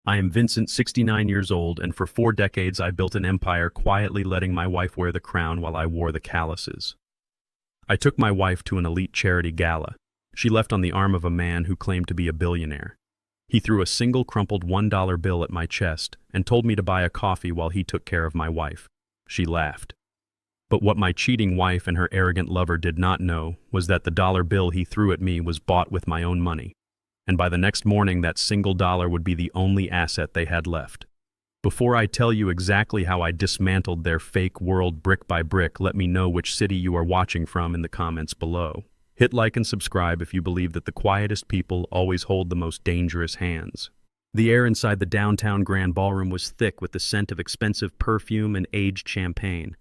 I am Vincent, 69 years old, and for 4 decades I built an empire quietly letting my wife wear the crown while I wore the calluses. I took my wife to an elite charity gala. She left on the arm of a man who claimed to be a billionaire. He threw a single crumpled $1 bill at my chest and told me to buy a coffee while he took care of my wife. She laughed. But what my cheating wife and her arrogant lover did not know was that the dollar bill he threw at me was bought with my own money. And by the next morning that single dollar would be the only asset they had left. Before I tell you exactly how I dismantled their fake world brick by brick, let me know which city you are watching from in the comments below. Hit like and subscribe if you believe that the quietest people always hold the most dangerous hands. The air inside the downtown Grand Ballroom was thick with the scent of expensive perfume and aged champagne.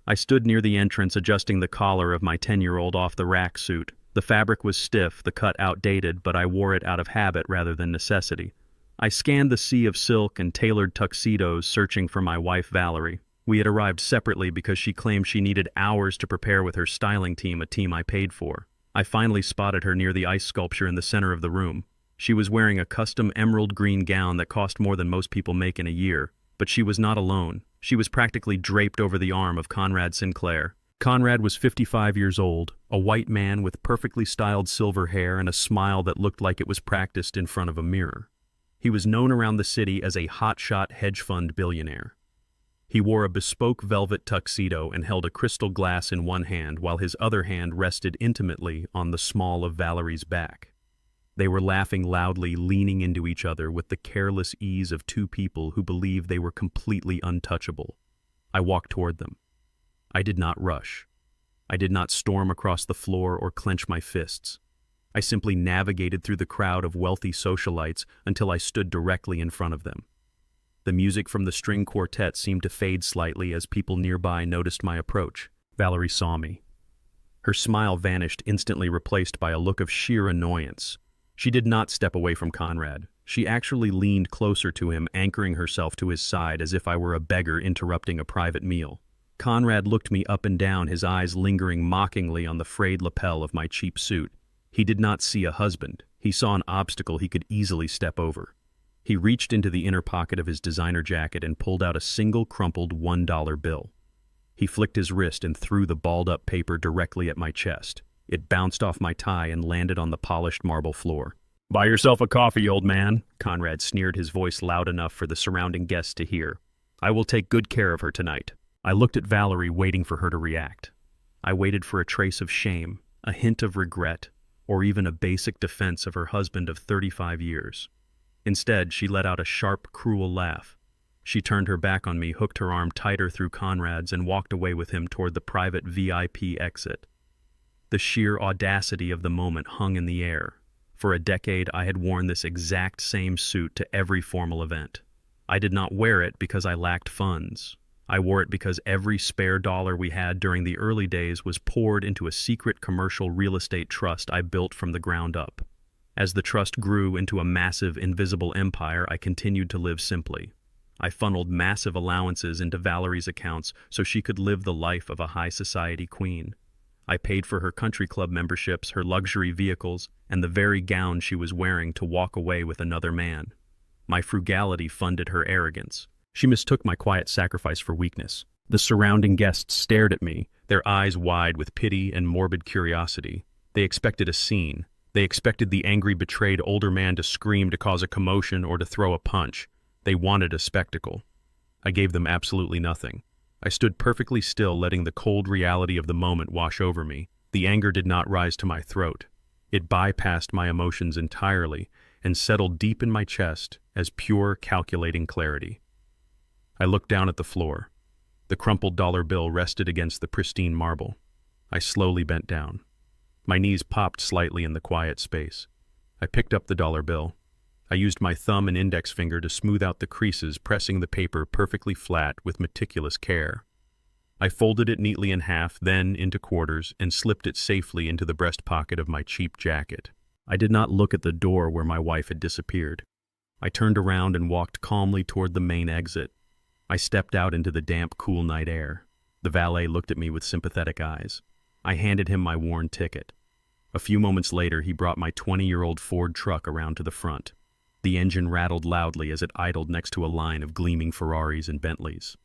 I stood near the entrance adjusting the collar of my 10-year-old off-the-rack suit. The fabric was stiff, the cut outdated, but I wore it out of habit rather than necessity. I scanned the sea of silk and tailored tuxedos searching for my wife Valerie. We had arrived separately because she claimed she needed hours to prepare with her styling team, a team I paid for. I finally spotted her near the ice sculpture in the center of the room. She was wearing a custom emerald green gown that cost more than most people make in a year. But she was not alone. She was practically draped over the arm of Conrad Sinclair. Conrad was 55 years old, a white man with perfectly styled silver hair and a smile that looked like it was practiced in front of a mirror. He was known around the city as a hotshot hedge fund billionaire. He wore a bespoke velvet tuxedo and held a crystal glass in one hand while his other hand rested intimately on the small of Valerie's back. They were laughing loudly, leaning into each other with the careless ease of two people who believed they were completely untouchable. I walked toward them. I did not rush. I did not storm across the floor or clench my fists. I simply navigated through the crowd of wealthy socialites until I stood directly in front of them. The music from the string quartet seemed to fade slightly as people nearby noticed my approach. Valerie saw me. Her smile vanished, instantly replaced by a look of sheer annoyance. She did not step away from Conrad. She actually leaned closer to him, anchoring herself to his side as if I were a beggar interrupting a private meal. Conrad looked me up and down, his eyes lingering mockingly on the frayed lapel of my cheap suit. He did not see a husband. He saw an obstacle he could easily step over. He reached into the inner pocket of his designer jacket and pulled out a single crumpled $1 bill. He flicked his wrist and threw the balled-up paper directly at my chest. It bounced off my tie and landed on the polished marble floor. "Buy yourself a coffee, old man," Conrad sneered, his voice loud enough for the surrounding guests to hear. "I will take good care of her tonight." I looked at Valerie, waiting for her to react. I waited for a trace of shame, a hint of regret, or even a basic defense of her husband of 35 years. Instead, she let out a sharp, cruel laugh. She turned her back on me, hooked her arm tighter through Conrad's, and walked away with him toward the private VIP exit. The sheer audacity of the moment hung in the air. For a decade, I had worn this exact same suit to every formal event. I did not wear it because I lacked funds. I wore it because every spare dollar we had during the early days was poured into a secret commercial real estate trust I built from the ground up. As the trust grew into a massive, invisible empire, I continued to live simply. I funneled massive allowances into Valerie's accounts so she could live the life of a high society queen. I paid for her country club memberships, her luxury vehicles, and the very gown she was wearing to walk away with another man. My frugality funded her arrogance. She mistook my quiet sacrifice for weakness. The surrounding guests stared at me, their eyes wide with pity and morbid curiosity. They expected a scene. They expected the angry, betrayed older man to scream, to cause a commotion, or to throw a punch. They wanted a spectacle. I gave them absolutely nothing. I stood perfectly still, letting the cold reality of the moment wash over me. The anger did not rise to my throat. It bypassed my emotions entirely and settled deep in my chest as pure, calculating clarity. I looked down at the floor. The crumpled dollar bill rested against the pristine marble. I slowly bent down. My knees popped slightly in the quiet space. I picked up the dollar bill. I used my thumb and index finger to smooth out the creases, pressing the paper perfectly flat with meticulous care. I folded it neatly in half, then into quarters, and slipped it safely into the breast pocket of my cheap jacket. I did not look at the door where my wife had disappeared. I turned around and walked calmly toward the main exit. I stepped out into the damp, cool night air. The valet looked at me with sympathetic eyes. I handed him my worn ticket. A few moments later, he brought my 20-year-old Ford truck around to the front. The engine rattled loudly as it idled next to a line of gleaming Ferraris and Bentleys.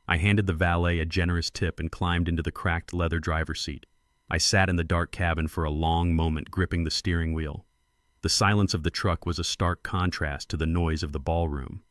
I handed the valet a generous tip and climbed into the cracked leather driver's seat. I sat in the dark cabin for a long moment, gripping the steering wheel. The silence of the truck was a stark contrast to the noise of the ballroom.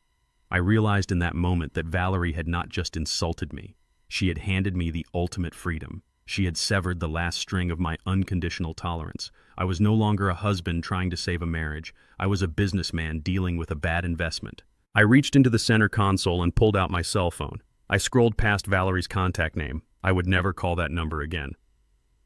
I realized in that moment that Valerie had not just insulted me. She had handed me the ultimate freedom. She had severed the last string of my unconditional tolerance. I was no longer a husband trying to save a marriage. I was a businessman dealing with a bad investment. I reached into the center console and pulled out my cell phone. I scrolled past Valerie's contact name. I would never call that number again.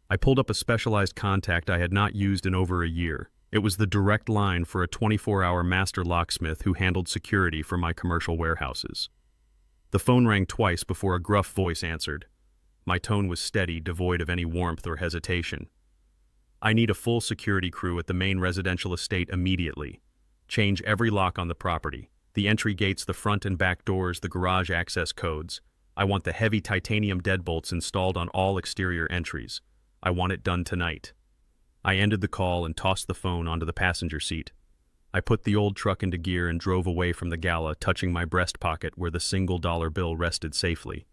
I pulled up a specialized contact I had not used in over a year. It was the direct line for a 24-hour master locksmith who handled security for my commercial warehouses. The phone rang twice before a gruff voice answered. My tone was steady, devoid of any warmth or hesitation. I need a full security crew at the main residential estate immediately. Change every lock on the property. The entry gates, the front and back doors, the garage access codes. I want the heavy titanium deadbolts installed on all exterior entries. I want it done tonight. I ended the call and tossed the phone onto the passenger seat. I put the old truck into gear and drove away from the gala, touching my breast pocket where the single-dollar bill rested safely.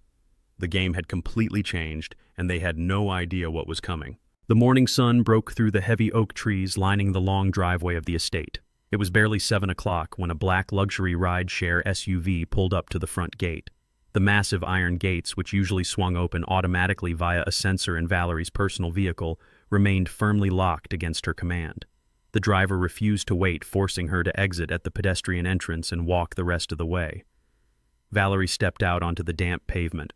The game had completely changed, and they had no idea what was coming. The morning sun broke through the heavy oak trees lining the long driveway of the estate. It was barely 7 o'clock when a black luxury ride-share SUV pulled up to the front gate. The massive iron gates, which usually swung open automatically via a sensor in Valerie's personal vehicle, remained firmly locked against her command. The driver refused to wait, forcing her to exit at the pedestrian entrance and walk the rest of the way. Valerie stepped out onto the damp pavement.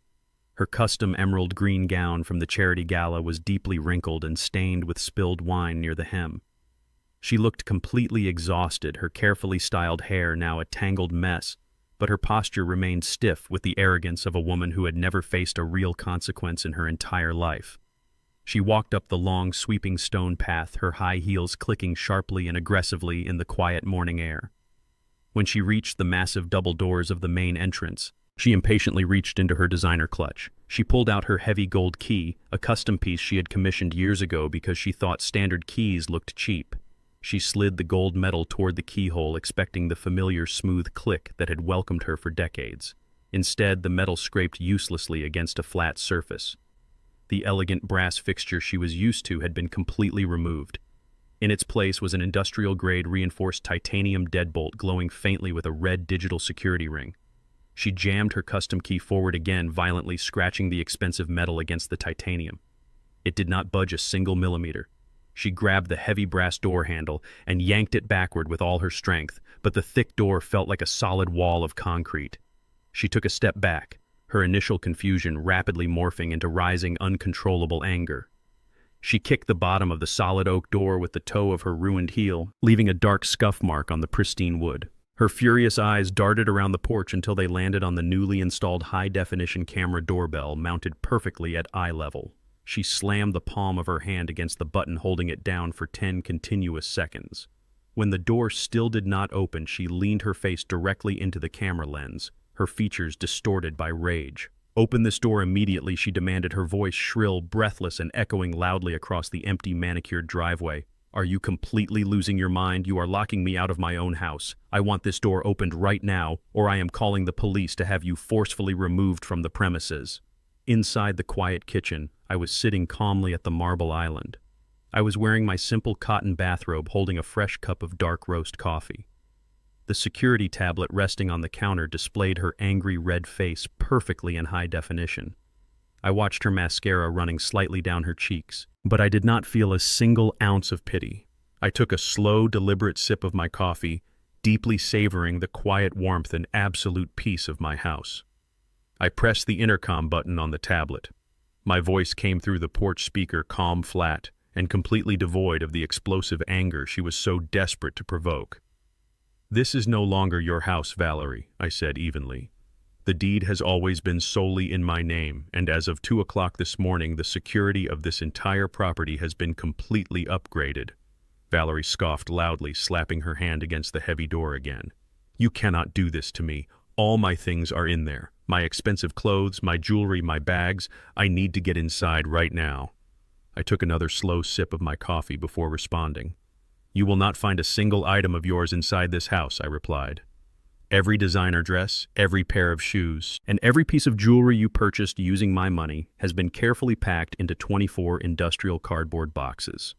Her custom emerald green gown from the charity gala was deeply wrinkled and stained with spilled wine near the hem. She looked completely exhausted, her carefully styled hair now a tangled mess, but her posture remained stiff with the arrogance of a woman who had never faced a real consequence in her entire life. She walked up the long, sweeping stone path, her high heels clicking sharply and aggressively in the quiet morning air. When she reached the massive double doors of the main entrance, she impatiently reached into her designer clutch. She pulled out her heavy gold key, a custom piece she had commissioned years ago because she thought standard keys looked cheap. She slid the gold metal toward the keyhole, expecting the familiar smooth click that had welcomed her for decades. Instead, the metal scraped uselessly against a flat surface. The elegant brass fixture she was used to had been completely removed. In its place was an industrial-grade reinforced titanium deadbolt glowing faintly with a red digital security ring. She jammed her custom key forward again, violently scratching the expensive metal against the titanium. It did not budge a single millimeter. She grabbed the heavy brass door handle and yanked it backward with all her strength, but the thick door felt like a solid wall of concrete. She took a step back, her initial confusion rapidly morphing into rising, uncontrollable anger. She kicked the bottom of the solid oak door with the toe of her ruined heel, leaving a dark scuff mark on the pristine wood. Her furious eyes darted around the porch until they landed on the newly installed high-definition camera doorbell mounted perfectly at eye level. She slammed the palm of her hand against the button, holding it down for 10 continuous seconds. When the door still did not open, she leaned her face directly into the camera lens, her features distorted by rage. "Open this door immediately," she demanded, her voice shrill, breathless, and echoing loudly across the empty, manicured driveway. "Are you completely losing your mind? You are locking me out of my own house. I want this door opened right now, or I am calling the police to have you forcefully removed from the premises." Inside the quiet kitchen, I was sitting calmly at the marble island. I was wearing my simple cotton bathrobe, holding a fresh cup of dark roast coffee. The security tablet resting on the counter displayed her angry red face perfectly in high definition. I watched her mascara running slightly down her cheeks, but I did not feel a single ounce of pity. I took a slow, deliberate sip of my coffee, deeply savoring the quiet warmth and absolute peace of my house. I pressed the intercom button on the tablet. My voice came through the porch speaker, calm, flat, and completely devoid of the explosive anger she was so desperate to provoke. "This is no longer your house, Valerie," I said evenly. "The deed has always been solely in my name, and as of 2 o'clock this morning, the security of this entire property has been completely upgraded." Valerie scoffed loudly, slapping her hand against the heavy door again. "You cannot do this to me. All my things are in there. My expensive clothes, my jewelry, my bags. I need to get inside right now." I took another slow sip of my coffee before responding. You will not find a single item of yours inside this house, I replied. Every designer dress, every pair of shoes, and every piece of jewelry you purchased using my money has been carefully packed into 24 industrial cardboard boxes.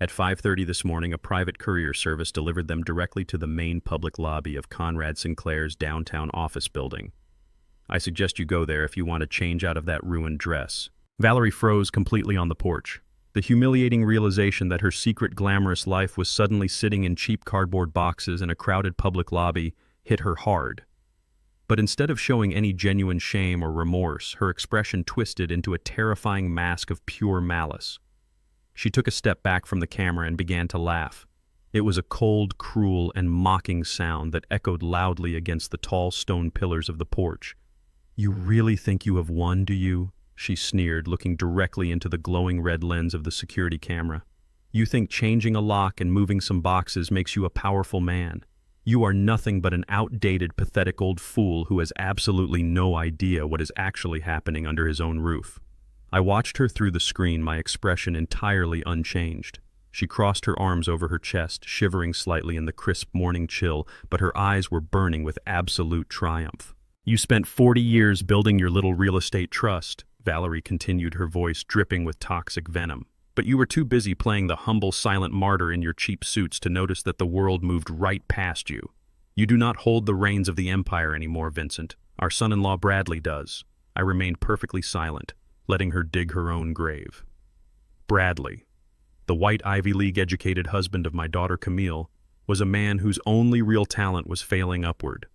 At 5:30 this morning, a private courier service delivered them directly to the main public lobby of Conrad Sinclair's downtown office building. I suggest you go there if you want to change out of that ruined dress. Valerie froze completely on the porch. The humiliating realization that her secret glamorous life was suddenly sitting in cheap cardboard boxes in a crowded public lobby hit her hard. But instead of showing any genuine shame or remorse, her expression twisted into a terrifying mask of pure malice. She took a step back from the camera and began to laugh. It was a cold, cruel, and mocking sound that echoed loudly against the tall stone pillars of the porch. "You really think you have won, do you?" she sneered, looking directly into the glowing red lens of the security camera. "You think changing a lock and moving some boxes makes you a powerful man? You are nothing but an outdated, pathetic old fool who has absolutely no idea what is actually happening under his own roof." I watched her through the screen, my expression entirely unchanged. She crossed her arms over her chest, shivering slightly in the crisp morning chill, but her eyes were burning with absolute triumph. "You spent 40 years building your little real estate trust," Valerie continued, her voice dripping with toxic venom. "But you were too busy playing the humble, silent martyr in your cheap suits to notice that the world moved right past you. You do not hold the reins of the empire anymore, Vincent. Our son-in-law Bradley does." I remained perfectly silent, letting her dig her own grave. Bradley, the white Ivy League-educated husband of my daughter Camille, was a man whose only real talent was failing upward.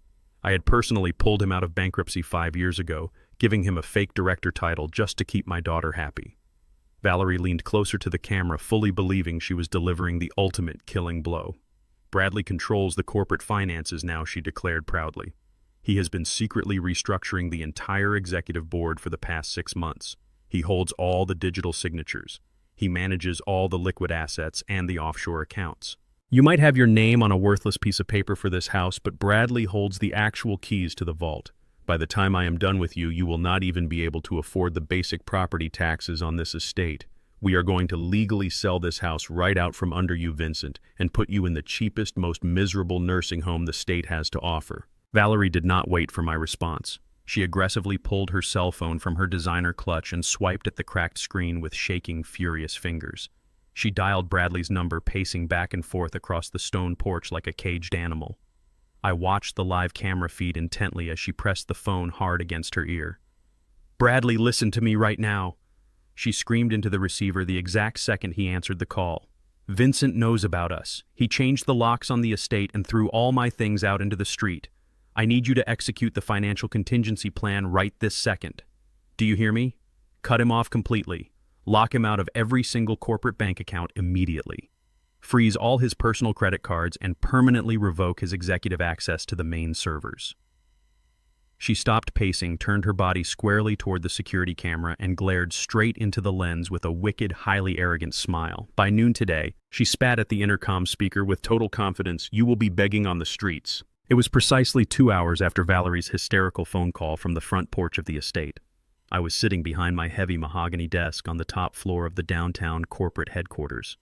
I had personally pulled him out of bankruptcy 5 years ago, giving him a fake director title just to keep my daughter happy. Valerie leaned closer to the camera, fully believing she was delivering the ultimate killing blow. "Bradley controls the corporate finances now," she declared proudly. "He has been secretly restructuring the entire executive board for the past 6 months. He holds all the digital signatures. He manages all the liquid assets and the offshore accounts. You might have your name on a worthless piece of paper for this house, but Bradley holds the actual keys to the vault. By the time I am done with you, you will not even be able to afford the basic property taxes on this estate. We are going to legally sell this house right out from under you, Vincent, and put you in the cheapest, most miserable nursing home the state has to offer." Valerie did not wait for my response. She aggressively pulled her cell phone from her designer clutch and swiped at the cracked screen with shaking, furious fingers. She dialed Bradley's number, pacing back and forth across the stone porch like a caged animal. I watched the live camera feed intently as she pressed the phone hard against her ear. "Bradley, listen to me right now," she screamed into the receiver the exact second he answered the call. "Vincent knows about us. He changed the locks on the estate and threw all my things out into the street. I need you to execute the financial contingency plan right this second. Do you hear me? Cut him off completely. Lock him out of every single corporate bank account immediately. Freeze all his personal credit cards and permanently revoke his executive access to the main servers." She stopped pacing, turned her body squarely toward the security camera, and glared straight into the lens with a wicked, highly arrogant smile. By noon today, she spat at the intercom speaker with total confidence, "You will be begging on the streets." It was precisely 2 hours after Valerie's hysterical phone call from the front porch of the estate. I was sitting behind my heavy mahogany desk on the top floor of the downtown corporate headquarters.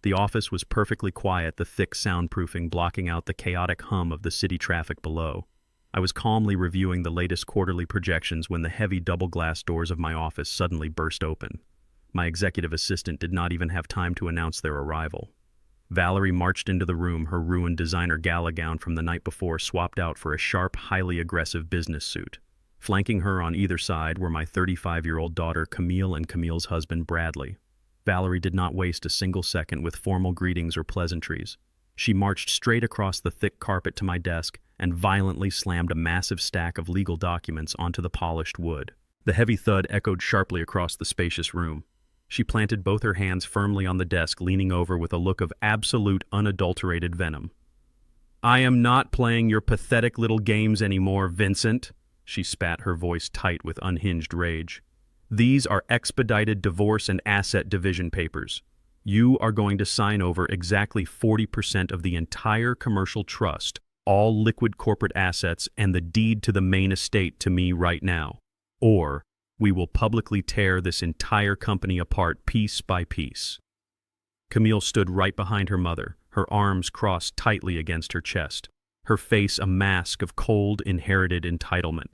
The office was perfectly quiet, the thick soundproofing blocking out the chaotic hum of the city traffic below. I was calmly reviewing the latest quarterly projections when the heavy double-glass doors of my office suddenly burst open. My executive assistant did not even have time to announce their arrival. Valerie marched into the room, her ruined designer gala gown from the night before swapped out for a sharp, highly aggressive business suit. Flanking her on either side were my 35-year-old daughter Camille and Camille's husband Bradley. Valerie did not waste a single second with formal greetings or pleasantries. She marched straight across the thick carpet to my desk and violently slammed a massive stack of legal documents onto the polished wood. The heavy thud echoed sharply across the spacious room. She planted both her hands firmly on the desk, leaning over with a look of absolute, unadulterated venom. "I am not playing your pathetic little games anymore, Vincent," she spat, her voice tight with unhinged rage. "These are expedited divorce and asset division papers. You are going to sign over exactly 40% of the entire commercial trust, all liquid corporate assets, and the deed to the main estate to me right now. Or we will publicly tear this entire company apart piece by piece." Camille stood right behind her mother, her arms crossed tightly against her chest, her face a mask of cold, inherited entitlement.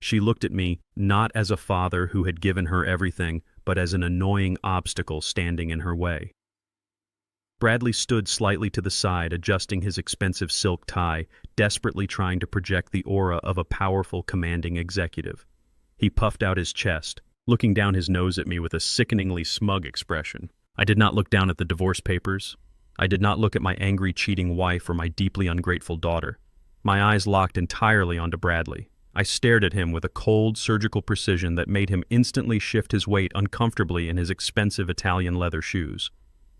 She looked at me, not as a father who had given her everything, but as an annoying obstacle standing in her way. Bradley stood slightly to the side, adjusting his expensive silk tie, desperately trying to project the aura of a powerful, commanding executive. He puffed out his chest, looking down his nose at me with a sickeningly smug expression. I did not look down at the divorce papers. I did not look at my angry, cheating wife or my deeply ungrateful daughter. My eyes locked entirely onto Bradley. I stared at him with a cold, surgical precision that made him instantly shift his weight uncomfortably in his expensive Italian leather shoes.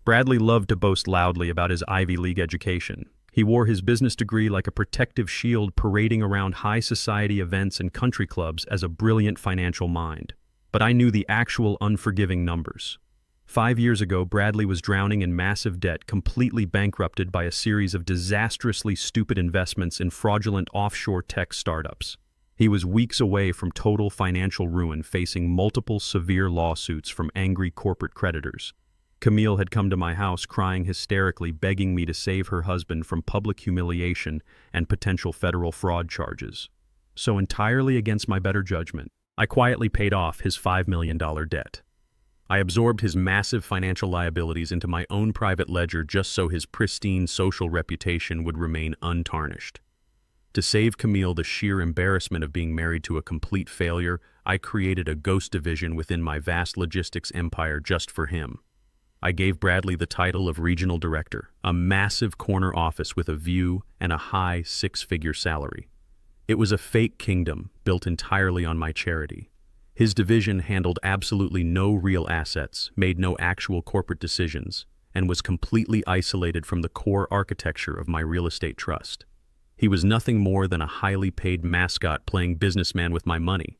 Bradley loved to boast loudly about his Ivy League education. He wore his business degree like a protective shield, parading around high society events and country clubs as a brilliant financial mind. But I knew the actual unforgiving numbers. 5 years ago, Bradley was drowning in massive debt, completely bankrupted by a series of disastrously stupid investments in fraudulent offshore tech startups. He was weeks away from total financial ruin, facing multiple severe lawsuits from angry corporate creditors. Camille had come to my house crying hysterically, begging me to save her husband from public humiliation and potential federal fraud charges. So entirely against my better judgment, I quietly paid off his $5 million debt. I absorbed his massive financial liabilities into my own private ledger just so his pristine social reputation would remain untarnished. To save Camille the sheer embarrassment of being married to a complete failure, I created a ghost division within my vast logistics empire just for him. I gave Bradley the title of regional director, a massive corner office with a view and a high six-figure salary. It was a fake kingdom built entirely on my charity. His division handled absolutely no real assets, made no actual corporate decisions, and was completely isolated from the core architecture of my real estate trust. He was nothing more than a highly paid mascot playing businessman with my money.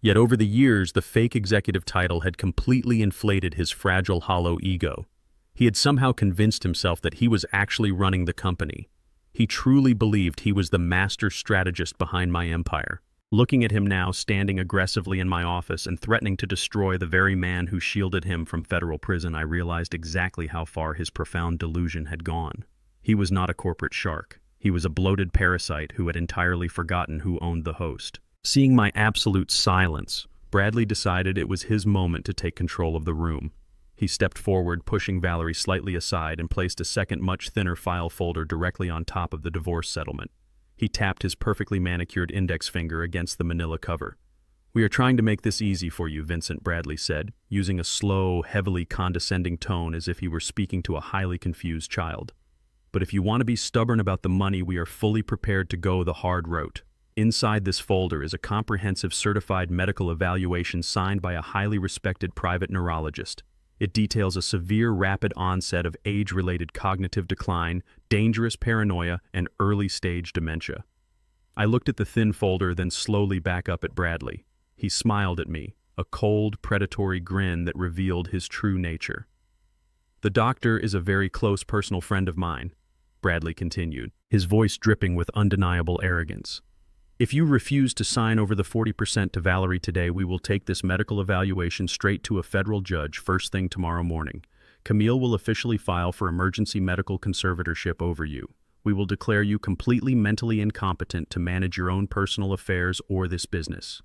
Yet over the years, the fake executive title had completely inflated his fragile, hollow ego. He had somehow convinced himself that he was actually running the company. He truly believed he was the master strategist behind my empire. Looking at him now, standing aggressively in my office and threatening to destroy the very man who shielded him from federal prison, I realized exactly how far his profound delusion had gone. He was not a corporate shark. He was a bloated parasite who had entirely forgotten who owned the host. Seeing my absolute silence, Bradley decided it was his moment to take control of the room. He stepped forward, pushing Valerie slightly aside, and placed a second, much thinner file folder directly on top of the divorce settlement. He tapped his perfectly manicured index finger against the manila cover. "We are trying to make this easy for you," Vincent, Bradley said, using a slow, heavily condescending tone as if he were speaking to a highly confused child. "But if you want to be stubborn about the money, we are fully prepared to go the hard route. Inside this folder is a comprehensive certified medical evaluation signed by a highly respected private neurologist. It details a severe rapid onset of age-related cognitive decline, dangerous paranoia, and early-stage dementia." I looked at the thin folder, then slowly back up at Bradley. He smiled at me, a cold, predatory grin that revealed his true nature. "The doctor is a very close personal friend of mine," Bradley continued, his voice dripping with undeniable arrogance. "If you refuse to sign over the 40% to Valerie today, we will take this medical evaluation straight to a federal judge first thing tomorrow morning. Camille will officially file for emergency medical conservatorship over you. We will declare you completely mentally incompetent to manage your own personal affairs or this business.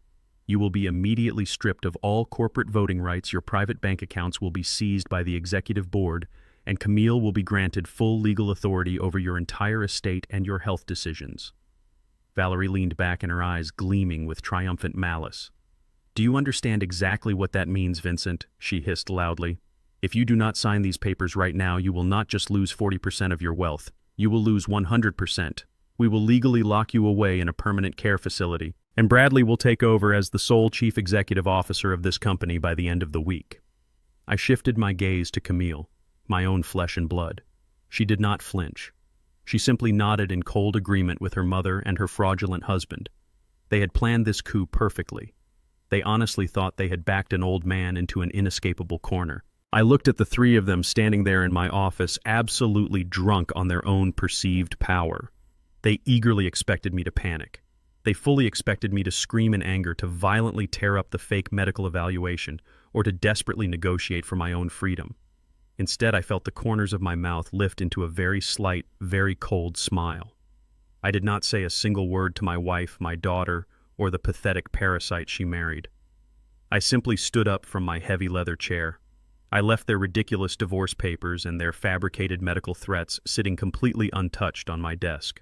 You will be immediately stripped of all corporate voting rights, your private bank accounts will be seized by the executive board, and Camille will be granted full legal authority over your entire estate and your health decisions." Valerie leaned back, and her eyes gleaming with triumphant malice. "Do you understand exactly what that means, Vincent?" she hissed loudly. "If you do not sign these papers right now, you will not just lose 40% of your wealth. You will lose 100%. We will legally lock you away in a permanent care facility, and Bradley will take over as the sole chief executive officer of this company by the end of the week." I shifted my gaze to Camille, my own flesh and blood. She did not flinch. She simply nodded in cold agreement with her mother and her fraudulent husband. They had planned this coup perfectly. They honestly thought they had backed an old man into an inescapable corner. I looked at the three of them standing there in my office, absolutely drunk on their own perceived power. They eagerly expected me to panic. They fully expected me to scream in anger, to violently tear up the fake medical evaluation, or to desperately negotiate for my own freedom. Instead, I felt the corners of my mouth lift into a very slight, very cold smile. I did not say a single word to my wife, my daughter, or the pathetic parasite she married. I simply stood up from my heavy leather chair. I left their ridiculous divorce papers and their fabricated medical threats sitting completely untouched on my desk.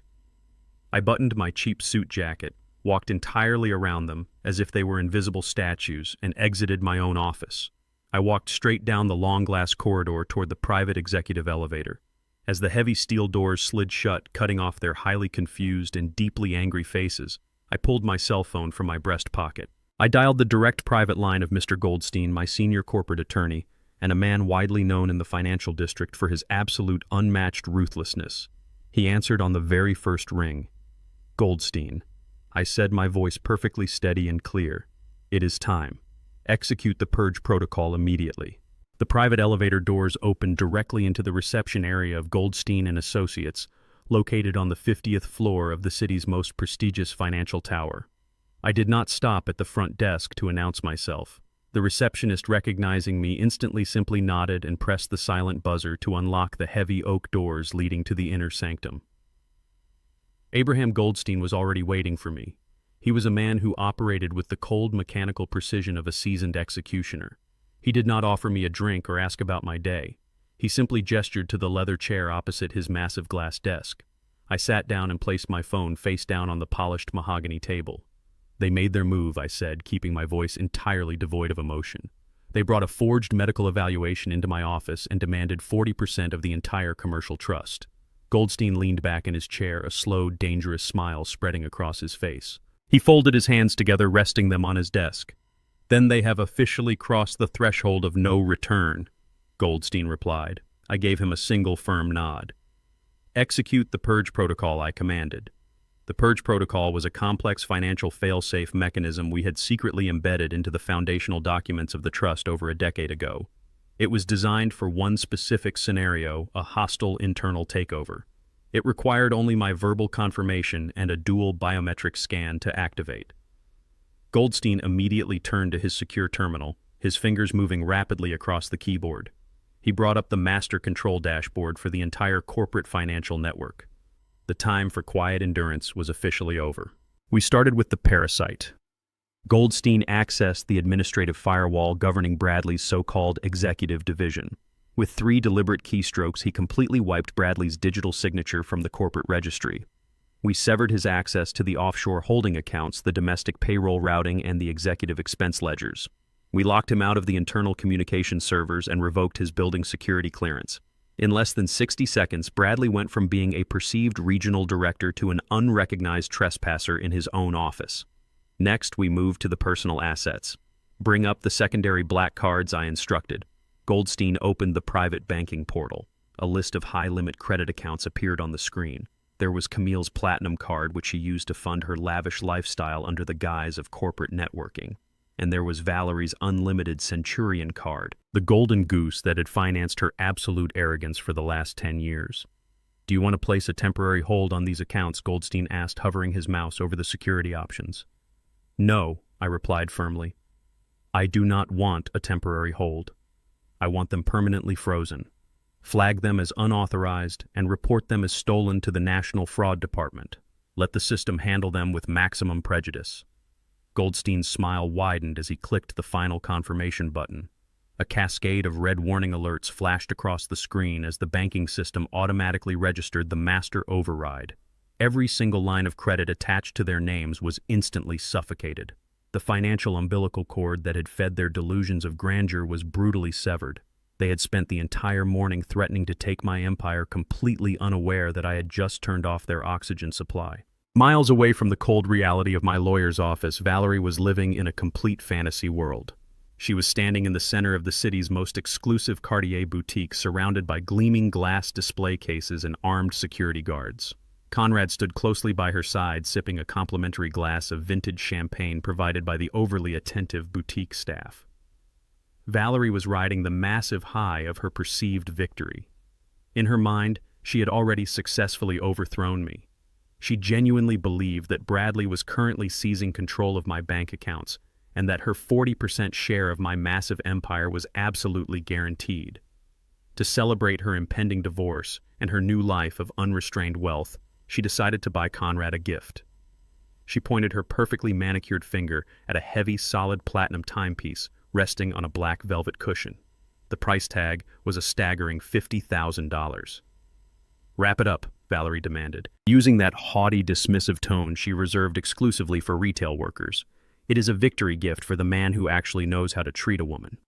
I buttoned my cheap suit jacket, walked entirely around them as if they were invisible statues, and exited my own office. I walked straight down the long glass corridor toward the private executive elevator. As the heavy steel doors slid shut, cutting off their highly confused and deeply angry faces, I pulled my cell phone from my breast pocket. I dialed the direct private line of Mr. Goldstein, my senior corporate attorney, and a man widely known in the financial district for his absolute unmatched ruthlessness. He answered on the very first ring. "Goldstein," I said, my voice perfectly steady and clear. "It is time. Execute the purge protocol immediately." The private elevator doors opened directly into the reception area of Goldstein and Associates, located on the 50th floor of the city's most prestigious financial tower. I did not stop at the front desk to announce myself. The receptionist, recognizing me, instantly simply nodded and pressed the silent buzzer to unlock the heavy oak doors leading to the inner sanctum. Abraham Goldstein was already waiting for me. He was a man who operated with the cold mechanical precision of a seasoned executioner. He did not offer me a drink or ask about my day. He simply gestured to the leather chair opposite his massive glass desk. I sat down and placed my phone face down on the polished mahogany table. "They made their move," I said, keeping my voice entirely devoid of emotion. "They brought a forged medical evaluation into my office and demanded 40% of the entire commercial trust." Goldstein leaned back in his chair, a slow, dangerous smile spreading across his face. He folded his hands together, resting them on his desk. "Then they have officially crossed the threshold of no return," Goldstein replied. I gave him a single firm nod. "Execute the purge protocol," I commanded. The purge protocol was a complex financial fail-safe mechanism we had secretly embedded into the foundational documents of the trust over a decade ago. It was designed for one specific scenario, a hostile internal takeover. It required only my verbal confirmation and a dual biometric scan to activate. Goldstein immediately turned to his secure terminal, his fingers moving rapidly across the keyboard. He brought up the master control dashboard for the entire corporate financial network. The time for quiet endurance was officially over. We started with the parasite. Goldstein accessed the administrative firewall governing Bradley's so-called executive division. With 3 deliberate keystrokes, he completely wiped Bradley's digital signature from the corporate registry. We severed his access to the offshore holding accounts, the domestic payroll routing, and the executive expense ledgers. We locked him out of the internal communication servers and revoked his building security clearance. In less than 60 seconds, Bradley went from being a perceived regional director to an unrecognized trespasser in his own office. Next, we moved to the personal assets. "Bring up the secondary black cards," I instructed. Goldstein opened the private banking portal. A list of high-limit credit accounts appeared on the screen. There was Camille's platinum card, which she used to fund her lavish lifestyle under the guise of corporate networking. And there was Valerie's unlimited Centurion card, the golden goose that had financed her absolute arrogance for the last 10 years. "Do you want to place a temporary hold on these accounts?" Goldstein asked, hovering his mouse over the security options. "No," I replied firmly. "I do not want a temporary hold. I want them permanently frozen. Flag them as unauthorized and report them as stolen to the National Fraud Department. Let the system handle them with maximum prejudice." Goldstein's smile widened as he clicked the final confirmation button. A cascade of red warning alerts flashed across the screen as the banking system automatically registered the master override. Every single line of credit attached to their names was instantly suffocated. The financial umbilical cord that had fed their delusions of grandeur was brutally severed. They had spent the entire morning threatening to take my empire, completely unaware that I had just turned off their oxygen supply. Miles away from the cold reality of my lawyer's office, Valerie was living in a complete fantasy world. She was standing in the center of the city's most exclusive Cartier boutique, surrounded by gleaming glass display cases and armed security guards. Conrad stood closely by her side, sipping a complimentary glass of vintage champagne provided by the overly attentive boutique staff. Valerie was riding the massive high of her perceived victory. In her mind, she had already successfully overthrown me. She genuinely believed that Bradley was currently seizing control of my bank accounts, and that her 40% share of my massive empire was absolutely guaranteed. To celebrate her impending divorce and her new life of unrestrained wealth, she decided to buy Conrad a gift. She pointed her perfectly manicured finger at a heavy, solid platinum timepiece resting on a black velvet cushion. The price tag was a staggering $50,000. "Wrap it up," Valerie demanded, using that haughty, dismissive tone she reserved exclusively for retail workers. "It is a victory gift for the man who actually knows how to treat a woman."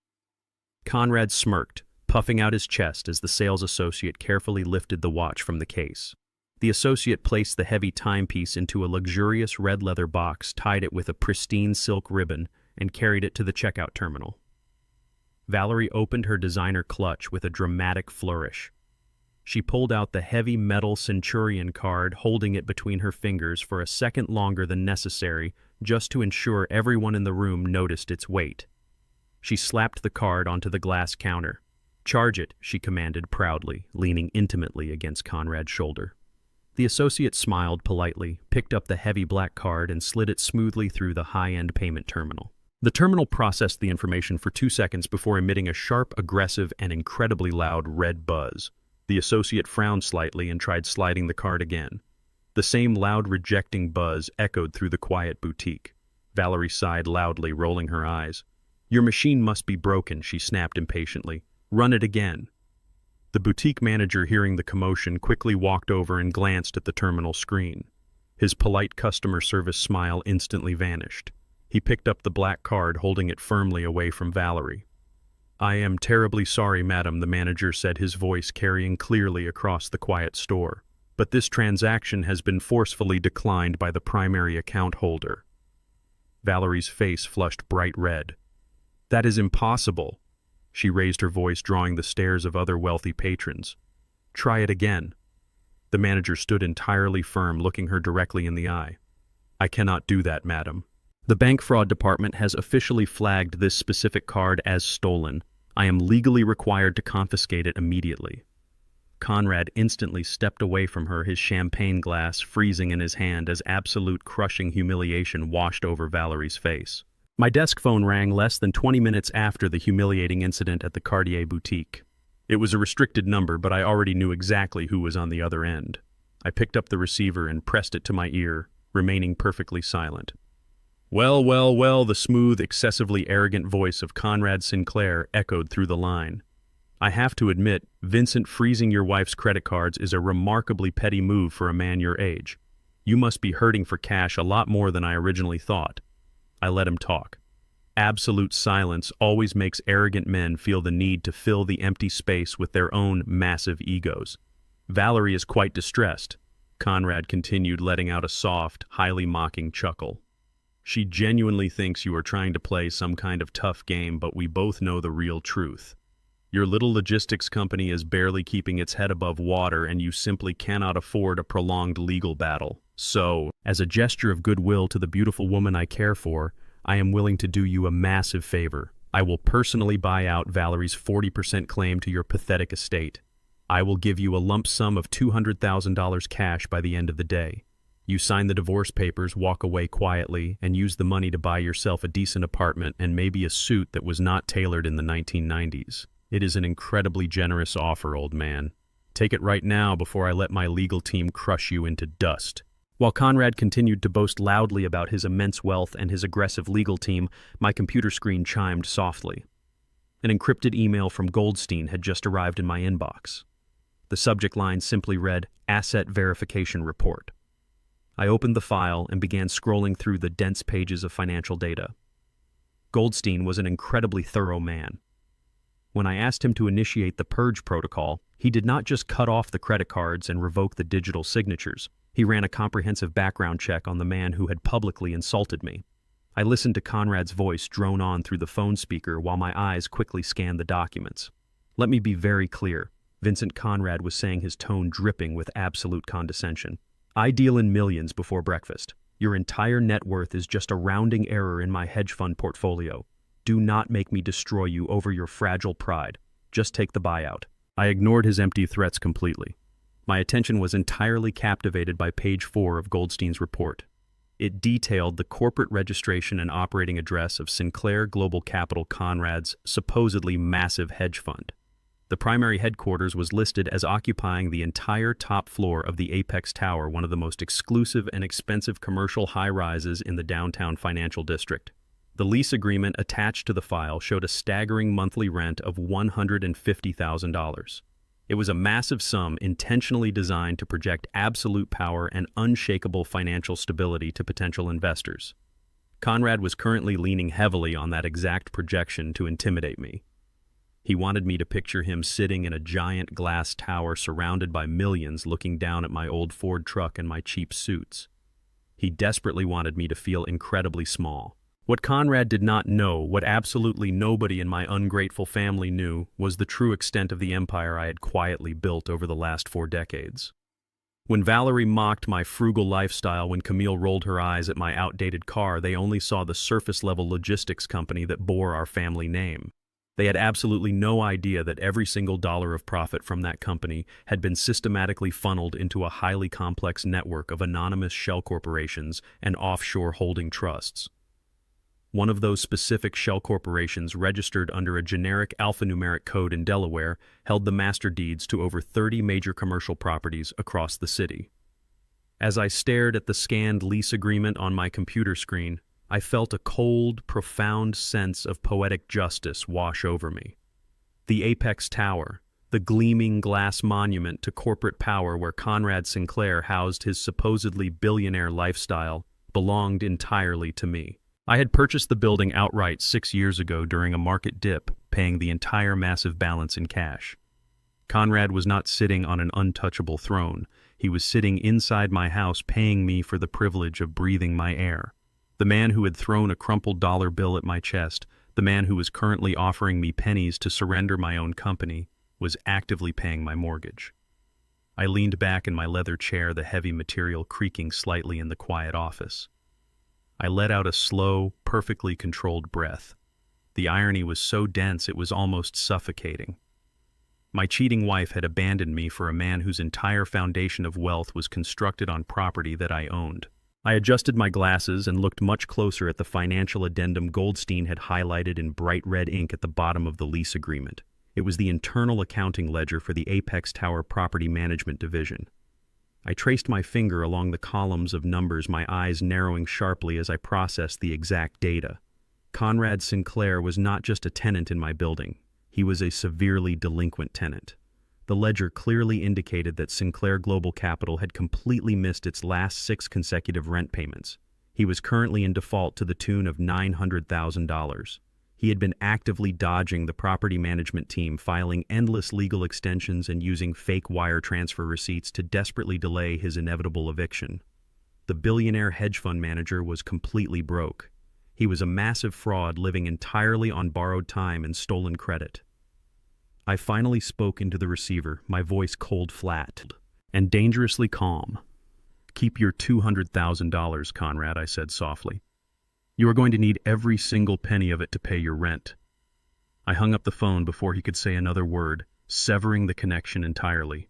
Conrad smirked, puffing out his chest as the sales associate carefully lifted the watch from the case. The associate placed the heavy timepiece into a luxurious red leather box, tied it with a pristine silk ribbon, and carried it to the checkout terminal. Valerie opened her designer clutch with a dramatic flourish. She pulled out the heavy metal Centurion card, holding it between her fingers for a second longer than necessary, just to ensure everyone in the room noticed its weight. She slapped the card onto the glass counter. "Charge it," she commanded proudly, leaning intimately against Conrad's shoulder. The associate smiled politely, picked up the heavy black card, and slid it smoothly through the high-end payment terminal. The terminal processed the information for 2 seconds before emitting a sharp, aggressive, and incredibly loud red buzz. The associate frowned slightly and tried sliding the card again. The same loud, rejecting buzz echoed through the quiet boutique. Valerie sighed loudly, rolling her eyes. "Your machine must be broken," she snapped impatiently. "Run it again." The boutique manager, hearing the commotion, quickly walked over and glanced at the terminal screen. His polite customer service smile instantly vanished. He picked up the black card, holding it firmly away from Valerie. "I am terribly sorry, madam," the manager said, his voice carrying clearly across the quiet store. "But this transaction has been forcefully declined by the primary account holder." Valerie's face flushed bright red. "That is impossible." She raised her voice, drawing the stares of other wealthy patrons. "Try it again." The manager stood entirely firm, looking her directly in the eye. "I cannot do that, madam. The bank fraud department has officially flagged this specific card as stolen. I am legally required to confiscate it immediately." Conrad instantly stepped away from her, his champagne glass freezing in his hand as absolute crushing humiliation washed over Valerie's face. My desk phone rang less than 20 minutes after the humiliating incident at the Cartier boutique. It was a restricted number, but I already knew exactly who was on the other end. I picked up the receiver and pressed it to my ear, remaining perfectly silent. "Well, well, well," the smooth, excessively arrogant voice of Conrad Sinclair echoed through the line. "I have to admit, Vincent, freezing your wife's credit cards is a remarkably petty move for a man your age. You must be hurting for cash a lot more than I originally thought." I let him talk. Absolute silence always makes arrogant men feel the need to fill the empty space with their own massive egos. "Valerie is quite distressed," Conrad continued, letting out a soft, highly mocking chuckle. "She genuinely thinks you are trying to play some kind of tough game, but we both know the real truth. Your little logistics company is barely keeping its head above water, and you simply cannot afford a prolonged legal battle. So, as a gesture of goodwill to the beautiful woman I care for, I am willing to do you a massive favor. I will personally buy out Valerie's 40% claim to your pathetic estate. I will give you a lump sum of $200,000 cash by the end of the day. You sign the divorce papers, walk away quietly, and use the money to buy yourself a decent apartment and maybe a suit that was not tailored in the 1990s. It is an incredibly generous offer, old man. Take it right now before I let my legal team crush you into dust." While Conrad continued to boast loudly about his immense wealth and his aggressive legal team, my computer screen chimed softly. An encrypted email from Goldstein had just arrived in my inbox. The subject line simply read, "Asset Verification Report." I opened the file and began scrolling through the dense pages of financial data. Goldstein was an incredibly thorough man. When I asked him to initiate the purge protocol, he did not just cut off the credit cards and revoke the digital signatures. He ran a comprehensive background check on the man who had publicly insulted me. I listened to Conrad's voice drone on through the phone speaker while my eyes quickly scanned the documents. Let me be very clear. Vincent Conrad was saying, his tone dripping with absolute condescension. "I deal in millions before breakfast. Your entire net worth is just a rounding error in my hedge fund portfolio. Do not make me destroy you over your fragile pride. Just take the buyout." I ignored his empty threats completely. My attention was entirely captivated by page 4 of Goldstein's report. It detailed the corporate registration and operating address of Sinclair Global Capital, Conrad's supposedly massive hedge fund. The primary headquarters was listed as occupying the entire top floor of the Apex Tower, one of the most exclusive and expensive commercial high-rises in the downtown financial district. The lease agreement attached to the file showed a staggering monthly rent of $150,000. It was a massive sum intentionally designed to project absolute power and unshakable financial stability to potential investors. Conrad was currently leaning heavily on that exact projection to intimidate me. He wanted me to picture him sitting in a giant glass tower surrounded by millions looking down at my old Ford truck and my cheap suits. He desperately wanted me to feel incredibly small. What Conrad did not know, what absolutely nobody in my ungrateful family knew, was the true extent of the empire I had quietly built over the last 4 decades. When Valerie mocked my frugal lifestyle, when Camille rolled her eyes at my outdated car, they only saw the surface-level logistics company that bore our family name. They had absolutely no idea that every single dollar of profit from that company had been systematically funneled into a highly complex network of anonymous shell corporations and offshore holding trusts. One of those specific shell corporations, registered under a generic alphanumeric code in Delaware, held the master deeds to over 30 major commercial properties across the city. As I stared at the scanned lease agreement on my computer screen, I felt a cold, profound sense of poetic justice wash over me. The Apex Tower, the gleaming glass monument to corporate power where Conrad Sinclair housed his supposedly billionaire lifestyle, belonged entirely to me. I had purchased the building outright 6 years ago during a market dip, paying the entire massive balance in cash. Conrad was not sitting on an untouchable throne. He was sitting inside my house, paying me for the privilege of breathing my air. The man who had thrown a crumpled dollar bill at my chest, the man who was currently offering me pennies to surrender my own company, was actively paying my mortgage. I leaned back in my leather chair, the heavy material creaking slightly in the quiet office. I let out a slow, perfectly controlled breath. The irony was so dense it was almost suffocating. My cheating wife had abandoned me for a man whose entire foundation of wealth was constructed on property that I owned. I adjusted my glasses and looked much closer at the financial addendum Goldstein had highlighted in bright red ink at the bottom of the lease agreement. It was the internal accounting ledger for the Apex Tower Property Management Division. I traced my finger along the columns of numbers, my eyes narrowing sharply as I processed the exact data. Conrad Sinclair was not just a tenant in my building. He was a severely delinquent tenant. The ledger clearly indicated that Sinclair Global Capital had completely missed its last 6 consecutive rent payments. He was currently in default to the tune of $900,000. He had been actively dodging the property management team, filing endless legal extensions and using fake wire transfer receipts to desperately delay his inevitable eviction. The billionaire hedge fund manager was completely broke. He was a massive fraud living entirely on borrowed time and stolen credit. I finally spoke into the receiver, my voice cold flat and dangerously calm. "Keep your $200,000, Conrad," I said softly. "You are going to need every single penny of it to pay your rent." I hung up the phone before he could say another word, severing the connection entirely.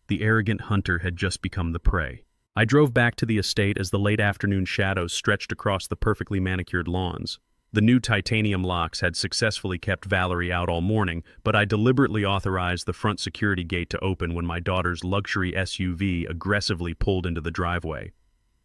The arrogant hunter had just become the prey. I drove back to the estate as the late afternoon shadows stretched across the perfectly manicured lawns. The new titanium locks had successfully kept Valerie out all morning, but I deliberately authorized the front security gate to open when my daughter's luxury SUV aggressively pulled into the driveway.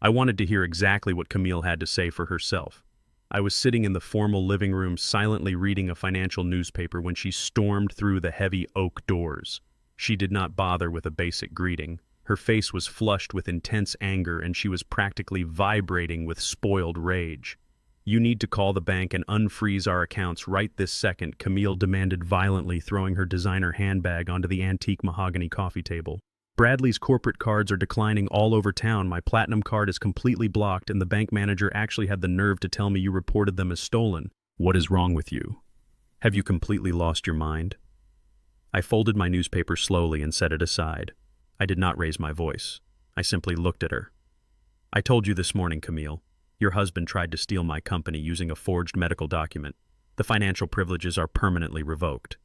I wanted to hear exactly what Camille had to say for herself. I was sitting in the formal living room silently reading a financial newspaper when she stormed through the heavy oak doors. She did not bother with a basic greeting. Her face was flushed with intense anger and she was practically vibrating with spoiled rage. "You need to call the bank and unfreeze our accounts right this second," Camille demanded violently, throwing her designer handbag onto the antique mahogany coffee table. "Bradley's corporate cards are declining all over town. My platinum card is completely blocked and the bank manager actually had the nerve to tell me you reported them as stolen. What is wrong with you? Have you completely lost your mind?" I folded my newspaper slowly and set it aside. I did not raise my voice. I simply looked at her. "I told you this morning, Camille. Your husband tried to steal my company using a forged medical document. The financial privileges are permanently revoked."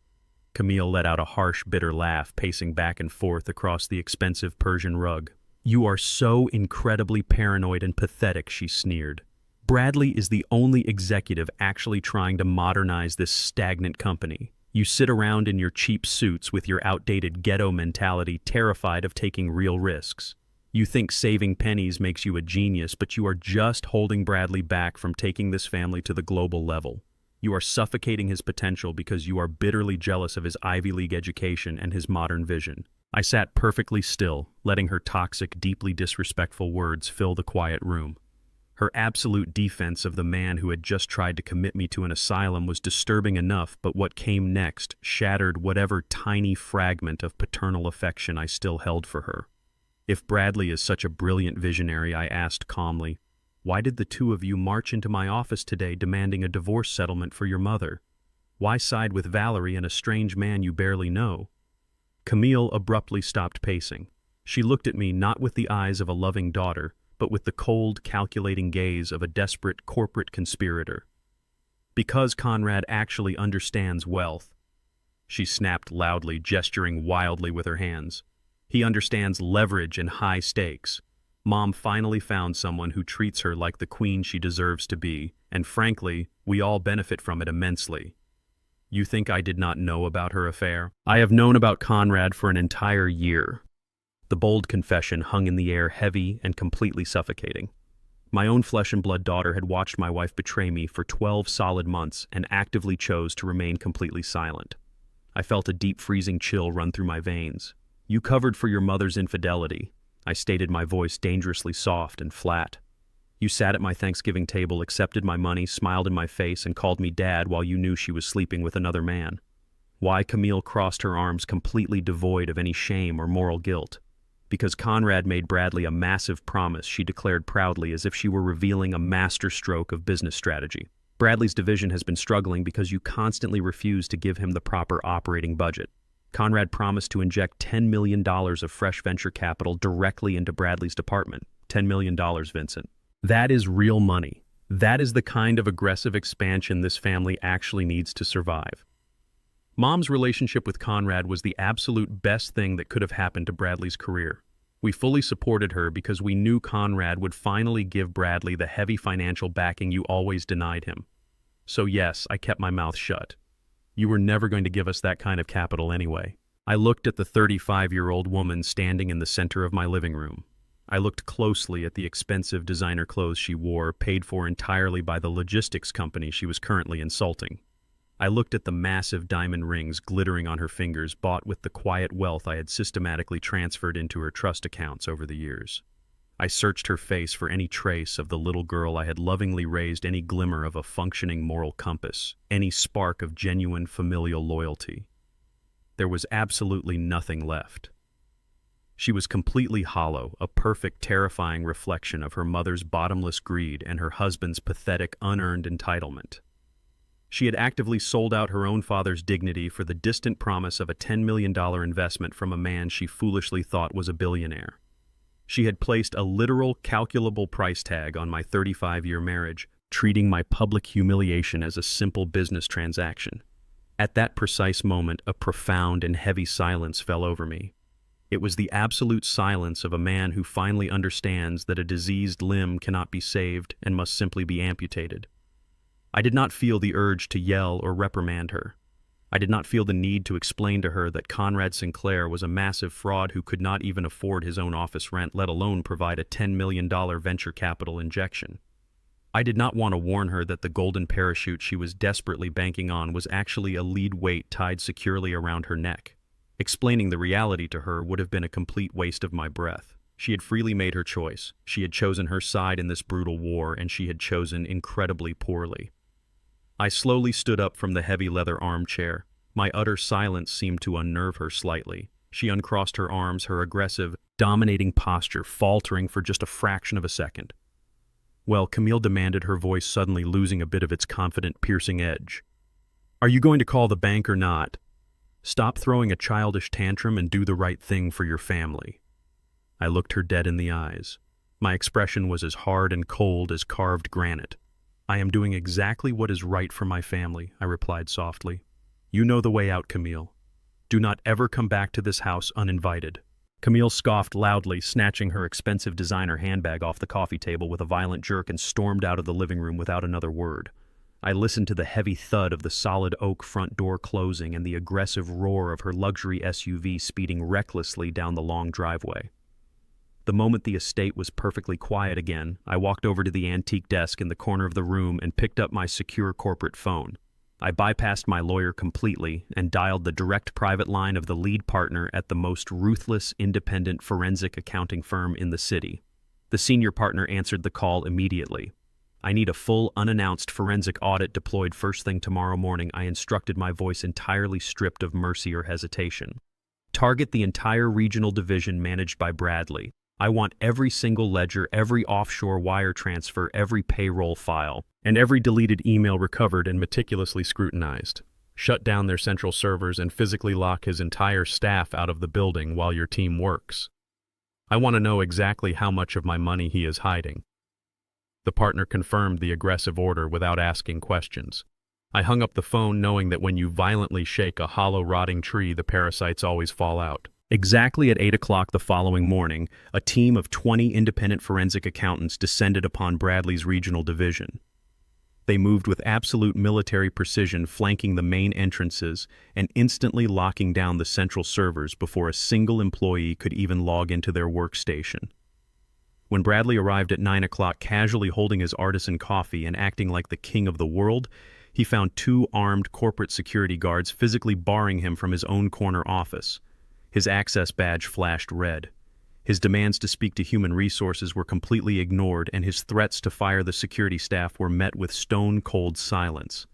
Camille let out a harsh, bitter laugh, pacing back and forth across the expensive Persian rug. "You are so incredibly paranoid and pathetic," she sneered. "Bradley is the only executive actually trying to modernize this stagnant company. You sit around in your cheap suits with your outdated ghetto mentality, terrified of taking real risks. You think saving pennies makes you a genius, but you are just holding Bradley back from taking this family to the global level. You are suffocating his potential because you are bitterly jealous of his Ivy League education and his modern vision. I sat perfectly still, letting her toxic, deeply disrespectful words fill the quiet room. Her absolute defense of the man who had just tried to commit me to an asylum was disturbing enough, but what came next shattered whatever tiny fragment of paternal affection I still held for her. If Bradley is such a brilliant visionary, I asked calmly, why did the two of you march into my office today demanding a divorce settlement for your mother? Why side with Valerie and a strange man you barely know? Camille abruptly stopped pacing. She looked at me not with the eyes of a loving daughter, but with the cold, calculating gaze of a desperate corporate conspirator. Because Conrad actually understands wealth, she snapped loudly, gesturing wildly with her hands. He understands leverage and high stakes. Mom finally found someone who treats her like the queen she deserves to be, and frankly, we all benefit from it immensely. You think I did not know about her affair? I have known about Conrad for an entire year. The bold confession hung in the air, heavy and completely suffocating. My own flesh and blood daughter had watched my wife betray me for 12 solid months and actively chose to remain completely silent. I felt a deep freezing chill run through my veins. You covered for your mother's infidelity, I stated, my voice dangerously soft and flat. You sat at my Thanksgiving table, accepted my money, smiled in my face, and called me dad while you knew she was sleeping with another man. Why? Camille crossed her arms, completely devoid of any shame or moral guilt. Because Conrad made Bradley a massive promise, she declared proudly, as if she were revealing a masterstroke of business strategy. Bradley's division has been struggling because you constantly refuse to give him the proper operating budget. Conrad promised to inject $10 million of fresh venture capital directly into Bradley's department. $10 million, Vincent. That is real money. That is the kind of aggressive expansion this family actually needs to survive. Mom's relationship with Conrad was the absolute best thing that could have happened to Bradley's career. We fully supported her because we knew Conrad would finally give Bradley the heavy financial backing you always denied him. So yes, I kept my mouth shut. You were never going to give us that kind of capital anyway. I looked at the 35-year-old woman standing in the center of my living room. I looked closely at the expensive designer clothes she wore, paid for entirely by the logistics company she was currently insulting. I looked at the massive diamond rings glittering on her fingers, bought with the quiet wealth I had systematically transferred into her trust accounts over the years. I searched her face for any trace of the little girl I had lovingly raised, any glimmer of a functioning moral compass, any spark of genuine familial loyalty. There was absolutely nothing left. She was completely hollow, a perfect, terrifying reflection of her mother's bottomless greed and her husband's pathetic, unearned entitlement. She had actively sold out her own father's dignity for the distant promise of a $10 million investment from a man she foolishly thought was a billionaire. She had placed a literal, calculable price tag on my 35-year marriage, treating my public humiliation as a simple business transaction. At that precise moment, a profound and heavy silence fell over me. It was the absolute silence of a man who finally understands that a diseased limb cannot be saved and must simply be amputated. I did not feel the urge to yell or reprimand her. I did not feel the need to explain to her that Conrad Sinclair was a massive fraud who could not even afford his own office rent, let alone provide a $10 million venture capital injection. I did not want to warn her that the golden parachute she was desperately banking on was actually a lead weight tied securely around her neck. Explaining the reality to her would have been a complete waste of my breath. She had freely made her choice. She had chosen her side in this brutal war, and she had chosen incredibly poorly. I slowly stood up from the heavy leather armchair. My utter silence seemed to unnerve her slightly. She uncrossed her arms, her aggressive, dominating posture faltering for just a fraction of a second. "Well," Camille demanded, her voice suddenly losing a bit of its confident, piercing edge. "Are you going to call the bank or not? Stop throwing a childish tantrum and do the right thing for your family." I looked her dead in the eyes. My expression was as hard and cold as carved granite. "I am doing exactly what is right for my family," I replied softly. "You know the way out, Camille. Do not ever come back to this house uninvited." Camille scoffed loudly, snatching her expensive designer handbag off the coffee table with a violent jerk, and stormed out of the living room without another word. I listened to the heavy thud of the solid oak front door closing and the aggressive roar of her luxury SUV speeding recklessly down the long driveway. The moment the estate was perfectly quiet again, I walked over to the antique desk in the corner of the room and picked up my secure corporate phone. I bypassed my lawyer completely and dialed the direct private line of the lead partner at the most ruthless independent forensic accounting firm in the city. The senior partner answered the call immediately. "I need a full, unannounced forensic audit deployed first thing tomorrow morning," I instructed, my voice entirely stripped of mercy or hesitation. "Target the entire regional division managed by Bradley. I want every single ledger, every offshore wire transfer, every payroll file, and every deleted email recovered and meticulously scrutinized. Shut down their central servers and physically lock his entire staff out of the building while your team works. I want to know exactly how much of my money he is hiding." The partner confirmed the aggressive order without asking questions. I hung up the phone knowing that when you violently shake a hollow, rotting tree, the parasites always fall out. Exactly at 8 o'clock the following morning, a team of 20 independent forensic accountants descended upon Bradley's regional division. They moved with absolute military precision, flanking the main entrances and instantly locking down the central servers before a single employee could even log into their workstation. When Bradley arrived at 9 o'clock, casually holding his artisan coffee and acting like the king of the world, he found 2 armed corporate security guards physically barring him from his own corner office. His access badge flashed red. His demands to speak to human resources were completely ignored, and his threats to fire the security staff were met with stone-cold silence.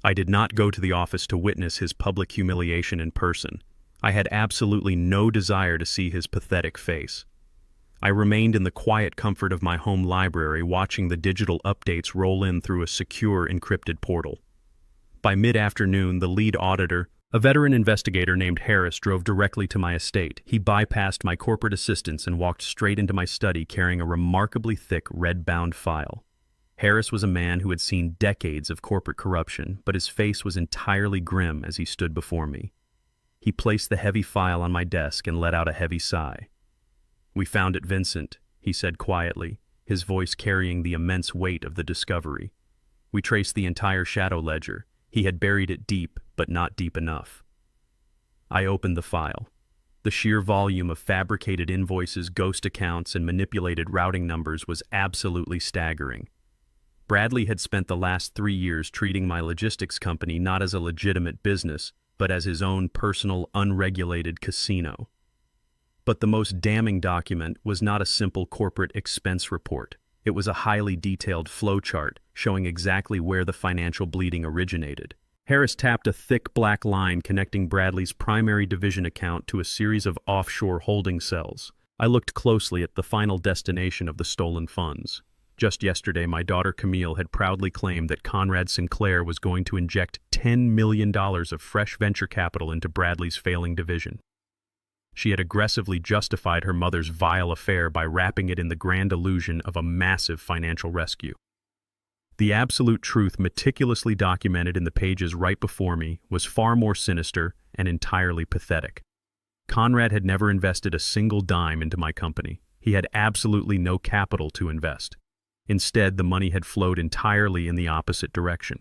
I did not go to the office to witness his public humiliation in person. I had absolutely no desire to see his pathetic face. I remained in the quiet comfort of my home library, watching the digital updates roll in through a secure, encrypted portal. By mid-afternoon, the lead auditor, a veteran investigator named Harris, drove directly to my estate. He bypassed my corporate assistants and walked straight into my study carrying a remarkably thick, red-bound file. Harris was a man who had seen decades of corporate corruption, but his face was entirely grim as he stood before me. He placed the heavy file on my desk and let out a heavy sigh. "We found it, Vincent," he said quietly, his voice carrying the immense weight of the discovery. "We traced the entire shadow ledger. He had buried it deep, but not deep enough." I opened the file. The sheer volume of fabricated invoices, ghost accounts, and manipulated routing numbers was absolutely staggering. Bradley had spent the last 3 years treating my logistics company not as a legitimate business, but as his own personal, unregulated casino. But the most damning document was not a simple corporate expense report. It was a highly detailed flowchart showing exactly where the financial bleeding originated. Harris tapped a thick black line connecting Bradley's primary division account to a series of offshore holding cells. I looked closely at the final destination of the stolen funds. Just yesterday, my daughter Camille had proudly claimed that Conrad Sinclair was going to inject $10 million of fresh venture capital into Bradley's failing division. She had aggressively justified her mother's vile affair by wrapping it in the grand illusion of a massive financial rescue. The absolute truth, meticulously documented in the pages right before me, was far more sinister and entirely pathetic. Conrad had never invested a single dime into my company. He had absolutely no capital to invest. Instead, the money had flowed entirely in the opposite direction.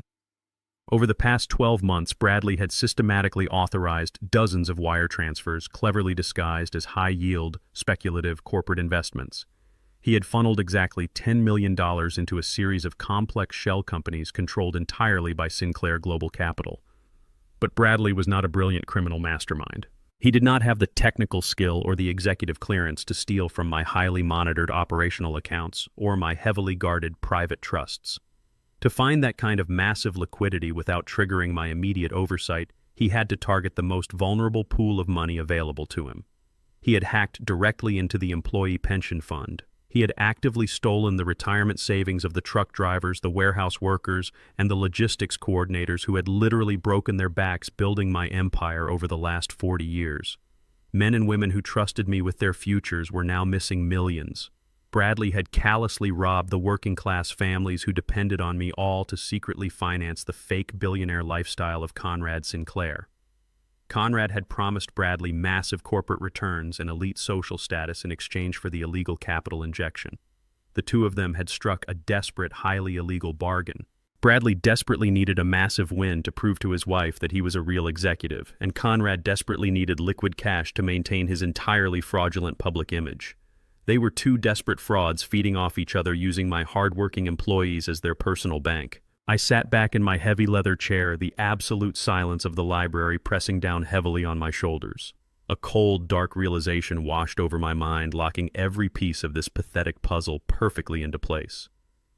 Over the past 12 months, Bradley had systematically authorized dozens of wire transfers, cleverly disguised as high-yield, speculative corporate investments. He had funneled exactly $10 million into a series of complex shell companies controlled entirely by Sinclair Global Capital. But Bradley was not a brilliant criminal mastermind. He did not have the technical skill or the executive clearance to steal from my highly monitored operational accounts or my heavily guarded private trusts. To find that kind of massive liquidity without triggering my immediate oversight, he had to target the most vulnerable pool of money available to him. He had hacked directly into the employee pension fund. He had actively stolen the retirement savings of the truck drivers, the warehouse workers, and the logistics coordinators who had literally broken their backs building my empire over the last 40 years. Men and women who trusted me with their futures were now missing millions. Bradley had callously robbed the working-class families who depended on me, all to secretly finance the fake billionaire lifestyle of Conrad Sinclair. Conrad had promised Bradley massive corporate returns and elite social status in exchange for the illegal capital injection. The two of them had struck a desperate, highly illegal bargain. Bradley desperately needed a massive win to prove to his wife that he was a real executive, and Conrad desperately needed liquid cash to maintain his entirely fraudulent public image. They were two desperate frauds feeding off each other using my hard-working employees as their personal bank. I sat back in my heavy leather chair, the absolute silence of the library pressing down heavily on my shoulders. A cold, dark realization washed over my mind, locking every piece of this pathetic puzzle perfectly into place.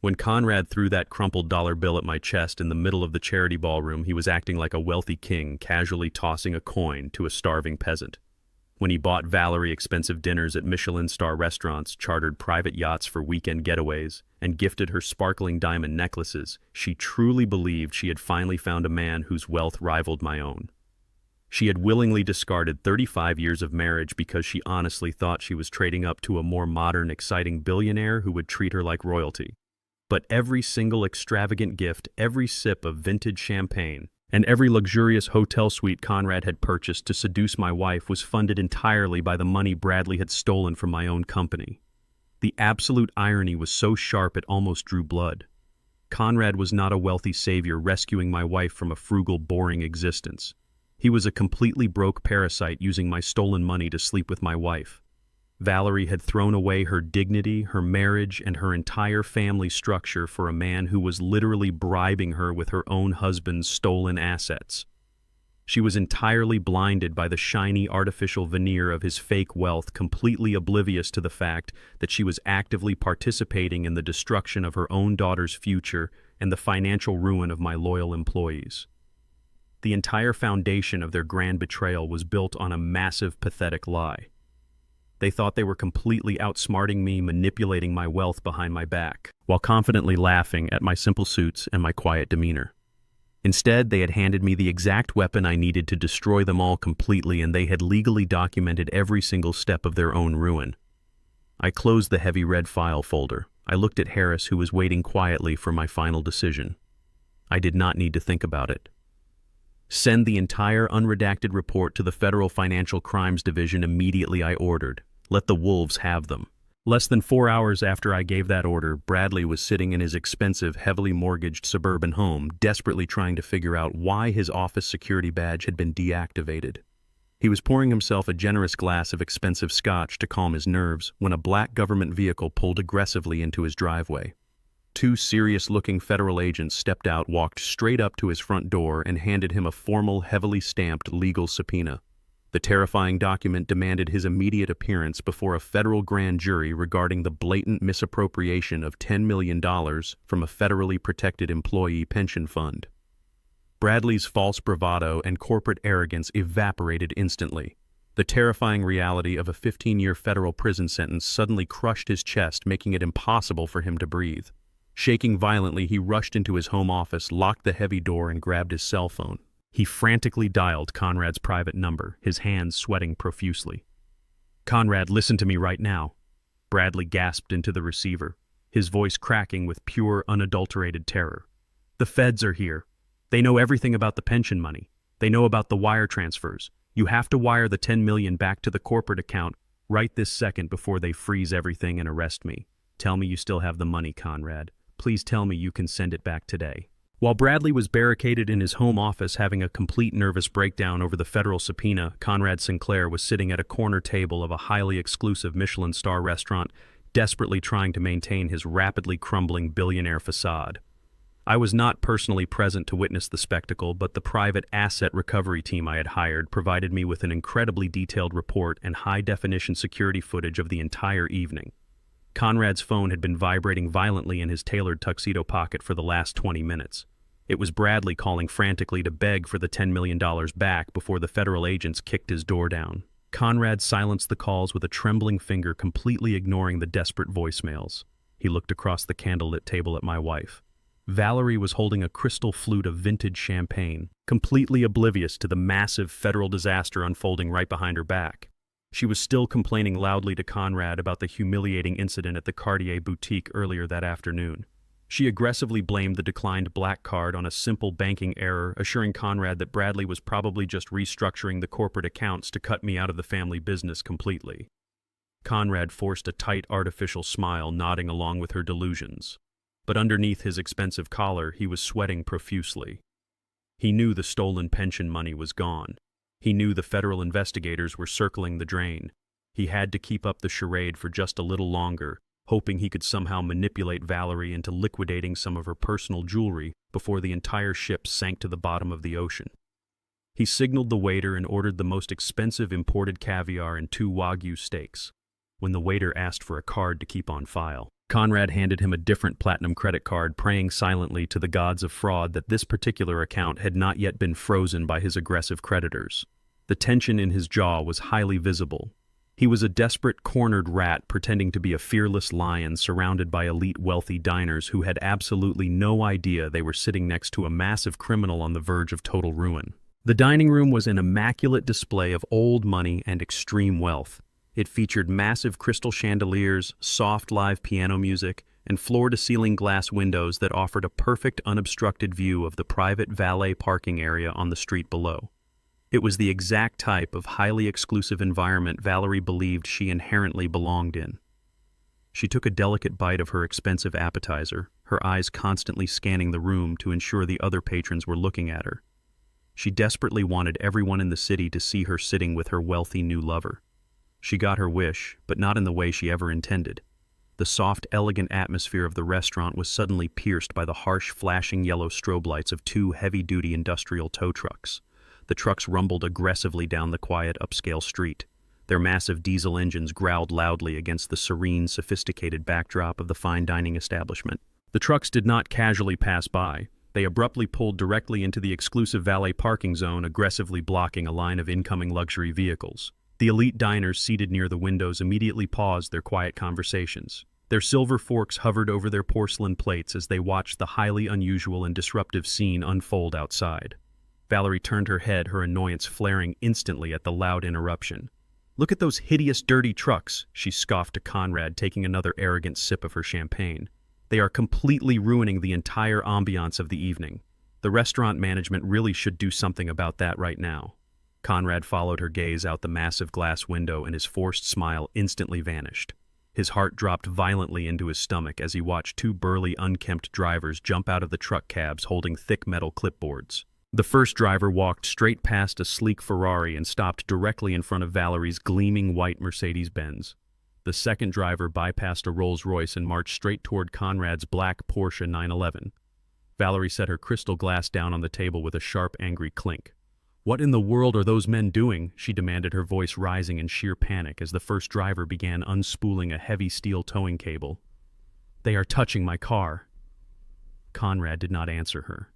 When Conrad threw that crumpled dollar bill at my chest in the middle of the charity ballroom, he was acting like a wealthy king, casually tossing a coin to a starving peasant. When he bought Valerie expensive dinners at Michelin-star restaurants, chartered private yachts for weekend getaways, and gifted her sparkling diamond necklaces, she truly believed she had finally found a man whose wealth rivaled my own. She had willingly discarded 35 years of marriage because she honestly thought she was trading up to a more modern, exciting billionaire who would treat her like royalty. But every single extravagant gift, every sip of vintage champagne, and every luxurious hotel suite Conrad had purchased to seduce my wife was funded entirely by the money Bradley had stolen from my own company. The absolute irony was so sharp it almost drew blood. Conrad was not a wealthy savior rescuing my wife from a frugal, boring existence. He was a completely broke parasite using my stolen money to sleep with my wife. Valerie had thrown away her dignity, her marriage, and her entire family structure for a man who was literally bribing her with her own husband's stolen assets. She was entirely blinded by the shiny artificial veneer of his fake wealth, completely oblivious to the fact that she was actively participating in the destruction of her own daughter's future and the financial ruin of my loyal employees. The entire foundation of their grand betrayal was built on a massive, pathetic lie. They thought they were completely outsmarting me, manipulating my wealth behind my back, while confidently laughing at my simple suits and my quiet demeanor. Instead, they had handed me the exact weapon I needed to destroy them all completely, and they had legally documented every single step of their own ruin. I closed the heavy red file folder. I looked at Harris, who was waiting quietly for my final decision. I did not need to think about it. Send the entire unredacted report to the Federal Financial Crimes Division immediately, I ordered. Let the wolves have them. Less than 4 hours after I gave that order, Bradley was sitting in his expensive, heavily mortgaged suburban home, desperately trying to figure out why his office security badge had been deactivated. He was pouring himself a generous glass of expensive scotch to calm his nerves when a black government vehicle pulled aggressively into his driveway. Two serious-looking federal agents stepped out, walked straight up to his front door, and handed him a formal, heavily stamped legal subpoena. The terrifying document demanded his immediate appearance before a federal grand jury regarding the blatant misappropriation of $10 million from a federally protected employee pension fund. Bradley's false bravado and corporate arrogance evaporated instantly. The terrifying reality of a 15-year federal prison sentence suddenly crushed his chest, making it impossible for him to breathe. Shaking violently, he rushed into his home office, locked the heavy door, and grabbed his cell phone. He frantically dialed Conrad's private number, his hands sweating profusely. "Conrad, listen to me right now." Bradley gasped into the receiver, his voice cracking with pure, unadulterated terror. "The feds are here. They know everything about the pension money. They know about the wire transfers. You have to wire the $10 million back to the corporate account right this second before they freeze everything and arrest me. Tell me you still have the money, Conrad. Please tell me you can send it back today." While Bradley was barricaded in his home office having a complete nervous breakdown over the federal subpoena, Conrad Sinclair was sitting at a corner table of a highly exclusive Michelin-star restaurant, desperately trying to maintain his rapidly crumbling billionaire facade. I was not personally present to witness the spectacle, but the private asset recovery team I had hired provided me with an incredibly detailed report and high-definition security footage of the entire evening. Conrad's phone had been vibrating violently in his tailored tuxedo pocket for the last 20 minutes. It was Bradley calling frantically to beg for the $10 million back before the federal agents kicked his door down. Conrad silenced the calls with a trembling finger, completely ignoring the desperate voicemails. He looked across the candlelit table at my wife. Valerie was holding a crystal flute of vintage champagne, completely oblivious to the massive federal disaster unfolding right behind her back. She was still complaining loudly to Conrad about the humiliating incident at the Cartier boutique earlier that afternoon. She aggressively blamed the declined black card on a simple banking error, assuring Conrad that Bradley was probably just restructuring the corporate accounts to cut me out of the family business completely. Conrad forced a tight, artificial smile, nodding along with her delusions. but underneath his expensive collar he was sweating profusely. He knew the stolen pension money was gone. He knew the federal investigators were circling the drain. He had to keep up the charade for just a little longer, hoping he could somehow manipulate Valerie into liquidating some of her personal jewelry before the entire ship sank to the bottom of the ocean. He signaled the waiter and ordered the most expensive imported caviar and 2 Wagyu steaks. When the waiter asked for a card to keep on file, Conrad handed him a different platinum credit card, praying silently to the gods of fraud that this particular account had not yet been frozen by his aggressive creditors. The tension in his jaw was highly visible. He was a desperate, cornered rat pretending to be a fearless lion surrounded by elite wealthy diners who had absolutely no idea they were sitting next to a massive criminal on the verge of total ruin. The dining room was an immaculate display of old money and extreme wealth. It featured massive crystal chandeliers, soft live piano music, and floor-to-ceiling glass windows that offered a perfect unobstructed view of the private valet parking area on the street below. It was the exact type of highly exclusive environment Valerie believed she inherently belonged in. She took a delicate bite of her expensive appetizer, her eyes constantly scanning the room to ensure the other patrons were looking at her. She desperately wanted everyone in the city to see her sitting with her wealthy new lover. She got her wish, but not in the way she ever intended. The soft, elegant atmosphere of the restaurant was suddenly pierced by the harsh, flashing yellow strobe lights of 2 heavy-duty industrial tow trucks. The trucks rumbled aggressively down the quiet, upscale street. Their massive diesel engines growled loudly against the serene, sophisticated backdrop of the fine dining establishment. The trucks did not casually pass by. They abruptly pulled directly into the exclusive valet parking zone, aggressively blocking a line of incoming luxury vehicles. The elite diners seated near the windows immediately paused their quiet conversations. Their silver forks hovered over their porcelain plates as they watched the highly unusual and disruptive scene unfold outside. Valerie turned her head, her annoyance flaring instantly at the loud interruption. "Look at those hideous, dirty trucks," she scoffed to Conrad, taking another arrogant sip of her champagne. "They are completely ruining the entire ambiance of the evening. The restaurant management really should do something about that right now." Conrad followed her gaze out the massive glass window, and his forced smile instantly vanished. His heart dropped violently into his stomach as he watched 2 burly, unkempt drivers jump out of the truck cabs holding thick metal clipboards. The first driver walked straight past a sleek Ferrari and stopped directly in front of Valerie's gleaming white Mercedes-Benz. The second driver bypassed a Rolls-Royce and marched straight toward Conrad's black Porsche 911. Valerie set her crystal glass down on the table with a sharp, angry clink. "What in the world are those men doing?" she demanded, her voice rising in sheer panic as the first driver began unspooling a heavy steel towing cable. "They are touching my car." Conrad did not answer her.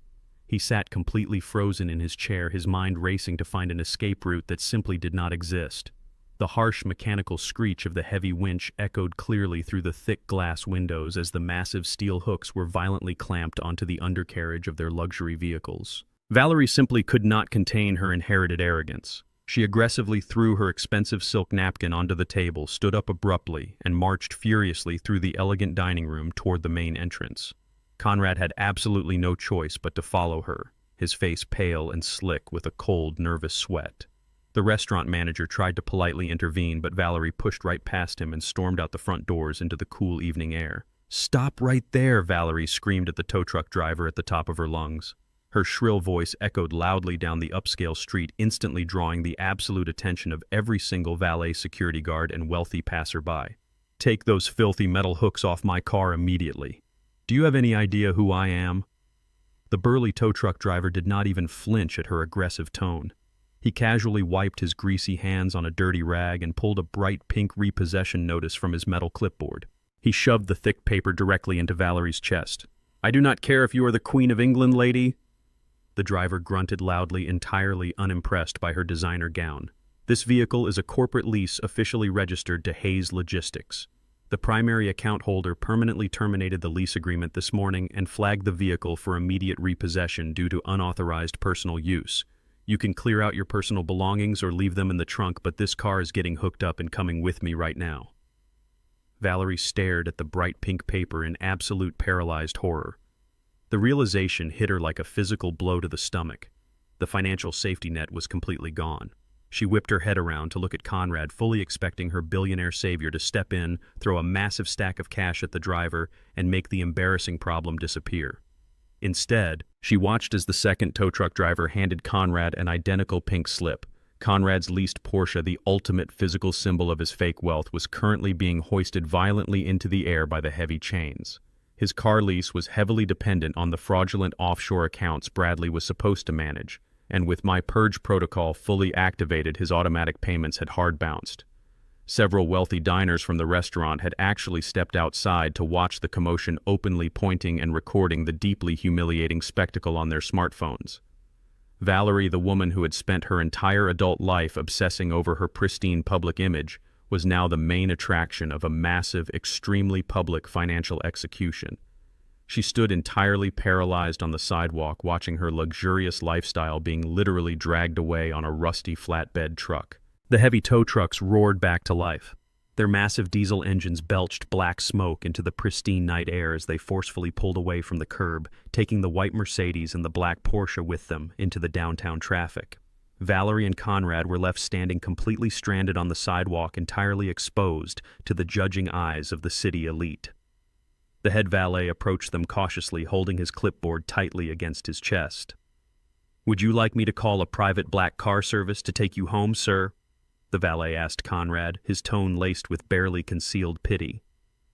He sat completely frozen in his chair, his mind racing to find an escape route that simply did not exist. The harsh mechanical screech of the heavy winch echoed clearly through the thick glass windows as the massive steel hooks were violently clamped onto the undercarriage of their luxury vehicles. Valerie simply could not contain her inherited arrogance. She aggressively threw her expensive silk napkin onto the table, stood up abruptly, and marched furiously through the elegant dining room toward the main entrance. Conrad had absolutely no choice but to follow her, his face pale and slick with a cold, nervous sweat. The restaurant manager tried to politely intervene, but Valerie pushed right past him and stormed out the front doors into the cool evening air. "Stop right there!" Valerie screamed at the tow truck driver at the top of her lungs. Her shrill voice echoed loudly down the upscale street, instantly drawing the absolute attention of every single valet security guard and wealthy passerby. "Take those filthy metal hooks off my car immediately. Do you have any idea who I am?" The burly tow truck driver did not even flinch at her aggressive tone. He casually wiped his greasy hands on a dirty rag and pulled a bright pink repossession notice from his metal clipboard. He shoved the thick paper directly into Valerie's chest. "I do not care if you are the Queen of England, lady." The driver grunted loudly, entirely unimpressed by her designer gown. "This vehicle is a corporate lease officially registered to Hayes Logistics. The primary account holder permanently terminated the lease agreement this morning and flagged the vehicle for immediate repossession due to unauthorized personal use. You can clear out your personal belongings or leave them in the trunk, but this car is getting hooked up and coming with me right now." Valerie stared at the bright pink paper in absolute paralyzed horror. The realization hit her like a physical blow to the stomach. The financial safety net was completely gone. She whipped her head around to look at Conrad, fully expecting her billionaire savior to step in, throw a massive stack of cash at the driver, and make the embarrassing problem disappear. Instead, she watched as the second tow truck driver handed Conrad an identical pink slip. Conrad's leased Porsche, the ultimate physical symbol of his fake wealth, was currently being hoisted violently into the air by the heavy chains. His car lease was heavily dependent on the fraudulent offshore accounts Bradley was supposed to manage, and with my purge protocol fully activated, his automatic payments had hard bounced. Several wealthy diners from the restaurant had actually stepped outside to watch the commotion, openly pointing and recording the deeply humiliating spectacle on their smartphones. Valerie, the woman who had spent her entire adult life obsessing over her pristine public image, was now the main attraction of a massive, extremely public financial execution. She stood entirely paralyzed on the sidewalk, watching her luxurious lifestyle being literally dragged away on a rusty flatbed truck. The heavy tow trucks roared back to life. Their massive diesel engines belched black smoke into the pristine night air as they forcefully pulled away from the curb, taking the white Mercedes and the black Porsche with them into the downtown traffic. Valerie and Conrad were left standing completely stranded on the sidewalk, entirely exposed to the judging eyes of the city elite. The head valet approached them cautiously, holding his clipboard tightly against his chest. "Would you like me to call a private black car service to take you home, sir?" the valet asked Conrad, his tone laced with barely concealed pity.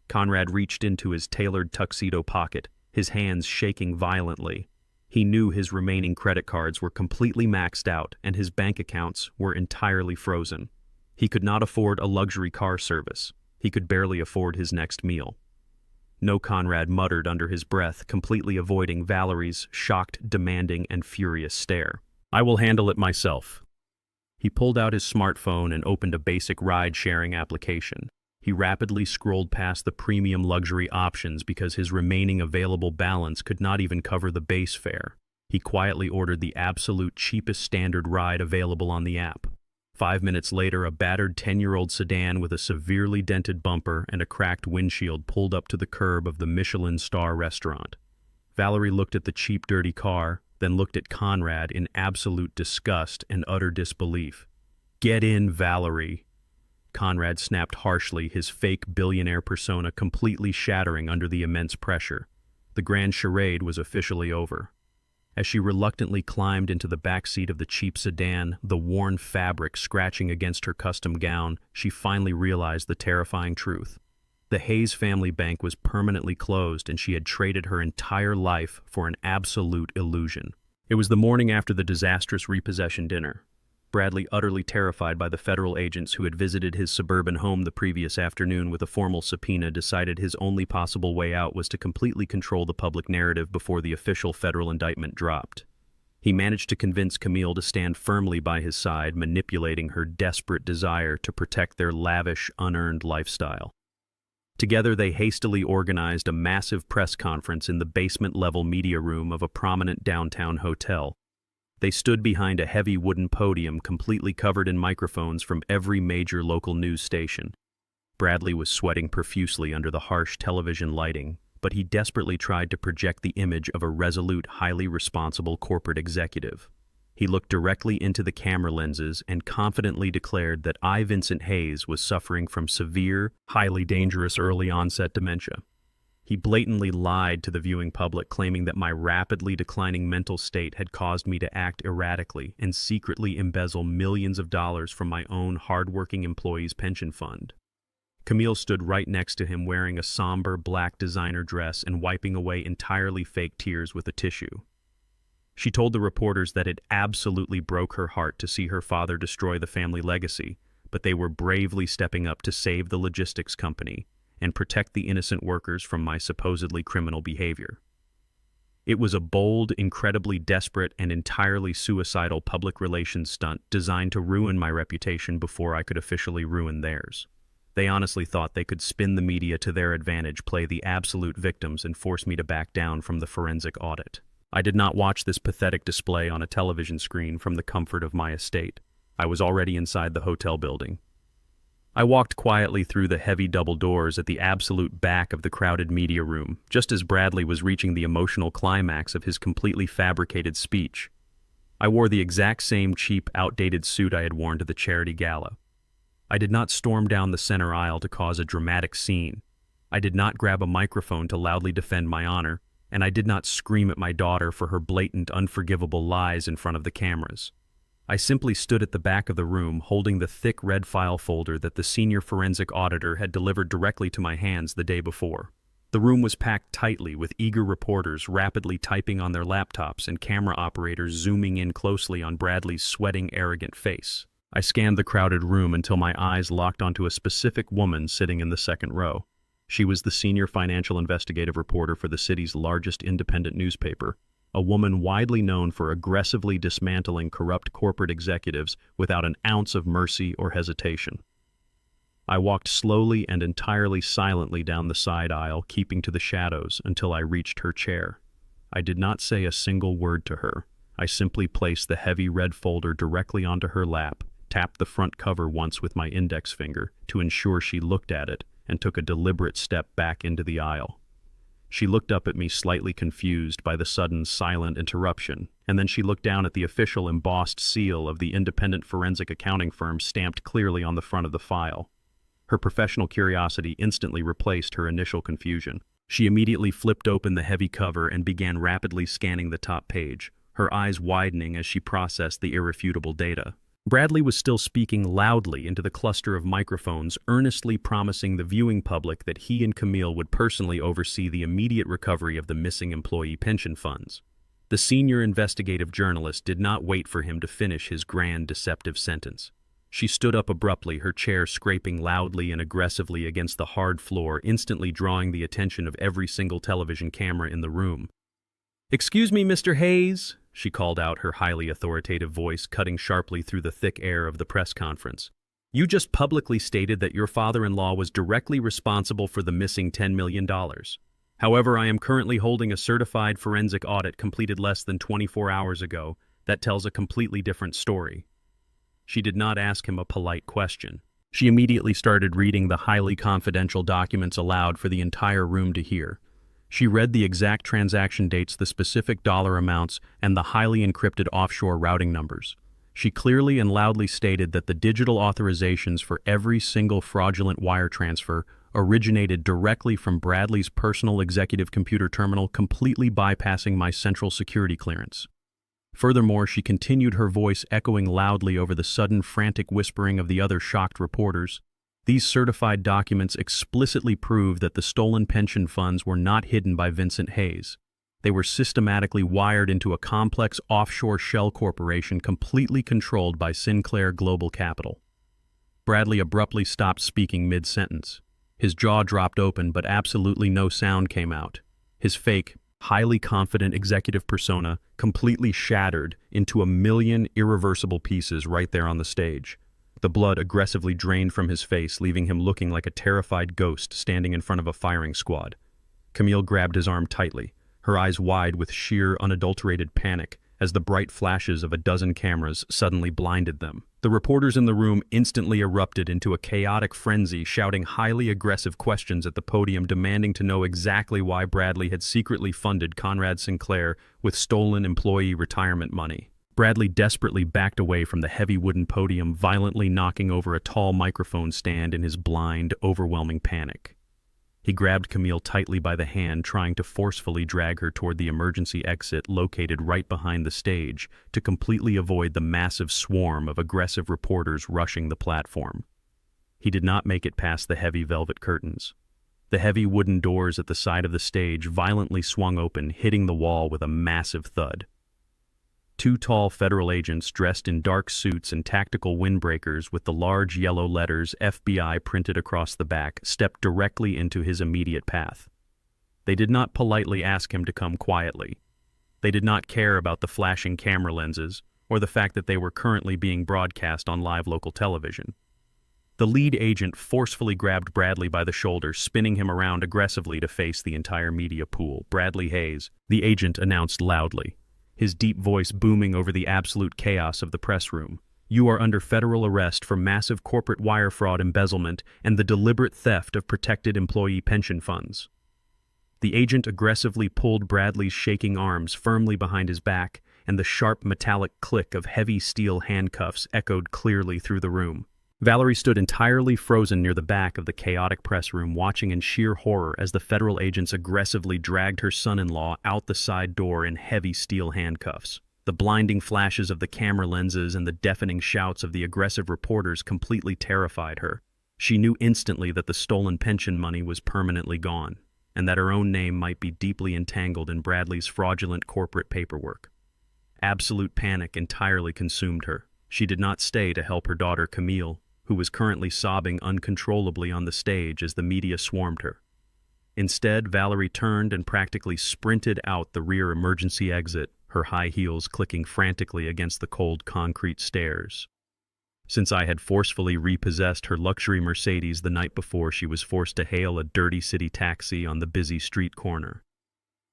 Conrad reached into his tailored tuxedo pocket, his hands shaking violently. He knew his remaining credit cards were completely maxed out and his bank accounts were entirely frozen. He could not afford a luxury car service. He could barely afford his next meal. "No," Conrad muttered under his breath, completely avoiding Valerie's shocked, demanding, and furious stare. "I will handle it myself." He pulled out his smartphone and opened a basic ride-sharing application. He rapidly scrolled past the premium luxury options because his remaining available balance could not even cover the base fare. He quietly ordered the absolute cheapest standard ride available on the app. 5 minutes later, a battered 10-year-old sedan with a severely dented bumper and a cracked windshield pulled up to the curb of the Michelin star restaurant. Valerie looked at the cheap, dirty car, then looked at Conrad in absolute disgust and utter disbelief. "Get in, Valerie!" Conrad snapped harshly, his fake billionaire persona completely shattering under the immense pressure. The grand charade was officially over. As she reluctantly climbed into the back seat of the cheap sedan, the worn fabric scratching against her custom gown, she finally realized the terrifying truth. The Hayes family bank was permanently closed, and she had traded her entire life for an absolute illusion. It was the morning after the disastrous repossession dinner. Bradley, utterly terrified by the federal agents who had visited his suburban home the previous afternoon with a formal subpoena, decided his only possible way out was to completely control the public narrative before the official federal indictment dropped. He managed to convince Camille to stand firmly by his side, manipulating her desperate desire to protect their lavish, unearned lifestyle. Together, they hastily organized a massive press conference in the basement-level media room of a prominent downtown hotel. They stood behind a heavy wooden podium completely covered in microphones from every major local news station. Bradley was sweating profusely under the harsh television lighting, but he desperately tried to project the image of a resolute, highly responsible corporate executive. He looked directly into the camera lenses and confidently declared that I, Vincent Hayes, was suffering from severe, highly dangerous early-onset dementia. He blatantly lied to the viewing public, claiming that my rapidly declining mental state had caused me to act erratically and secretly embezzle millions of dollars from my own hard-working employees' pension fund. Camille stood right next to him, wearing a somber black designer dress and wiping away entirely fake tears with a tissue. She told the reporters that it absolutely broke her heart to see her father destroy the family legacy, but they were bravely stepping up to save the logistics company and protect the innocent workers from my supposedly criminal behavior. It was a bold, incredibly desperate, and entirely suicidal public relations stunt designed to ruin my reputation before I could officially ruin theirs. They honestly thought they could spin the media to their advantage, play the absolute victims, and force me to back down from the forensic audit. I did not watch this pathetic display on a television screen from the comfort of my estate. I was already inside the hotel building. I walked quietly through the heavy double doors at the absolute back of the crowded media room, just as Bradley was reaching the emotional climax of his completely fabricated speech. I wore the exact same cheap, outdated suit I had worn to the charity gala. I did not storm down the center aisle to cause a dramatic scene. I did not grab a microphone to loudly defend my honor, and I did not scream at my daughter for her blatant, unforgivable lies in front of the cameras. I simply stood at the back of the room holding the thick red file folder that the senior forensic auditor had delivered directly to my hands the day before. The room was packed tightly with eager reporters rapidly typing on their laptops and camera operators zooming in closely on Bradley's sweating, arrogant face. I scanned the crowded room until my eyes locked onto a specific woman sitting in the second row. She was the senior financial investigative reporter for the city's largest independent newspaper, a woman widely known for aggressively dismantling corrupt corporate executives without an ounce of mercy or hesitation. I walked slowly and entirely silently down the side aisle, keeping to the shadows until I reached her chair. I did not say a single word to her. I simply placed the heavy red folder directly onto her lap, tapped the front cover once with my index finger to ensure she looked at it, and took a deliberate step back into the aisle. She looked up at me, slightly confused by the sudden silent interruption, and then she looked down at the official embossed seal of the independent forensic accounting firm stamped clearly on the front of the file. Her professional curiosity instantly replaced her initial confusion. She immediately flipped open the heavy cover and began rapidly scanning the top page, her eyes widening as she processed the irrefutable data. Bradley was still speaking loudly into the cluster of microphones, earnestly promising the viewing public that he and Camille would personally oversee the immediate recovery of the missing employee pension funds. The senior investigative journalist did not wait for him to finish his grand, deceptive sentence. She stood up abruptly, her chair scraping loudly and aggressively against the hard floor, instantly drawing the attention of every single television camera in the room. "Excuse me, Mr. Hayes," she called out, her highly authoritative voice cutting sharply through the thick air of the press conference. "You just publicly stated that your father-in-law was directly responsible for the missing $10 million. However, I am currently holding a certified forensic audit completed less than 24 hours ago that tells a completely different story." She did not ask him a polite question. She immediately started reading the highly confidential documents aloud for the entire room to hear. She read the exact transaction dates, the specific dollar amounts, and the highly encrypted offshore routing numbers. She clearly and loudly stated that the digital authorizations for every single fraudulent wire transfer originated directly from Bradley's personal executive computer terminal, completely bypassing my central security clearance. Furthermore, she continued, her voice echoing loudly over the sudden frantic whispering of the other shocked reporters. These certified documents explicitly prove that the stolen pension funds were not hidden by Vincent Hayes. They were systematically wired into a complex offshore shell corporation completely controlled by Sinclair Global Capital. Bradley abruptly stopped speaking mid-sentence. His jaw dropped open, but absolutely no sound came out. His fake, highly confident executive persona completely shattered into a million irreversible pieces right there on the stage. The blood aggressively drained from his face, leaving him looking like a terrified ghost standing in front of a firing squad. Camille grabbed his arm tightly, her eyes wide with sheer, unadulterated panic as the bright flashes of a dozen cameras suddenly blinded them. The reporters in the room instantly erupted into a chaotic frenzy, shouting highly aggressive questions at the podium, demanding to know exactly why Bradley had secretly funded Conrad Sinclair with stolen employee retirement money. Bradley desperately backed away from the heavy wooden podium, violently knocking over a tall microphone stand in his blind, overwhelming panic. He grabbed Camille tightly by the hand, trying to forcefully drag her toward the emergency exit located right behind the stage to completely avoid the massive swarm of aggressive reporters rushing the platform. He did not make it past the heavy velvet curtains. The heavy wooden doors at the side of the stage violently swung open, hitting the wall with a massive thud. Two tall federal agents dressed in dark suits and tactical windbreakers with the large yellow letters FBI printed across the back stepped directly into his immediate path. They did not politely ask him to come quietly. They did not care about the flashing camera lenses or the fact that they were currently being broadcast on live local television. The lead agent forcefully grabbed Bradley by the shoulder, spinning him around aggressively to face the entire media pool. "Bradley Hayes," the agent announced loudly, his deep voice booming over the absolute chaos of the press room. "You are under federal arrest for massive corporate wire fraud, embezzlement, and the deliberate theft of protected employee pension funds." The agent aggressively pulled Bradley's shaking arms firmly behind his back and the sharp metallic click of heavy steel handcuffs echoed clearly through the room. Valerie stood entirely frozen near the back of the chaotic press room, watching in sheer horror as the federal agents aggressively dragged her son-in-law out the side door in heavy steel handcuffs. The blinding flashes of the camera lenses and the deafening shouts of the aggressive reporters completely terrified her. She knew instantly that the stolen pension money was permanently gone, and that her own name might be deeply entangled in Bradley's fraudulent corporate paperwork. Absolute panic entirely consumed her. She did not stay to help her daughter Camille, who was currently sobbing uncontrollably on the stage as the media swarmed her. Instead, Valerie turned and practically sprinted out the rear emergency exit, her high heels clicking frantically against the cold concrete stairs. Since I had forcefully repossessed her luxury Mercedes the night before, she was forced to hail a dirty city taxi on the busy street corner.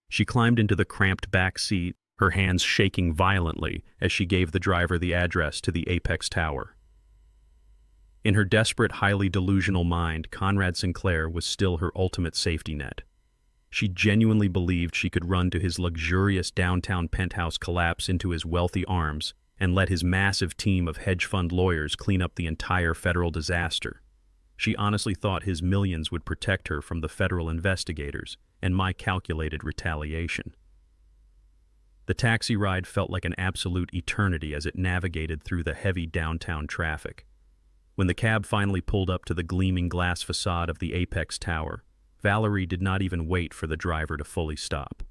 She climbed into the cramped back seat, her hands shaking violently as she gave the driver the address to the Apex Tower. In her desperate, highly delusional mind, Conrad Sinclair was still her ultimate safety net. She genuinely believed she could run to his luxurious downtown penthouse, collapse into his wealthy arms, and let his massive team of hedge fund lawyers clean up the entire federal disaster. She honestly thought his millions would protect her from the federal investigators and my calculated retaliation. The taxi ride felt like an absolute eternity as it navigated through the heavy downtown traffic. When the cab finally pulled up to the gleaming glass facade of the Apex Tower, Valerie did not even wait for the driver to fully stop.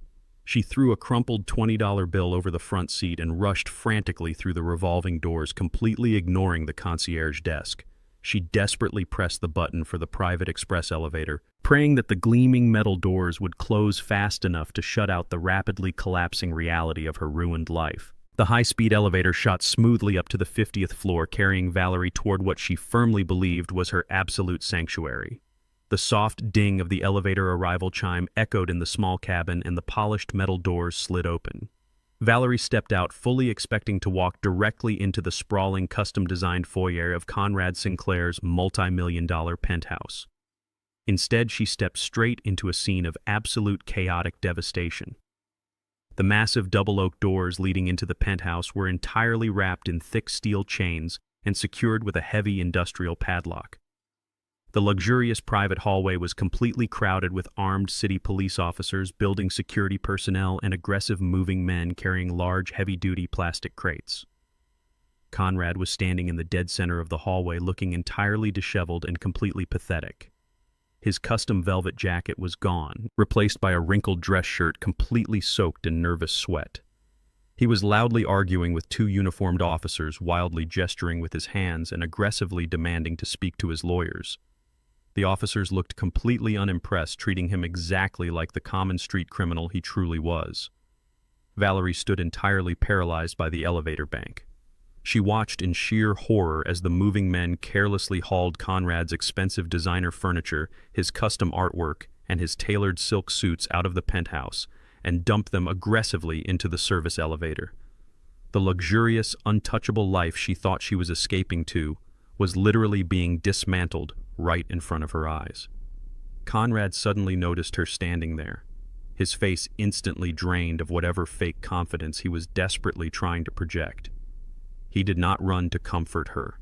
She threw a crumpled $20 bill over the front seat and rushed frantically through the revolving doors, completely ignoring the concierge desk. She desperately pressed the button for the private express elevator, praying that the gleaming metal doors would close fast enough to shut out the rapidly collapsing reality of her ruined life. The high-speed elevator shot smoothly up to the 50th floor, carrying Valerie toward what she firmly believed was her absolute sanctuary. The soft ding of the elevator arrival chime echoed in the small cabin, and the polished metal doors slid open. Valerie stepped out, fully expecting to walk directly into the sprawling, custom-designed foyer of Conrad Sinclair's multi-million-dollar penthouse. Instead, she stepped straight into a scene of absolute chaotic devastation. The massive double-oak doors leading into the penthouse were entirely wrapped in thick steel chains and secured with a heavy industrial padlock. The luxurious private hallway was completely crowded with armed city police officers, building security personnel, and aggressive moving men carrying large, heavy-duty plastic crates. Conrad was standing in the dead center of the hallway, looking entirely disheveled and completely pathetic. His custom velvet jacket was gone, replaced by a wrinkled dress shirt completely soaked in nervous sweat. He was loudly arguing with two uniformed officers, wildly gesturing with his hands and aggressively demanding to speak to his lawyers. The officers looked completely unimpressed, treating him exactly like the common street criminal he truly was. Valerie stood entirely paralyzed by the elevator bank. She watched in sheer horror as the moving men carelessly hauled Conrad's expensive designer furniture, his custom artwork, and his tailored silk suits out of the penthouse and dumped them aggressively into the service elevator. The luxurious, untouchable life she thought she was escaping to was literally being dismantled right in front of her eyes. Conrad suddenly noticed her standing there, his face instantly drained of whatever fake confidence he was desperately trying to project. He did not run to comfort her.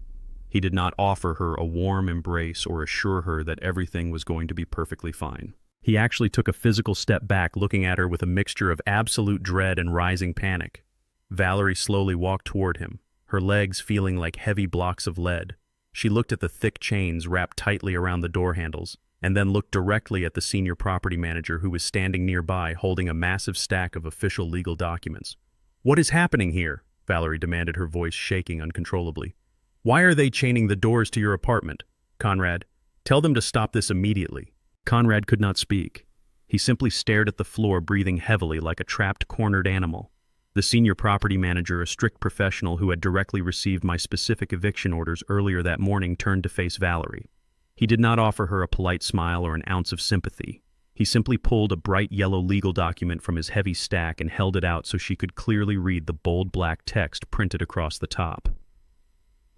He did not offer her a warm embrace or assure her that everything was going to be perfectly fine. He actually took a physical step back, looking at her with a mixture of absolute dread and rising panic. Valerie slowly walked toward him, her legs feeling like heavy blocks of lead. She looked at the thick chains wrapped tightly around the door handles, and then looked directly at the senior property manager, who was standing nearby holding a massive stack of official legal documents. "What is happening here?" Valerie demanded, her voice shaking uncontrollably. "Why are they chaining the doors to your apartment? Conrad, tell them to stop this immediately." Conrad could not speak. He simply stared at the floor, breathing heavily like a trapped, cornered animal. The senior property manager, a strict professional who had directly received my specific eviction orders earlier that morning, turned to face Valerie. He did not offer her a polite smile or an ounce of sympathy. He simply pulled a bright yellow legal document from his heavy stack and held it out so she could clearly read the bold black text printed across the top.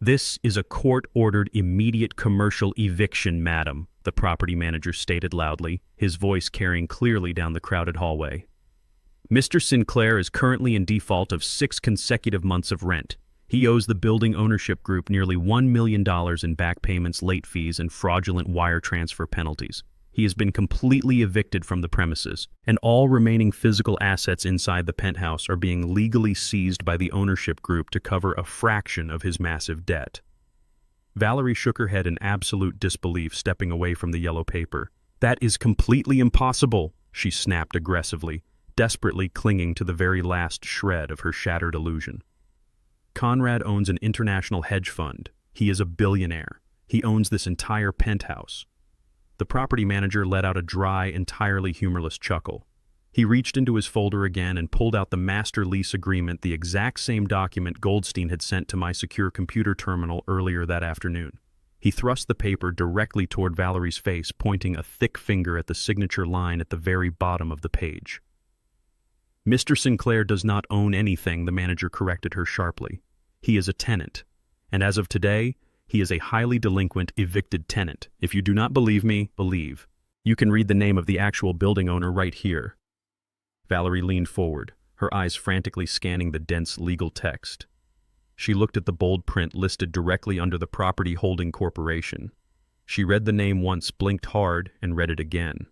"This is a court-ordered immediate commercial eviction, madam," the property manager stated loudly, his voice carrying clearly down the crowded hallway. Mr. Sinclair is currently in default of 6 consecutive months of rent. He owes the building ownership group nearly $1 million in back payments, late fees, and fraudulent wire transfer penalties. He has been completely evicted from the premises, and all remaining physical assets inside the penthouse are being legally seized by the ownership group to cover a fraction of his massive debt. Valerie shook her head in absolute disbelief, stepping away from the yellow paper. "That is completely impossible," she snapped aggressively, desperately clinging to the very last shred of her shattered illusion. "Conrad owns an international hedge fund. He is a billionaire. He owns this entire penthouse." The property manager let out a dry, entirely humorless chuckle. He reached into his folder again and pulled out the master lease agreement, the exact same document Goldstein had sent to my secure computer terminal earlier that afternoon. He thrust the paper directly toward Valerie's face, pointing a thick finger at the signature line at the very bottom of the page. "Mr. Sinclair does not own anything," the manager corrected her sharply. "He is a tenant. And as of today, he is a highly delinquent, evicted tenant. If you do not believe me, believe. You can read the name of the actual building owner right here." Valerie leaned forward, her eyes frantically scanning the dense legal text. She looked at the bold print listed directly under the Property Holding Corporation. She read the name once, blinked hard, and read it again.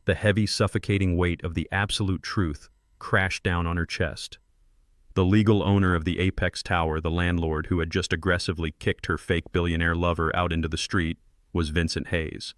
The heavy, suffocating weight of the absolute truth crashed down on her chest. The legal owner of the Apex Tower, the landlord who had just aggressively kicked her fake billionaire lover out into the street, was Vincent Hayes.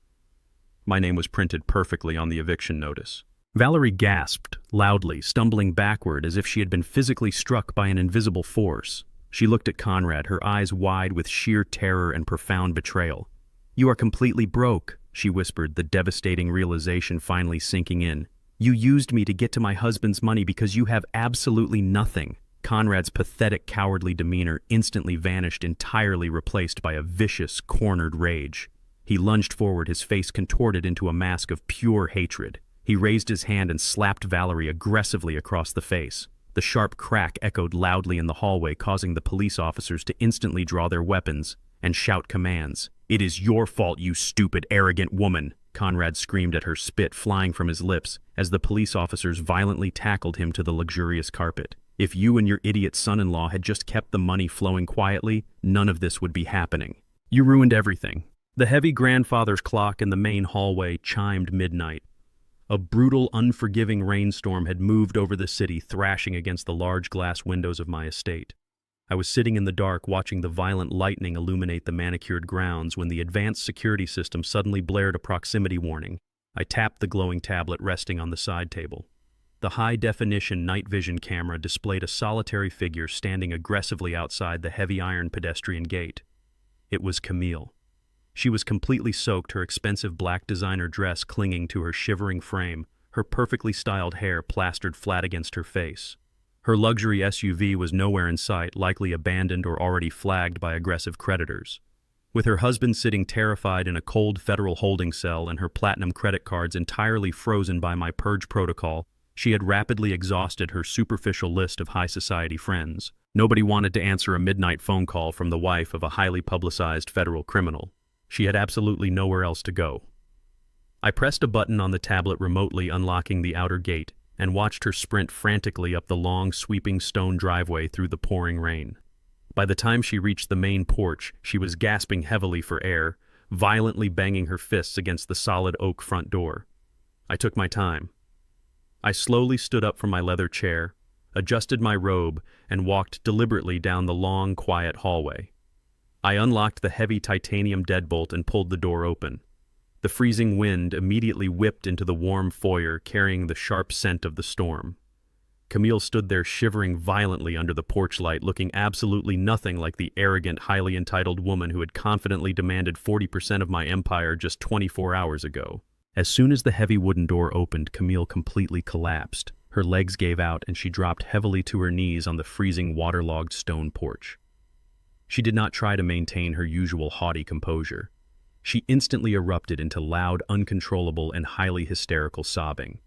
My name was printed perfectly on the eviction notice. Valerie gasped loudly, stumbling backward as if she had been physically struck by an invisible force. She looked at Conrad, her eyes wide with sheer terror and profound betrayal. "You are completely broke," she whispered, the devastating realization finally sinking in. "You used me to get to my husband's money because you have absolutely nothing." Conrad's pathetic, cowardly demeanor instantly vanished, entirely replaced by a vicious, cornered rage. He lunged forward, his face contorted into a mask of pure hatred. He raised his hand and slapped Valerie aggressively across the face. The sharp crack echoed loudly in the hallway, causing the police officers to instantly draw their weapons and shout commands. "It is your fault, you stupid, arrogant woman!" Conrad screamed at her, spit flying from his lips as the police officers violently tackled him to the luxurious carpet. "If you and your idiot son-in-law had just kept the money flowing quietly, none of this would be happening. You ruined everything." The heavy grandfather's clock in the main hallway chimed midnight. A brutal, unforgiving rainstorm had moved over the city, thrashing against the large glass windows of my estate. I was sitting in the dark watching the violent lightning illuminate the manicured grounds when the advanced security system suddenly blared a proximity warning. I tapped the glowing tablet resting on the side table. The high-definition night vision camera displayed a solitary figure standing aggressively outside the heavy iron pedestrian gate. It was Camille. She was completely soaked, her expensive black designer dress clinging to her shivering frame, her perfectly styled hair plastered flat against her face. Her luxury SUV was nowhere in sight, likely abandoned or already flagged by aggressive creditors. With her husband sitting terrified in a cold federal holding cell and her platinum credit cards entirely frozen by my purge protocol, she had rapidly exhausted her superficial list of high society friends. Nobody wanted to answer a midnight phone call from the wife of a highly publicized federal criminal. She had absolutely nowhere else to go. I pressed a button on the tablet remotely, unlocking the outer gate, and watched her sprint frantically up the long, sweeping stone driveway through the pouring rain. By the time she reached the main porch, she was gasping heavily for air, violently banging her fists against the solid oak front door. I took my time. I slowly stood up from my leather chair, adjusted my robe, and walked deliberately down the long, quiet hallway. I unlocked the heavy titanium deadbolt and pulled the door open. The freezing wind immediately whipped into the warm foyer, carrying the sharp scent of the storm. Camille stood there shivering violently under the porch light, looking absolutely nothing like the arrogant, highly entitled woman who had confidently demanded 40% of my empire just 24 hours ago. As soon as the heavy wooden door opened, Camille completely collapsed. Her legs gave out and she dropped heavily to her knees on the freezing, waterlogged stone porch. She did not try to maintain her usual haughty composure. She instantly erupted into loud, uncontrollable, and highly hysterical sobbing.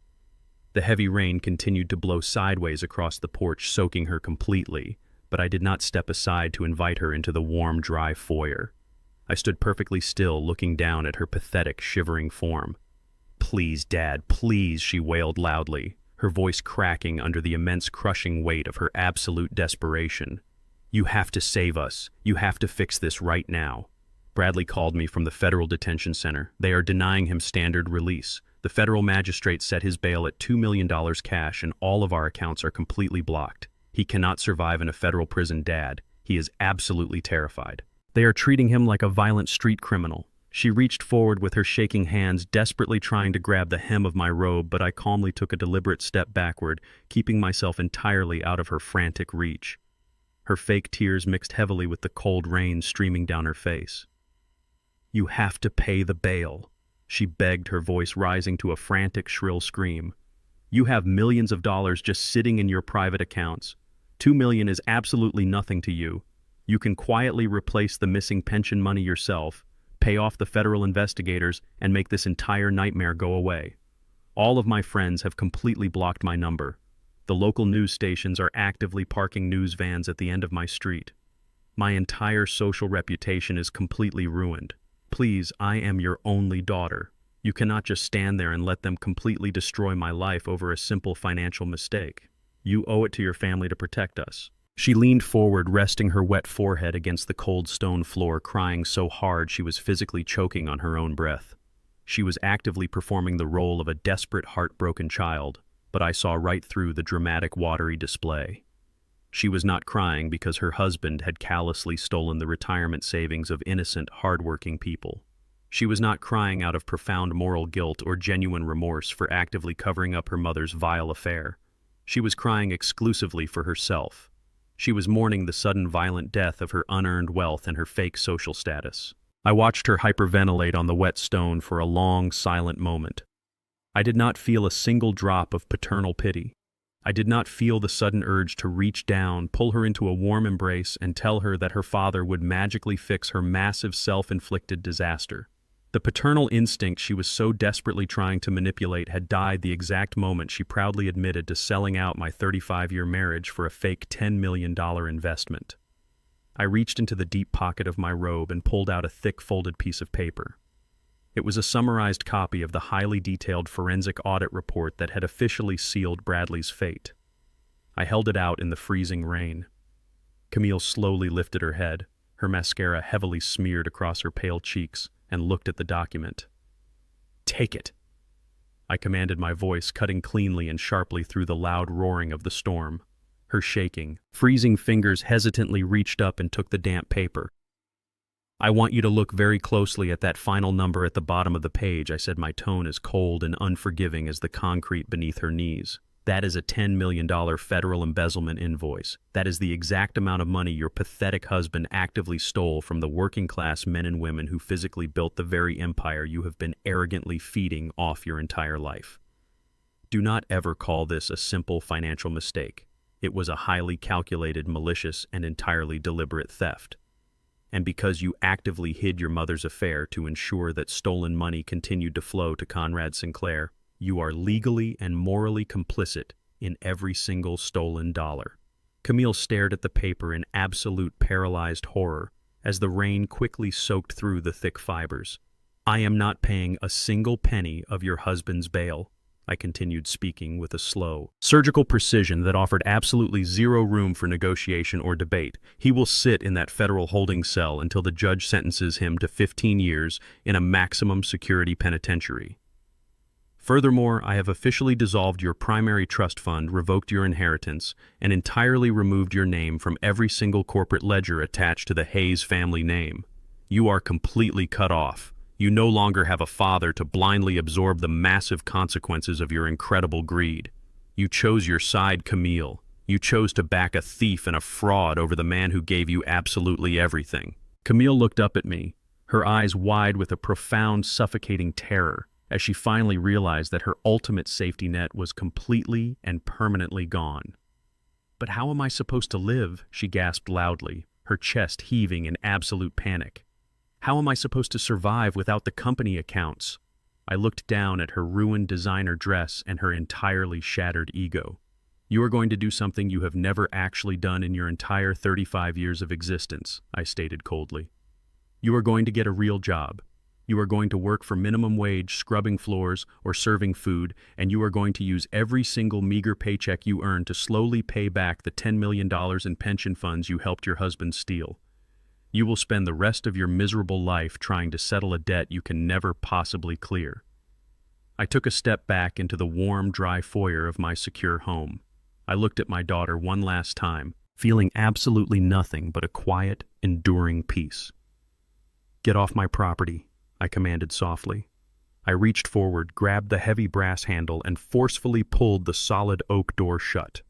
The heavy rain continued to blow sideways across the porch, soaking her completely, but I did not step aside to invite her into the warm, dry foyer. I stood perfectly still, looking down at her pathetic, shivering form. "Please, Dad, please," she wailed loudly, her voice cracking under the immense crushing weight of her absolute desperation. "You have to save us. You have to fix this right now." Bradley called me from the federal detention center. "They are denying him standard release. The federal magistrate set his bail at $2 million cash and all of our accounts are completely blocked. He cannot survive in a federal prison, Dad. He is absolutely terrified. They are treating him like a violent street criminal." She reached forward with her shaking hands, desperately trying to grab the hem of my robe, but I calmly took a deliberate step backward, keeping myself entirely out of her frantic reach. Her fake tears mixed heavily with the cold rain streaming down her face. "You have to pay the bail," she begged, her voice rising to a frantic, shrill scream. "You have millions of dollars just sitting in your private accounts. $2 million is absolutely nothing to you. You can quietly replace the missing pension money yourself, pay off the federal investigators, and make this entire nightmare go away. All of my friends have completely blocked my number. The local news stations are actively parking news vans at the end of my street. My entire social reputation is completely ruined. Please, I am your only daughter. You cannot just stand there and let them completely destroy my life over a simple financial mistake. You owe it to your family to protect us." She leaned forward, resting her wet forehead against the cold stone floor, crying so hard she was physically choking on her own breath. She was actively performing the role of a desperate, heartbroken child, but I saw right through the dramatic, watery display. She was not crying because her husband had callously stolen the retirement savings of innocent, hardworking people. She was not crying out of profound moral guilt or genuine remorse for actively covering up her mother's vile affair. She was crying exclusively for herself. She was mourning the sudden violent death of her unearned wealth and her fake social status. I watched her hyperventilate on the wet stone for a long, silent moment. I did not feel a single drop of paternal pity. I did not feel the sudden urge to reach down, pull her into a warm embrace, and tell her that her father would magically fix her massive self-inflicted disaster. The paternal instinct she was so desperately trying to manipulate had died the exact moment she proudly admitted to selling out my 35-year marriage for a fake $10 million investment. I reached into the deep pocket of my robe and pulled out a thick folded piece of paper. It was a summarized copy of the highly detailed forensic audit report that had officially sealed Bradley's fate. I held it out in the freezing rain. Camille slowly lifted her head, her mascara heavily smeared across her pale cheeks, and looked at the document. "Take it," I commanded, my voice cutting cleanly and sharply through the loud roaring of the storm. Her shaking, freezing fingers hesitantly reached up and took the damp paper. "I want you to look very closely at that final number at the bottom of the page," I said, my tone as cold and unforgiving as the concrete beneath her knees. "That is a $10 million federal embezzlement invoice. That is the exact amount of money your pathetic husband actively stole from the working-class men and women who physically built the very empire you have been arrogantly feeding off your entire life. Do not ever call this a simple financial mistake. It was a highly calculated, malicious, and entirely deliberate theft. And because you actively hid your mother's affair to ensure that stolen money continued to flow to Conrad Sinclair, you are legally and morally complicit in every single stolen dollar." Camille stared at the paper in absolute paralyzed horror as the rain quickly soaked through the thick fibers. "I am not paying a single penny of your husband's bail," I continued, speaking with a slow, surgical precision that offered absolutely zero room for negotiation or debate. "He will sit in that federal holding cell until the judge sentences him to 15 years in a maximum security penitentiary. Furthermore, I have officially dissolved your primary trust fund, revoked your inheritance, and entirely removed your name from every single corporate ledger attached to the Hayes family name. You are completely cut off. You no longer have a father to blindly absorb the massive consequences of your incredible greed. You chose your side, Camille. You chose to back a thief and a fraud over the man who gave you absolutely everything." Camille looked up at me, her eyes wide with a profound, suffocating terror, as she finally realized that her ultimate safety net was completely and permanently gone. "But how am I supposed to live?" she gasped loudly, her chest heaving in absolute panic. "How am I supposed to survive without the company accounts?" I looked down at her ruined designer dress and her entirely shattered ego. "You are going to do something you have never actually done in your entire 35 years of existence," I stated coldly. "You are going to get a real job. You are going to work for minimum wage, scrubbing floors, or serving food, and you are going to use every single meager paycheck you earn to slowly pay back the $10 million in pension funds you helped your husband steal. You will spend the rest of your miserable life trying to settle a debt you can never possibly clear. I took a step back into the warm, dry foyer of my secure home. I looked at my daughter one last time, feeling absolutely nothing but a quiet, enduring peace. "Get off my property," I commanded softly. I reached forward, grabbed the heavy brass handle, and forcefully pulled the solid oak door shut.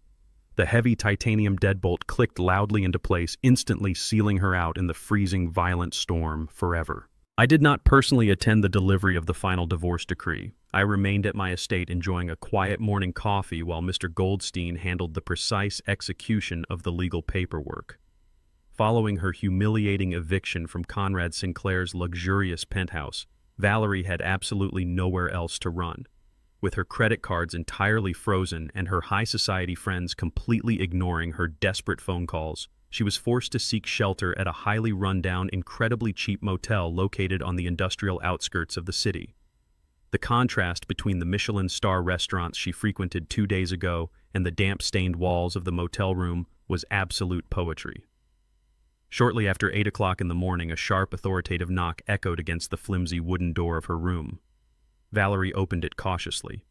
The heavy titanium deadbolt clicked loudly into place, instantly sealing her out in the freezing, violent storm forever. I did not personally attend the delivery of the final divorce decree. I remained at my estate enjoying a quiet morning coffee while Mr. Goldstein handled the precise execution of the legal paperwork. Following her humiliating eviction from Conrad Sinclair's luxurious penthouse, Valerie had absolutely nowhere else to run. With her credit cards entirely frozen and her high society friends completely ignoring her desperate phone calls, she was forced to seek shelter at a highly run-down, incredibly cheap motel located on the industrial outskirts of the city. The contrast between the Michelin star restaurants she frequented 2 days ago and the damp-stained walls of the motel room was absolute poetry. Shortly after 8 o'clock in the morning, a sharp, authoritative knock echoed against the flimsy wooden door of her room. Valerie opened it cautiously.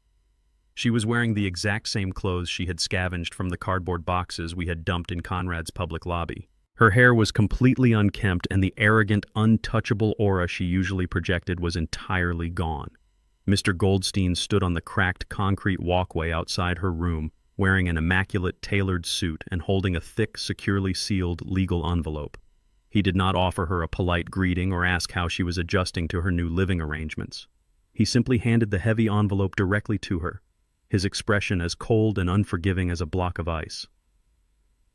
She was wearing the exact same clothes she had scavenged from the cardboard boxes we had dumped in Conrad's public lobby. Her hair was completely unkempt, and the arrogant, untouchable aura she usually projected was entirely gone. Mr. Goldstein stood on the cracked concrete walkway outside her room, wearing an immaculate tailored suit and holding a thick, securely sealed legal envelope. He did not offer her a polite greeting or ask how she was adjusting to her new living arrangements. He simply handed the heavy envelope directly to her, his expression as cold and unforgiving as a block of ice.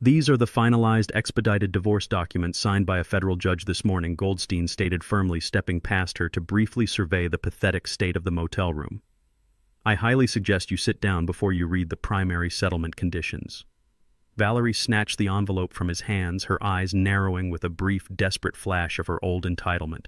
"These are the finalized expedited divorce documents signed by a federal judge this morning," Goldstein stated firmly, stepping past her to briefly survey the pathetic state of the motel room. "I highly suggest you sit down before you read the primary settlement conditions." Valerie snatched the envelope from his hands, her eyes narrowing with a brief, desperate flash of her old entitlement.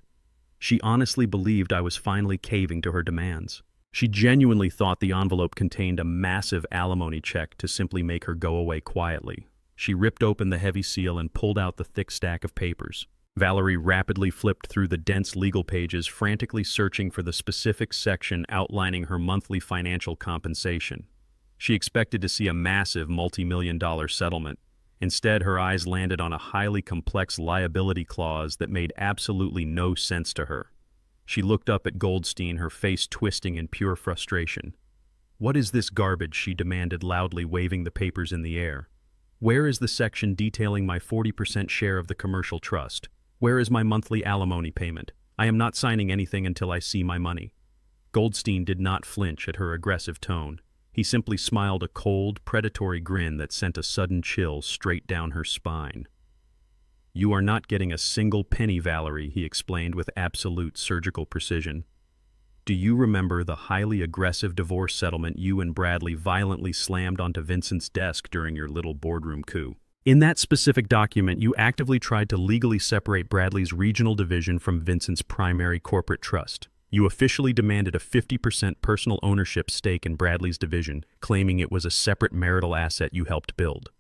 She honestly believed I was finally caving to her demands. She genuinely thought the envelope contained a massive alimony check to simply make her go away quietly. She ripped open the heavy seal and pulled out the thick stack of papers. Valerie rapidly flipped through the dense legal pages, frantically searching for the specific section outlining her monthly financial compensation. She expected to see a massive multi-million-dollar settlement. Instead, her eyes landed on a highly complex liability clause that made absolutely no sense to her. She looked up at Goldstein, her face twisting in pure frustration. "What is this garbage?" she demanded loudly, waving the papers in the air. "Where is the section detailing my 40% share of the commercial trust? Where is my monthly alimony payment? I am not signing anything until I see my money." Goldstein did not flinch at her aggressive tone. He simply smiled a cold, predatory grin that sent a sudden chill straight down her spine. "You are not getting a single penny, Valerie," he explained with absolute surgical precision. "Do you remember the highly aggressive divorce settlement you and Bradley violently slammed onto Vincent's desk during your little boardroom coup? In that specific document, you actively tried to legally separate Bradley's regional division from Vincent's primary corporate trust. You officially demanded a 50% personal ownership stake in Bradley's division, claiming it was a separate marital asset you helped build."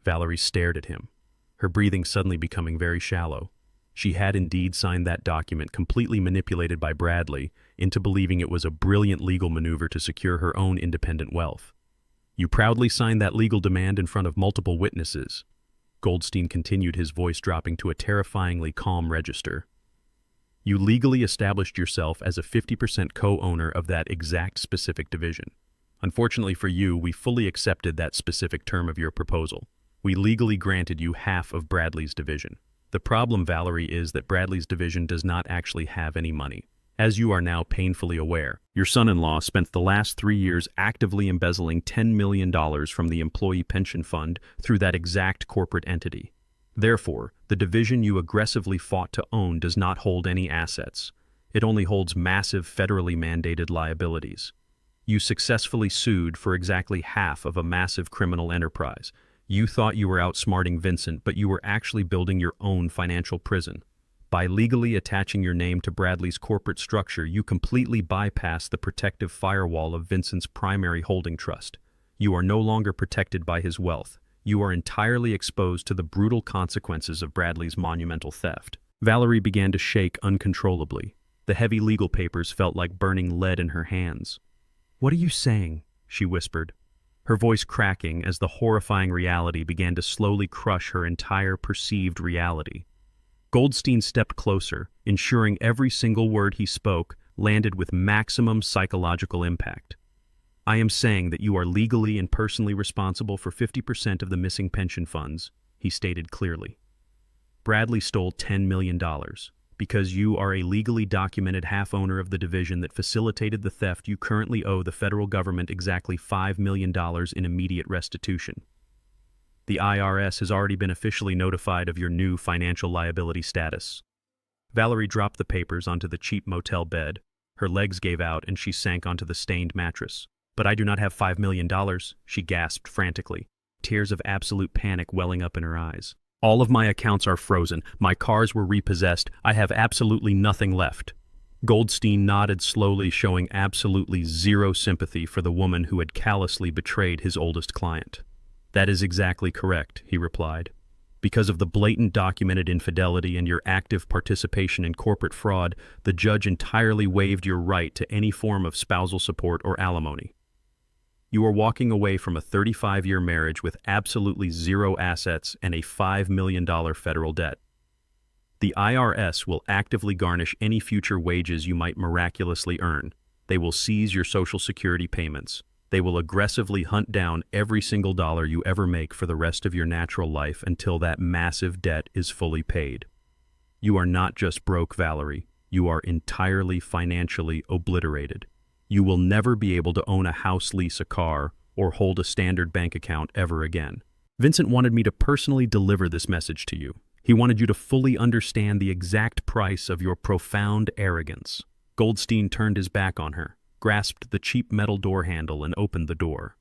Valerie stared at him, her breathing suddenly becoming very shallow. She had indeed signed that document, completely manipulated by Bradley into believing it was a brilliant legal maneuver to secure her own independent wealth. "You proudly signed that legal demand in front of multiple witnesses." Goldstein continued, his voice dropping to a terrifyingly calm register. "You legally established yourself as a 50% co-owner of that exact specific division. Unfortunately for you, we fully accepted that specific term of your proposal. We legally granted you half of Bradley's division. The problem, Valerie, is that Bradley's division does not actually have any money. As you are now painfully aware, your son-in-law spent the last 3 years actively embezzling $10 million from the employee pension fund through that exact corporate entity. Therefore, the division you aggressively fought to own does not hold any assets. It only holds massive federally mandated liabilities. You successfully sued for exactly half of a massive criminal enterprise. You thought you were outsmarting Vincent, but you were actually building your own financial prison. By legally attaching your name to Bradley's corporate structure, you completely bypass the protective firewall of Vincent's primary holding trust. You are no longer protected by his wealth. You are entirely exposed to the brutal consequences of Bradley's monumental theft. Valerie began to shake uncontrollably. The heavy legal papers felt like burning lead in her hands. "What are you saying?" she whispered, her voice cracking as the horrifying reality began to slowly crush her entire perceived reality. Goldstein stepped closer, ensuring every single word he spoke landed with maximum psychological impact. "I am saying that you are legally and personally responsible for 50% of the missing pension funds," he stated clearly. "Bradley stole $10 million. Because you are a legally documented half-owner of the division that facilitated the theft, you currently owe the federal government exactly $5 million in immediate restitution. The IRS has already been officially notified of your new financial liability status." Valerie dropped the papers onto the cheap motel bed. Her legs gave out and she sank onto the stained mattress. "But I do not have $5 million, she gasped frantically, tears of absolute panic welling up in her eyes. "All of my accounts are frozen. My cars were repossessed. I have absolutely nothing left." Goldstein nodded slowly, showing absolutely zero sympathy for the woman who had callously betrayed his oldest client. "That is exactly correct," he replied. "Because of the blatant documented infidelity and your active participation in corporate fraud, the judge entirely waived your right to any form of spousal support or alimony. You are walking away from a 35-year marriage with absolutely zero assets and a $5 million federal debt. The IRS will actively garnish any future wages you might miraculously earn. They will seize your Social Security payments. They will aggressively hunt down every single dollar you ever make for the rest of your natural life until that massive debt is fully paid. You are not just broke, Valerie. You are entirely financially obliterated. You will never be able to own a house, lease a car, or hold a standard bank account ever again. Vincent wanted me to personally deliver this message to you. He wanted you to fully understand the exact price of your profound arrogance." Goldstein turned his back on her, grasped the cheap metal door handle, and opened the door.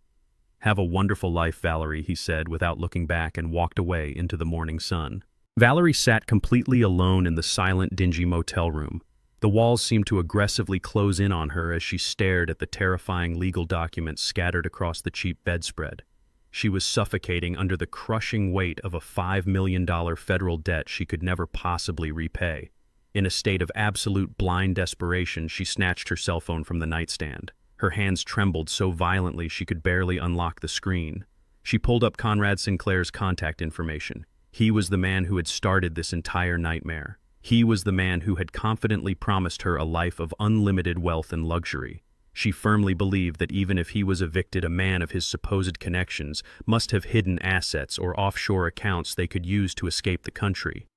"Have a wonderful life, Valerie," he said without looking back, and walked away into the morning sun. Valerie sat completely alone in the silent, dingy motel room. The walls seemed to aggressively close in on her as she stared at the terrifying legal documents scattered across the cheap bedspread. She was suffocating under the crushing weight of a $5 million federal debt she could never possibly repay. In a state of absolute blind desperation, she snatched her cell phone from the nightstand. Her hands trembled so violently she could barely unlock the screen. She pulled up Conrad Sinclair's contact information. He was the man who had started this entire nightmare. He was the man who had confidently promised her a life of unlimited wealth and luxury. She firmly believed that even if he was evicted, a man of his supposed connections must have hidden assets or offshore accounts they could use to escape the country.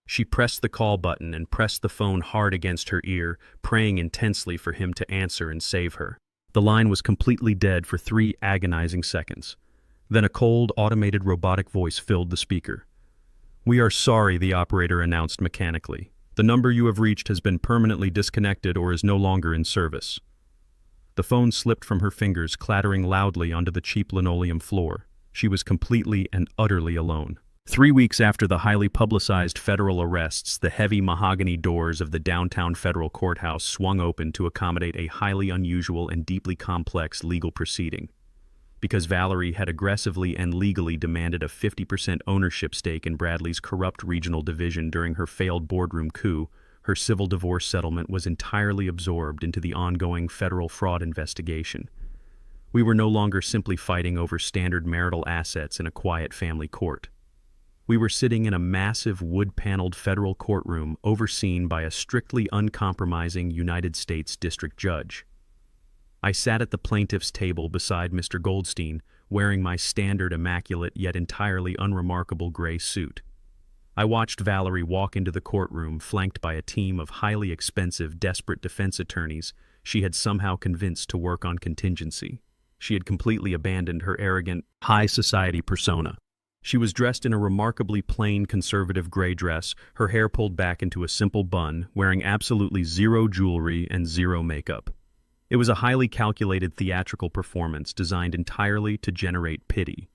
She pressed the call button and pressed the phone hard against her ear, praying intensely for him to answer and save her. The line was completely dead for 3 agonizing seconds. Then a cold, automated robotic voice filled the speaker. "We are sorry," the operator announced mechanically. "The number you have reached has been permanently disconnected or is no longer in service." The phone slipped from her fingers, clattering loudly onto the cheap linoleum floor. She was completely and utterly alone. 3 weeks after the highly publicized federal arrests, the heavy mahogany doors of the downtown federal courthouse swung open to accommodate a highly unusual and deeply complex legal proceeding. Because Valerie had aggressively and legally demanded a 50% ownership stake in Bradley's corrupt regional division during her failed boardroom coup, her civil divorce settlement was entirely absorbed into the ongoing federal fraud investigation. We were no longer simply fighting over standard marital assets in a quiet family court. We were sitting in a massive wood-paneled federal courtroom overseen by a strictly uncompromising United States district judge. I sat at the plaintiff's table beside Mr. Goldstein, wearing my standard immaculate yet entirely unremarkable gray suit. I watched Valerie walk into the courtroom, flanked by a team of highly expensive, desperate defense attorneys she had somehow convinced to work on contingency. She had completely abandoned her arrogant, high society persona. She was dressed in a remarkably plain conservative gray dress, her hair pulled back into a simple bun, wearing absolutely zero jewelry and zero makeup. It was a highly calculated theatrical performance designed entirely to generate pity.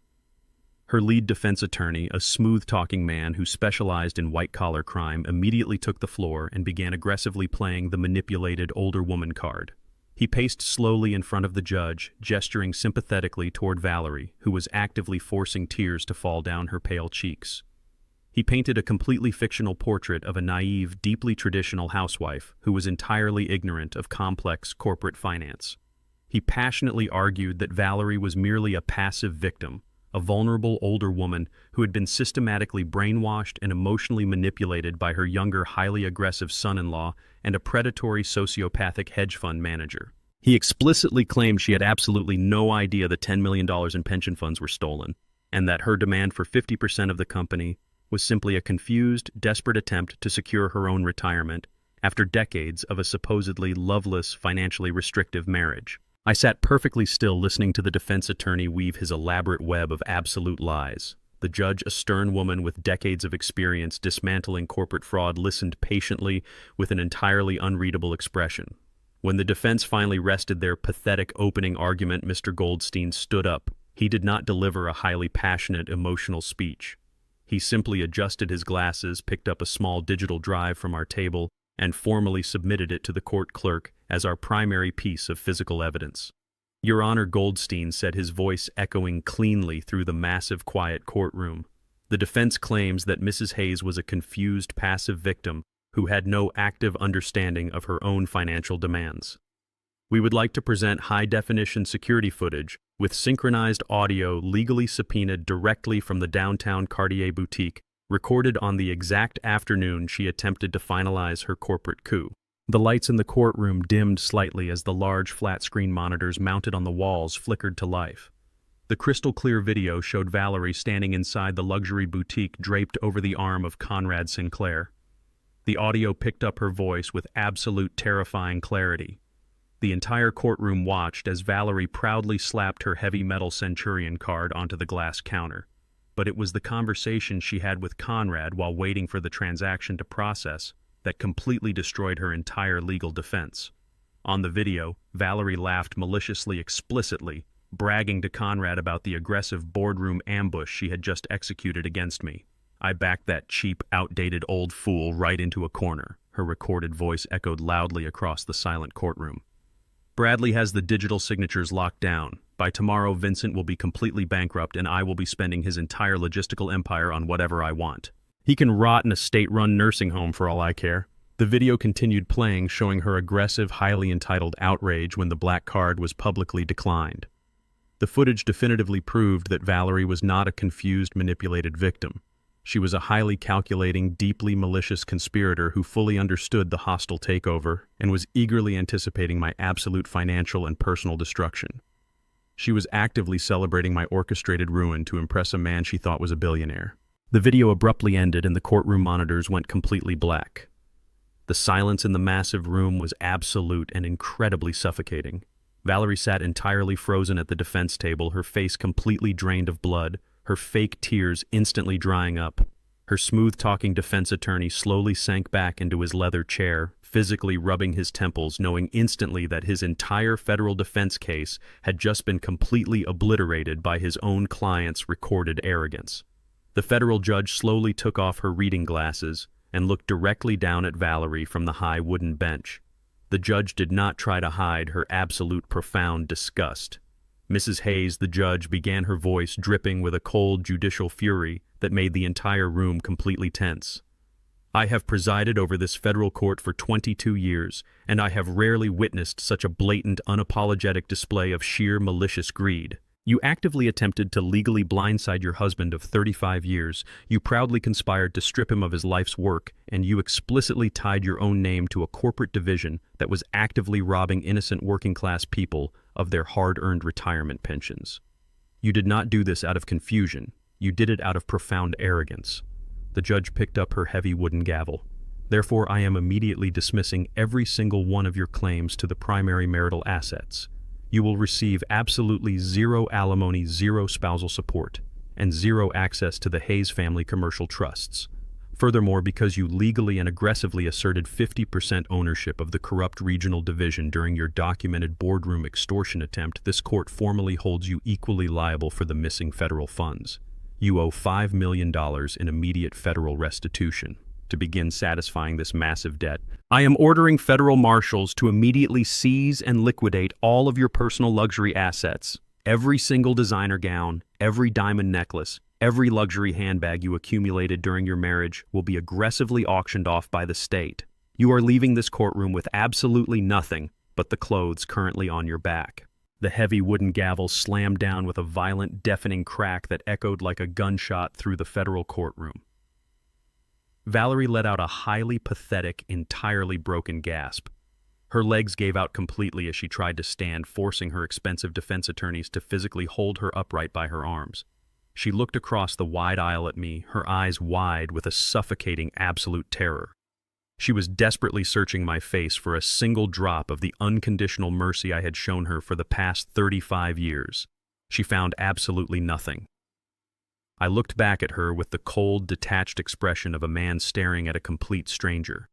Her lead defense attorney, a smooth-talking man who specialized in white-collar crime, immediately took the floor and began aggressively playing the manipulated older woman card. He paced slowly in front of the judge, gesturing sympathetically toward Valerie, who was actively forcing tears to fall down her pale cheeks. He painted a completely fictional portrait of a naive, deeply traditional housewife who was entirely ignorant of complex corporate finance. He passionately argued that Valerie was merely a passive victim, a vulnerable older woman who had been systematically brainwashed and emotionally manipulated by her younger, highly aggressive son-in-law and a predatory sociopathic hedge fund manager. He explicitly claimed she had absolutely no idea the $10 million in pension funds were stolen, and that her demand for 50% of the company was simply a confused, desperate attempt to secure her own retirement after decades of a supposedly loveless, financially restrictive marriage. I sat perfectly still listening to the defense attorney weave his elaborate web of absolute lies. The judge, a stern woman with decades of experience dismantling corporate fraud, listened patiently with an entirely unreadable expression. When the defense finally rested their pathetic opening argument, Mr. Goldstein stood up. He did not deliver a highly passionate, emotional speech. He simply adjusted his glasses, picked up a small digital drive from our table, and formally submitted it to the court clerk as our primary piece of physical evidence. "Your Honor," Goldstein said, his voice echoing cleanly through the massive, quiet courtroom. "The defense claims that Mrs. Hayes was a confused, passive victim who had no active understanding of her own financial demands. We would like to present high-definition security footage with synchronized audio legally subpoenaed directly from the downtown Cartier boutique, recorded on the exact afternoon she attempted to finalize her corporate coup." The lights in the courtroom dimmed slightly as the large flat-screen monitors mounted on the walls flickered to life. The crystal-clear video showed Valerie standing inside the luxury boutique draped over the arm of Conrad Sinclair. The audio picked up her voice with absolute terrifying clarity. The entire courtroom watched as Valerie proudly slapped her heavy metal Centurion card onto the glass counter. But it was the conversation she had with Conrad while waiting for the transaction to process that completely destroyed her entire legal defense. On the video, Valerie laughed maliciously explicitly, bragging to Conrad about the aggressive boardroom ambush she had just executed against me. "I backed that cheap, outdated old fool right into a corner," her recorded voice echoed loudly across the silent courtroom. "Bradley has the digital signatures locked down. By tomorrow, Vincent will be completely bankrupt and I will be spending his entire logistical empire on whatever I want. He can rot in a state-run nursing home for all I care." The video continued playing, showing her aggressive, highly entitled outrage when the black card was publicly declined. The footage definitively proved that Valerie was not a confused, manipulated victim. She was a highly calculating, deeply malicious conspirator who fully understood the hostile takeover and was eagerly anticipating my absolute financial and personal destruction. She was actively celebrating my orchestrated ruin to impress a man she thought was a billionaire. The video abruptly ended and the courtroom monitors went completely black. The silence in the massive room was absolute and incredibly suffocating. Valerie sat entirely frozen at the defense table, her face completely drained of blood, her fake tears instantly drying up. Her smooth-talking defense attorney slowly sank back into his leather chair, physically rubbing his temples, knowing instantly that his entire federal defense case had just been completely obliterated by his own client's recorded arrogance. The federal judge slowly took off her reading glasses and looked directly down at Valerie from the high wooden bench. The judge did not try to hide her absolute profound disgust. "Mrs. Hayes," the judge began, her voice dripping with a cold judicial fury that made the entire room completely tense. "I have presided over this federal court for 22 years, and I have rarely witnessed such a blatant, unapologetic display of sheer malicious greed. You actively attempted to legally blindside your husband of 35 years, you proudly conspired to strip him of his life's work, and you explicitly tied your own name to a corporate division that was actively robbing innocent working-class people of their hard-earned retirement pensions. You did not do this out of confusion. You did it out of profound arrogance." The judge picked up her heavy wooden gavel. "Therefore, I am immediately dismissing every single one of your claims to the primary marital assets. You will receive absolutely zero alimony, zero spousal support, and zero access to the Hayes family commercial trusts. Furthermore, because you legally and aggressively asserted 50% ownership of the corrupt regional division during your documented boardroom extortion attempt, this court formally holds you equally liable for the missing federal funds. You owe $5 million in immediate federal restitution. To begin satisfying this massive debt, I am ordering federal marshals to immediately seize and liquidate all of your personal luxury assets. Every single designer gown, every diamond necklace, every luxury handbag you accumulated during your marriage will be aggressively auctioned off by the state. You are leaving this courtroom with absolutely nothing but the clothes currently on your back. The heavy wooden gavel slammed down with a violent, deafening crack that echoed like a gunshot through the federal courtroom. Valerie let out a highly pathetic, entirely broken gasp. Her legs gave out completely as she tried to stand, forcing her expensive defense attorneys to physically hold her upright by her arms. She looked across the wide aisle at me, her eyes wide with a suffocating absolute terror. She was desperately searching my face for a single drop of the unconditional mercy I had shown her for the past 35 years. She found absolutely nothing. I looked back at her with the cold, detached expression of a man staring at a complete stranger.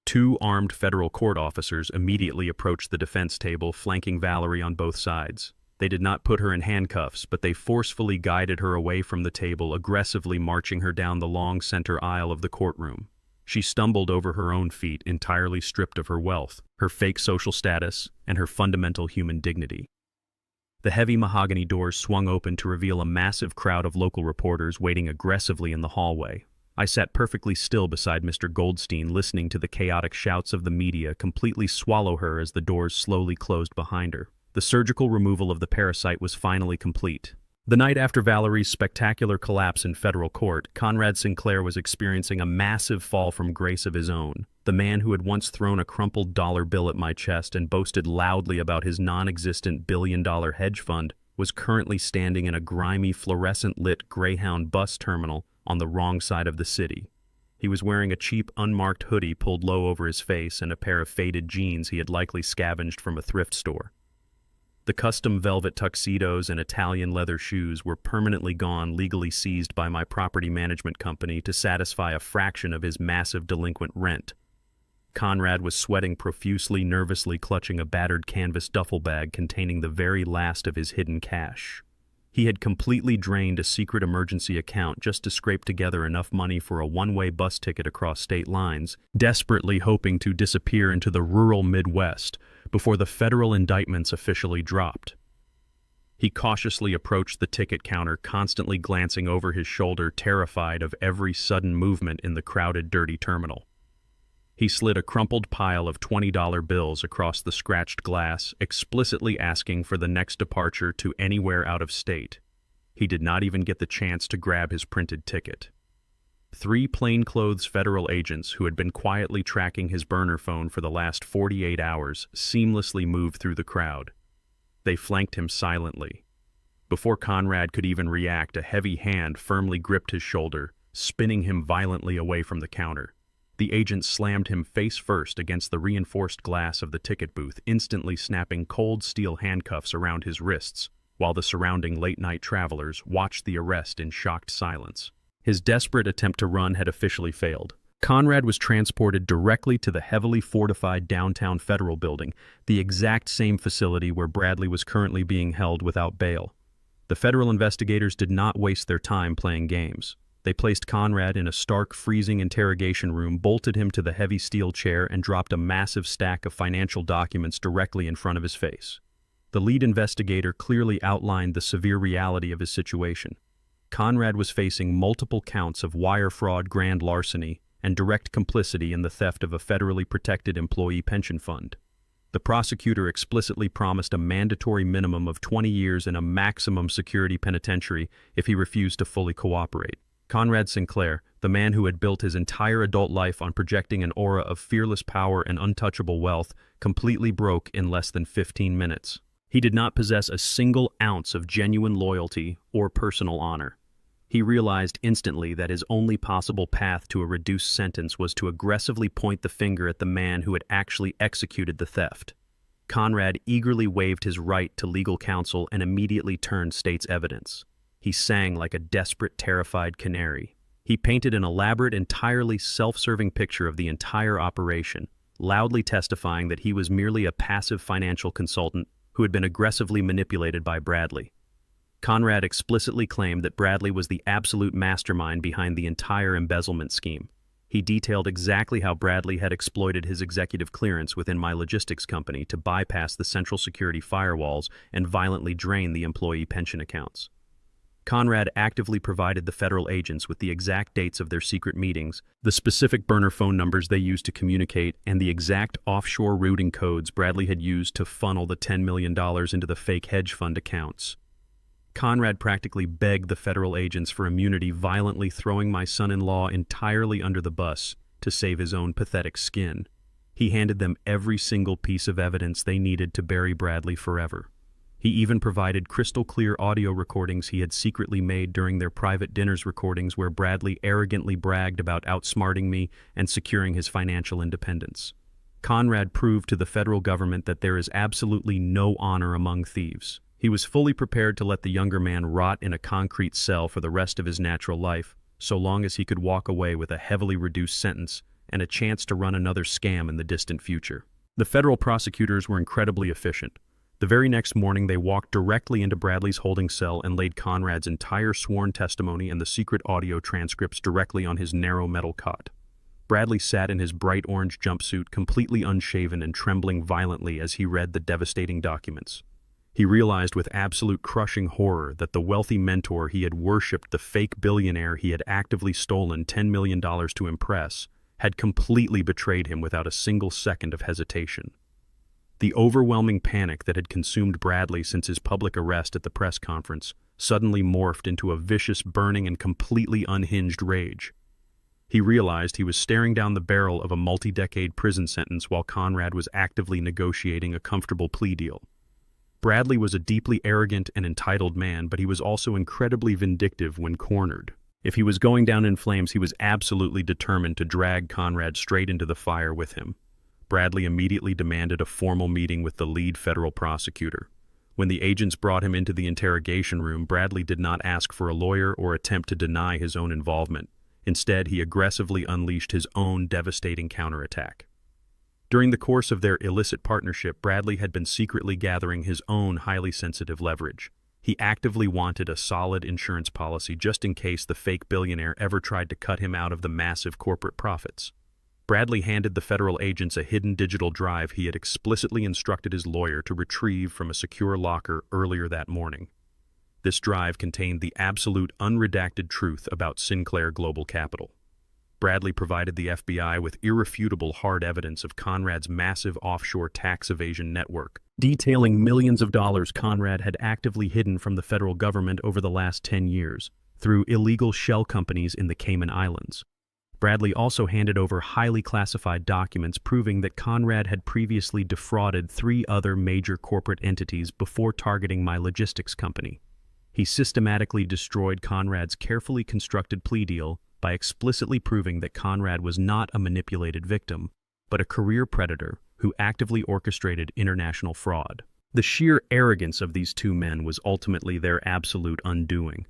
Two armed federal court officers immediately approached the defense table, flanking Valerie on both sides. They did not put her in handcuffs, but they forcefully guided her away from the table, aggressively marching her down the long center aisle of the courtroom. She stumbled over her own feet, entirely stripped of her wealth, her fake social status, and her fundamental human dignity. The heavy mahogany doors swung open to reveal a massive crowd of local reporters waiting aggressively in the hallway. I sat perfectly still beside Mr. Goldstein, listening to the chaotic shouts of the media completely swallow her as the doors slowly closed behind her. The surgical removal of the parasite was finally complete. The night after Valerie's spectacular collapse in federal court, Conrad Sinclair was experiencing a massive fall from grace of his own. The man who had once thrown a crumpled dollar bill at my chest and boasted loudly about his non-existent billion-dollar hedge fund was currently standing in a grimy, fluorescent-lit Greyhound bus terminal on the wrong side of the city. He was wearing a cheap, unmarked hoodie pulled low over his face and a pair of faded jeans he had likely scavenged from a thrift store. The custom velvet tuxedos and Italian leather shoes were permanently gone, legally seized by my property management company to satisfy a fraction of his massive delinquent rent. Conrad was sweating profusely, nervously clutching a battered canvas duffel bag containing the very last of his hidden cash. He had completely drained a secret emergency account just to scrape together enough money for a one-way bus ticket across state lines, desperately hoping to disappear into the rural Midwest before the federal indictments officially dropped. He cautiously approached the ticket counter, constantly glancing over his shoulder, terrified of every sudden movement in the crowded, dirty terminal. He slid a crumpled pile of $20 bills across the scratched glass, explicitly asking for the next departure to anywhere out of state. He did not even get the chance to grab his printed ticket. 3 plainclothes federal agents who had been quietly tracking his burner phone for the last 48 hours seamlessly moved through the crowd. They flanked him silently. Before Conrad could even react, a heavy hand firmly gripped his shoulder, spinning him violently away from the counter. The agent slammed him face first against the reinforced glass of the ticket booth, instantly snapping cold steel handcuffs around his wrists, while the surrounding late-night travelers watched the arrest in shocked silence. His desperate attempt to run had officially failed. Conrad was transported directly to the heavily fortified downtown Federal Building, the exact same facility where Bradley was currently being held without bail. The federal investigators did not waste their time playing games. They placed Conrad in a stark, freezing interrogation room, bolted him to the heavy steel chair, and dropped a massive stack of financial documents directly in front of his face. The lead investigator clearly outlined the severe reality of his situation. Conrad was facing multiple counts of wire fraud, grand larceny, and direct complicity in the theft of a federally protected employee pension fund. The prosecutor explicitly promised a mandatory minimum of 20 years in a maximum security penitentiary if he refused to fully cooperate. Conrad Sinclair, the man who had built his entire adult life on projecting an aura of fearless power and untouchable wealth, completely broke in less than 15 minutes. He did not possess a single ounce of genuine loyalty or personal honor. He realized instantly that his only possible path to a reduced sentence was to aggressively point the finger at the man who had actually executed the theft. Conrad eagerly waived his right to legal counsel and immediately turned state's evidence. He sang like a desperate, terrified canary. He painted an elaborate, entirely self-serving picture of the entire operation, loudly testifying that he was merely a passive financial consultant who had been aggressively manipulated by Bradley. Conrad explicitly claimed that Bradley was the absolute mastermind behind the entire embezzlement scheme. He detailed exactly how Bradley had exploited his executive clearance within my logistics company to bypass the central security firewalls and violently drain the employee pension accounts. Conrad actively provided the federal agents with the exact dates of their secret meetings, the specific burner phone numbers they used to communicate, and the exact offshore routing codes Bradley had used to funnel the $10 million into the fake hedge fund accounts. Conrad practically begged the federal agents for immunity, violently throwing my son-in-law entirely under the bus to save his own pathetic skin. He handed them every single piece of evidence they needed to bury Bradley forever. He even provided crystal-clear audio recordings he had secretly made during their private dinners, recordings where Bradley arrogantly bragged about outsmarting me and securing his financial independence. Conrad proved to the federal government that there is absolutely no honor among thieves. He was fully prepared to let the younger man rot in a concrete cell for the rest of his natural life, so long as he could walk away with a heavily reduced sentence and a chance to run another scam in the distant future. The federal prosecutors were incredibly efficient. The very next morning, they walked directly into Bradley's holding cell and laid Conrad's entire sworn testimony and the secret audio transcripts directly on his narrow metal cot. Bradley sat in his bright orange jumpsuit, completely unshaven and trembling violently as he read the devastating documents. He realized with absolute crushing horror that the wealthy mentor he had worshipped, the fake billionaire he had actively stolen $10 million to impress, had completely betrayed him without a single second of hesitation. The overwhelming panic that had consumed Bradley since his public arrest at the press conference suddenly morphed into a vicious, burning, and completely unhinged rage. He realized he was staring down the barrel of a multi-decade prison sentence while Conrad was actively negotiating a comfortable plea deal. Bradley was a deeply arrogant and entitled man, but he was also incredibly vindictive when cornered. If he was going down in flames, he was absolutely determined to drag Conrad straight into the fire with him. Bradley immediately demanded a formal meeting with the lead federal prosecutor. When the agents brought him into the interrogation room, Bradley did not ask for a lawyer or attempt to deny his own involvement. Instead, he aggressively unleashed his own devastating counterattack. During the course of their illicit partnership, Bradley had been secretly gathering his own highly sensitive leverage. He actively wanted a solid insurance policy just in case the fake billionaire ever tried to cut him out of the massive corporate profits. Bradley handed the federal agents a hidden digital drive he had explicitly instructed his lawyer to retrieve from a secure locker earlier that morning. This drive contained the absolute unredacted truth about Sinclair Global Capital. Bradley provided the FBI with irrefutable hard evidence of Conrad's massive offshore tax evasion network, detailing millions of dollars Conrad had actively hidden from the federal government over the last 10 years through illegal shell companies in the Cayman Islands. Bradley also handed over highly classified documents proving that Conrad had previously defrauded 3 other major corporate entities before targeting my logistics company. He systematically destroyed Conrad's carefully constructed plea deal by explicitly proving that Conrad was not a manipulated victim, but a career predator who actively orchestrated international fraud. The sheer arrogance of these 2 men was ultimately their absolute undoing.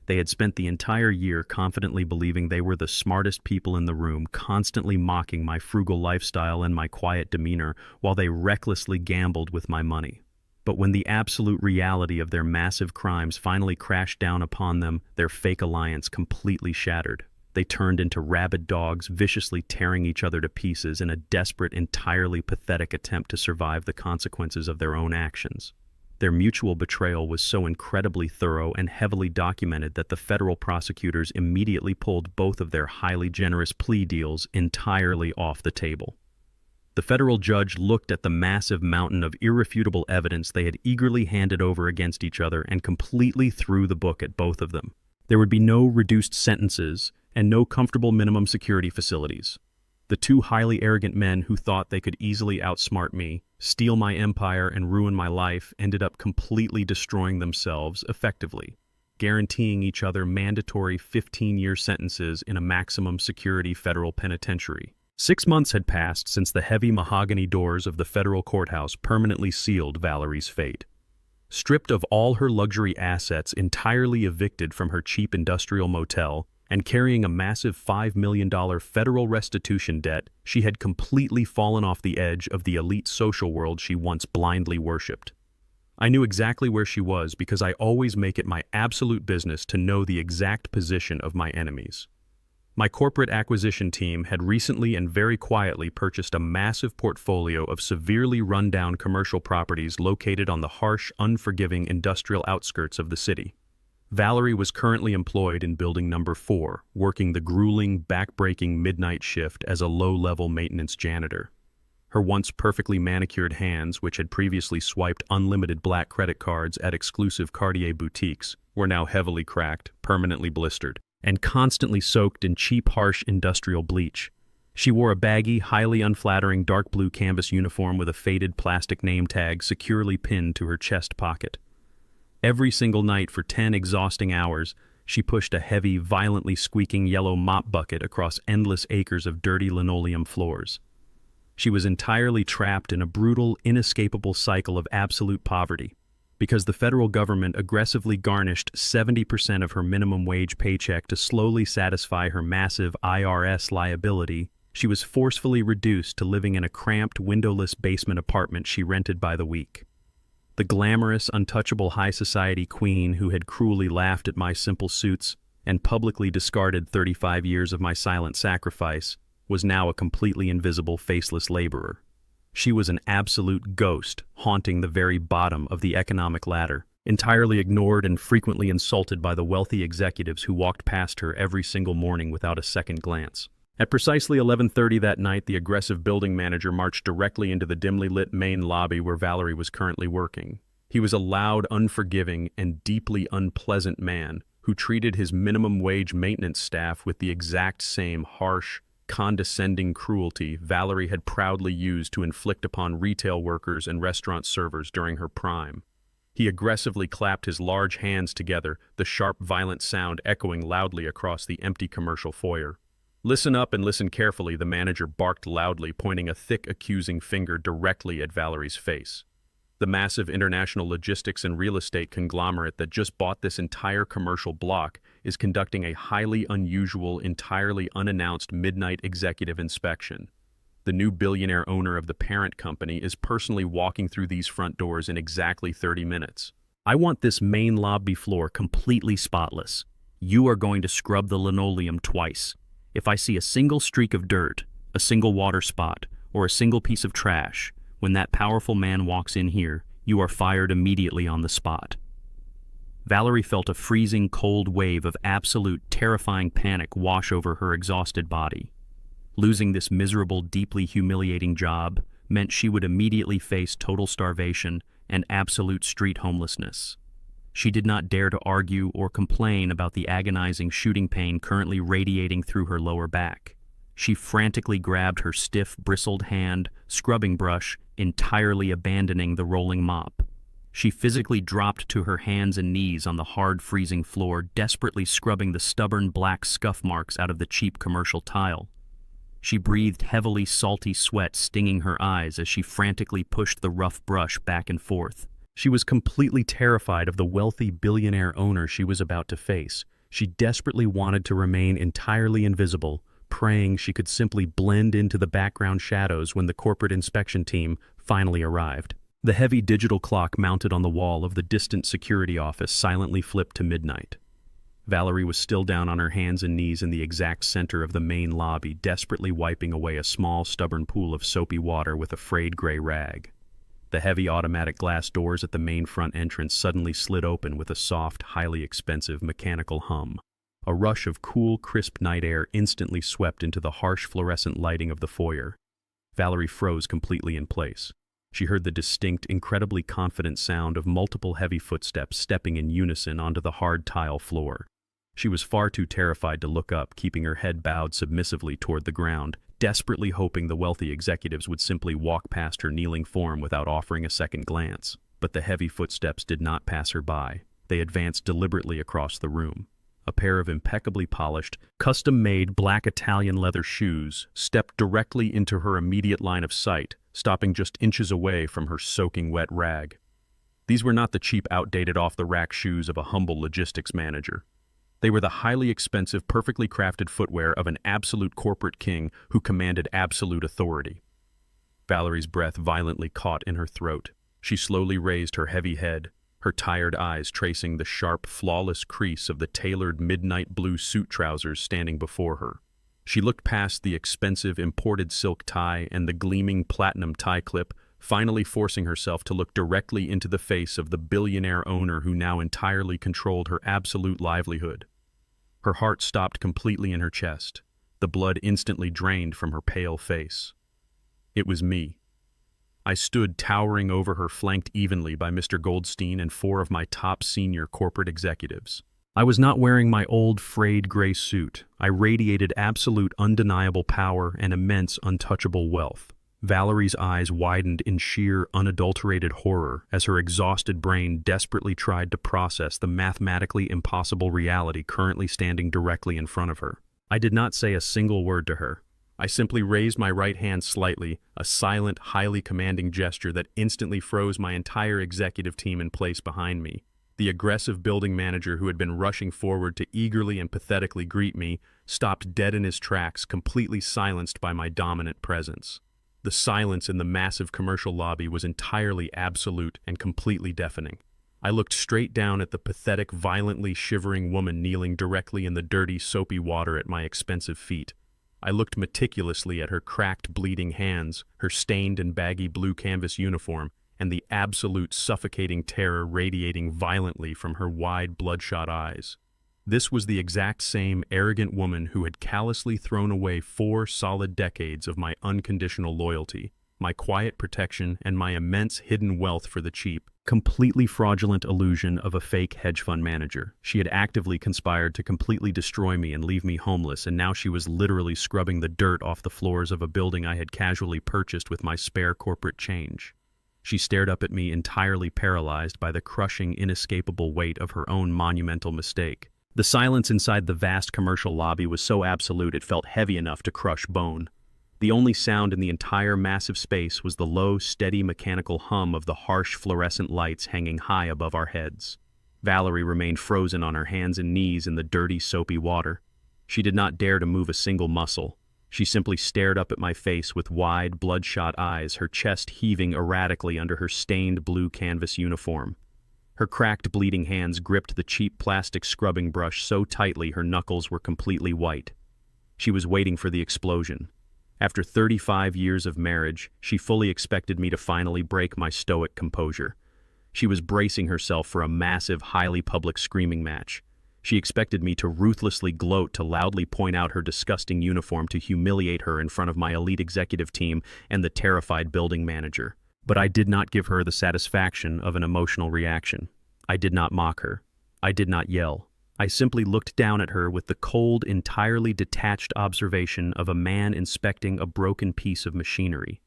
They had spent the entire year confidently believing they were the smartest people in the room, constantly mocking my frugal lifestyle and my quiet demeanor while they recklessly gambled with my money. But when the absolute reality of their massive crimes finally crashed down upon them, their fake alliance completely shattered. They turned into rabid dogs, viciously tearing each other to pieces in a desperate, entirely pathetic attempt to survive the consequences of their own actions. Their mutual betrayal was so incredibly thorough and heavily documented that the federal prosecutors immediately pulled both of their highly generous plea deals entirely off the table. The federal judge looked at the massive mountain of irrefutable evidence they had eagerly handed over against each other and completely threw the book at both of them. There would be no reduced sentences and no comfortable minimum security facilities. The 2 highly arrogant men who thought they could easily outsmart me, steal my empire, and ruin my life ended up completely destroying themselves effectively, guaranteeing each other mandatory 15-year sentences in a maximum security federal penitentiary. 6 months had passed since the heavy mahogany doors of the federal courthouse permanently sealed Valerie's fate. Stripped of all her luxury assets, entirely evicted from her cheap industrial motel, and carrying a massive $5 million federal restitution debt, she had completely fallen off the edge of the elite social world she once blindly worshipped. I knew exactly where she was because I always make it my absolute business to know the exact position of my enemies. My corporate acquisition team had recently and very quietly purchased a massive portfolio of severely run-down commercial properties located on the harsh, unforgiving industrial outskirts of the city. Valerie was currently employed in building number 4, working the grueling, back-breaking midnight shift as a low-level maintenance janitor. Her once perfectly manicured hands, which had previously swiped unlimited black credit cards at exclusive Cartier boutiques, were now heavily cracked, permanently blistered, and constantly soaked in cheap, harsh industrial bleach. She wore a baggy, highly unflattering dark blue canvas uniform with a faded plastic name tag securely pinned to her chest pocket. Every single night for 10 exhausting hours, she pushed a heavy, violently squeaking yellow mop bucket across endless acres of dirty linoleum floors. She was entirely trapped in a brutal, inescapable cycle of absolute poverty. Because the federal government aggressively garnished 70% of her minimum wage paycheck to slowly satisfy her massive IRS liability, she was forcefully reduced to living in a cramped, windowless basement apartment she rented by the week. The glamorous, untouchable high society queen who had cruelly laughed at my simple suits and publicly discarded 35 years of my silent sacrifice was now a completely invisible, faceless laborer. She was an absolute ghost, haunting the very bottom of the economic ladder, entirely ignored and frequently insulted by the wealthy executives who walked past her every single morning without a second glance. At precisely 11:30 that night, the aggressive building manager marched directly into the dimly lit main lobby where Valerie was currently working. He was a loud, unforgiving, and deeply unpleasant man who treated his minimum wage maintenance staff with the exact same harsh, condescending cruelty Valerie had proudly used to inflict upon retail workers and restaurant servers during her prime. He aggressively clapped his large hands together, the sharp, violent sound echoing loudly across the empty commercial foyer. "Listen up and listen carefully," the manager barked loudly, pointing a thick, accusing finger directly at Valerie's face. The massive international logistics and real estate conglomerate that just bought this entire commercial block is conducting a highly unusual, entirely unannounced midnight executive inspection. The new billionaire owner of the parent company is personally walking through these front doors in exactly 30 minutes. "I want this main lobby floor completely spotless. You are going to scrub the linoleum twice. If I see a single streak of dirt, a single water spot, or a single piece of trash, when that powerful man walks in here, you are fired immediately on the spot." Valerie felt a freezing cold wave of absolute terrifying panic wash over her exhausted body. Losing this miserable, deeply humiliating job meant she would immediately face total starvation and absolute street homelessness. She did not dare to argue or complain about the agonizing shooting pain currently radiating through her lower back. She frantically grabbed her stiff, bristled hand, scrubbing brush, entirely abandoning the rolling mop. She physically dropped to her hands and knees on the hard, freezing floor, desperately scrubbing the stubborn black scuff marks out of the cheap commercial tile. She breathed heavily salty sweat stinging her eyes as she frantically pushed the rough brush back and forth. She was completely terrified of the wealthy billionaire owner she was about to face. She desperately wanted to remain entirely invisible, praying she could simply blend into the background shadows when the corporate inspection team finally arrived. The heavy digital clock mounted on the wall of the distant security office silently flipped to midnight. Valerie was still down on her hands and knees in the exact center of the main lobby, desperately wiping away a small, stubborn pool of soapy water with a frayed gray rag. The heavy automatic glass doors at the main front entrance suddenly slid open with a soft, highly expensive mechanical hum. A rush of cool, crisp night air instantly swept into the harsh fluorescent lighting of the foyer. Valerie froze completely in place. She heard the distinct, incredibly confident sound of multiple heavy footsteps stepping in unison onto the hard tile floor. She was far too terrified to look up, keeping her head bowed submissively toward the ground, desperately hoping the wealthy executives would simply walk past her kneeling form without offering a second glance. But the heavy footsteps did not pass her by. They advanced deliberately across the room. A pair of impeccably polished, custom-made black Italian leather shoes stepped directly into her immediate line of sight, stopping just inches away from her soaking wet rag. These were not the cheap, outdated, off-the-rack shoes of a humble logistics manager. They were the highly expensive, perfectly crafted footwear of an absolute corporate king who commanded absolute authority. Valerie's breath violently caught in her throat. She slowly raised her heavy head, her tired eyes tracing the sharp, flawless crease of the tailored midnight blue suit trousers standing before her. She looked past the expensive imported silk tie and the gleaming platinum tie clip, finally forcing herself to look directly into the face of the billionaire owner who now entirely controlled her absolute livelihood. Her heart stopped completely in her chest. The blood instantly drained from her pale face. It was me. I stood towering over her, flanked evenly by Mr. Goldstein and four of my top senior corporate executives. I was not wearing my old frayed gray suit. I radiated absolute undeniable power and immense untouchable wealth. Valerie's eyes widened in sheer, unadulterated horror as her exhausted brain desperately tried to process the mathematically impossible reality currently standing directly in front of her. I did not say a single word to her. I simply raised my right hand slightly, a silent, highly commanding gesture that instantly froze my entire executive team in place behind me. The aggressive building manager who had been rushing forward to eagerly and pathetically greet me stopped dead in his tracks, completely silenced by my dominant presence. The silence in the massive commercial lobby was entirely absolute and completely deafening. I looked straight down at the pathetic, violently shivering woman kneeling directly in the dirty, soapy water at my expensive feet. I looked meticulously at her cracked, bleeding hands, her stained and baggy blue canvas uniform, and the absolute suffocating terror radiating violently from her wide, bloodshot eyes. This was the exact same arrogant woman who had callously thrown away 4 solid decades of my unconditional loyalty, my quiet protection, and my immense hidden wealth for the cheap, completely fraudulent illusion of a fake hedge fund manager. She had actively conspired to completely destroy me and leave me homeless, and now she was literally scrubbing the dirt off the floors of a building I had casually purchased with my spare corporate change. She stared up at me, entirely paralyzed by the crushing, inescapable weight of her own monumental mistake. The silence inside the vast commercial lobby was so absolute it felt heavy enough to crush bone. The only sound in the entire massive space was the low, steady mechanical hum of the harsh fluorescent lights hanging high above our heads. Valerie remained frozen on her hands and knees in the dirty, soapy water. She did not dare to move a single muscle. She simply stared up at my face with wide, bloodshot eyes, her chest heaving erratically under her stained blue canvas uniform. Her cracked, bleeding hands gripped the cheap plastic scrubbing brush so tightly her knuckles were completely white. She was waiting for the explosion. After 35 years of marriage, she fully expected me to finally break my stoic composure. She was bracing herself for a massive, highly public screaming match. She expected me to ruthlessly gloat, to loudly point out her disgusting uniform, to humiliate her in front of my elite executive team and the terrified building manager. But I did not give her the satisfaction of an emotional reaction. I did not mock her. I did not yell. I simply looked down at her with the cold, entirely detached observation of a man inspecting a broken piece of machinery.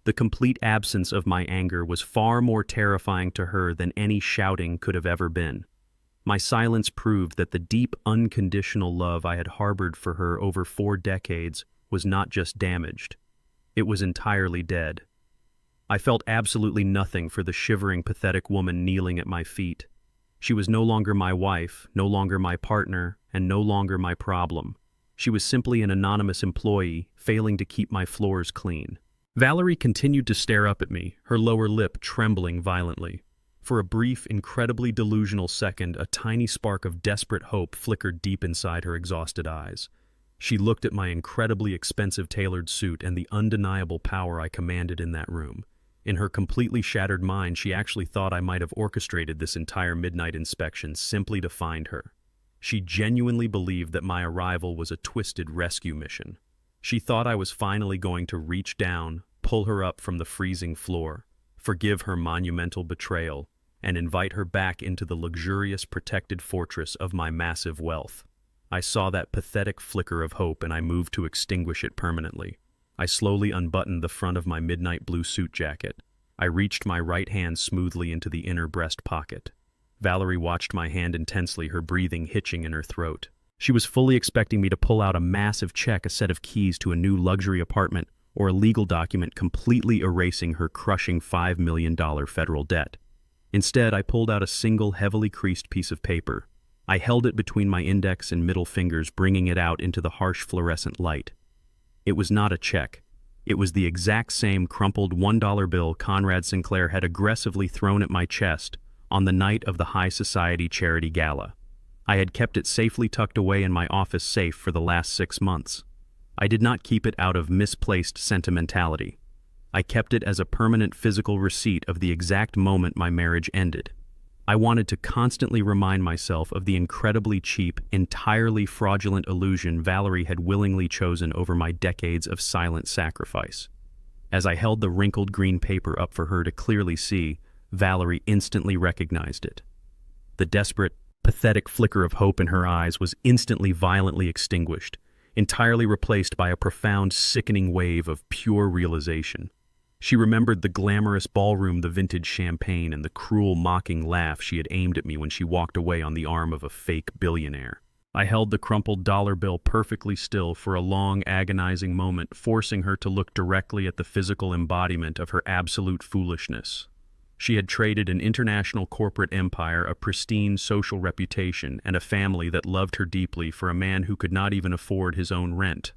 The complete absence of my anger was far more terrifying to her than any shouting could have ever been. My silence proved that the deep, unconditional love I had harbored for her over 4 decades was not just damaged. It was entirely dead. I felt absolutely nothing for the shivering, pathetic woman kneeling at my feet. She was no longer my wife, no longer my partner, and no longer my problem. She was simply an anonymous employee, failing to keep my floors clean. Valerie continued to stare up at me, her lower lip trembling violently. For a brief, incredibly delusional second, a tiny spark of desperate hope flickered deep inside her exhausted eyes. She looked at my incredibly expensive tailored suit and the undeniable power I commanded in that room. In her completely shattered mind, she actually thought I might have orchestrated this entire midnight inspection simply to find her. She genuinely believed that my arrival was a twisted rescue mission. She thought I was finally going to reach down, pull her up from the freezing floor, forgive her monumental betrayal, and invite her back into the luxurious, protected fortress of my massive wealth. I saw that pathetic flicker of hope, and I moved to extinguish it permanently. I slowly unbuttoned the front of my midnight blue suit jacket. I reached my right hand smoothly into the inner breast pocket. Valerie watched my hand intensely, her breathing hitching in her throat. She was fully expecting me to pull out a massive check, a set of keys to a new luxury apartment, or a legal document completely erasing her crushing $5 million federal debt. Instead, I pulled out a single heavily creased piece of paper. I held it between my index and middle fingers, bringing it out into the harsh fluorescent light. It was not a check. It was the exact same crumpled $1 bill Conrad Sinclair had aggressively thrown at my chest on the night of the high society charity gala. I had kept it safely tucked away in my office safe for the last 6 months. I did not keep it out of misplaced sentimentality. I kept it as a permanent physical receipt of the exact moment my marriage ended. I wanted to constantly remind myself of the incredibly cheap, entirely fraudulent illusion Valerie had willingly chosen over my decades of silent sacrifice. As I held the wrinkled green paper up for her to clearly see, Valerie instantly recognized it. The desperate, pathetic flicker of hope in her eyes was instantly violently extinguished, entirely replaced by a profound, sickening wave of pure realization. She remembered the glamorous ballroom, the vintage champagne, and the cruel, mocking laugh she had aimed at me when she walked away on the arm of a fake billionaire. I held the crumpled dollar bill perfectly still for a long, agonizing moment, forcing her to look directly at the physical embodiment of her absolute foolishness. She had traded an international corporate empire, a pristine social reputation, and a family that loved her deeply for a man who could not even afford his own rent.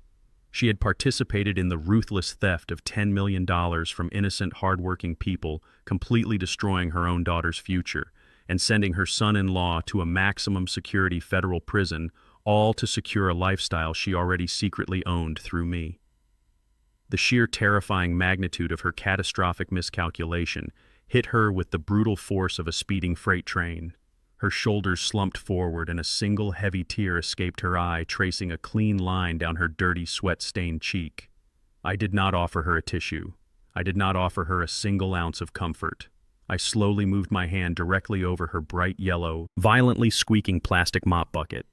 She had participated in the ruthless theft of $10 million from innocent, hardworking people, completely destroying her own daughter's future, and sending her son-in-law to a maximum security federal prison, all to secure a lifestyle she already secretly owned through me. The sheer terrifying magnitude of her catastrophic miscalculation hit her with the brutal force of a speeding freight train. Her shoulders slumped forward and a single heavy tear escaped her eye, tracing a clean line down her dirty, sweat-stained cheek. I did not offer her a tissue. I did not offer her a single ounce of comfort. I slowly moved my hand directly over her bright yellow, violently squeaking plastic mop bucket.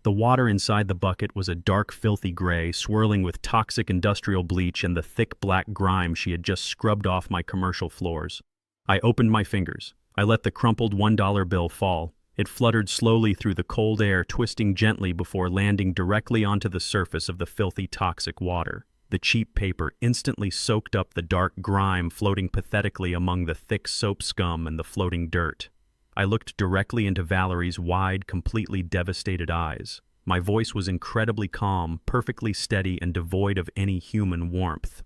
The water inside the bucket was a dark, filthy gray, swirling with toxic industrial bleach and the thick black grime she had just scrubbed off my commercial floors. I opened my fingers. I let the crumpled $1 bill fall. It fluttered slowly through the cold air, twisting gently before landing directly onto the surface of the filthy, toxic water. The cheap paper instantly soaked up the dark grime floating pathetically among the thick soap scum and the floating dirt. I looked directly into Valerie's wide, completely devastated eyes. My voice was incredibly calm, perfectly steady, and devoid of any human warmth.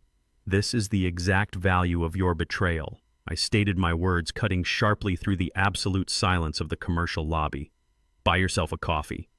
"This is the exact value of your betrayal," I stated, my words cutting sharply through the absolute silence of the commercial lobby. "Buy yourself a coffee."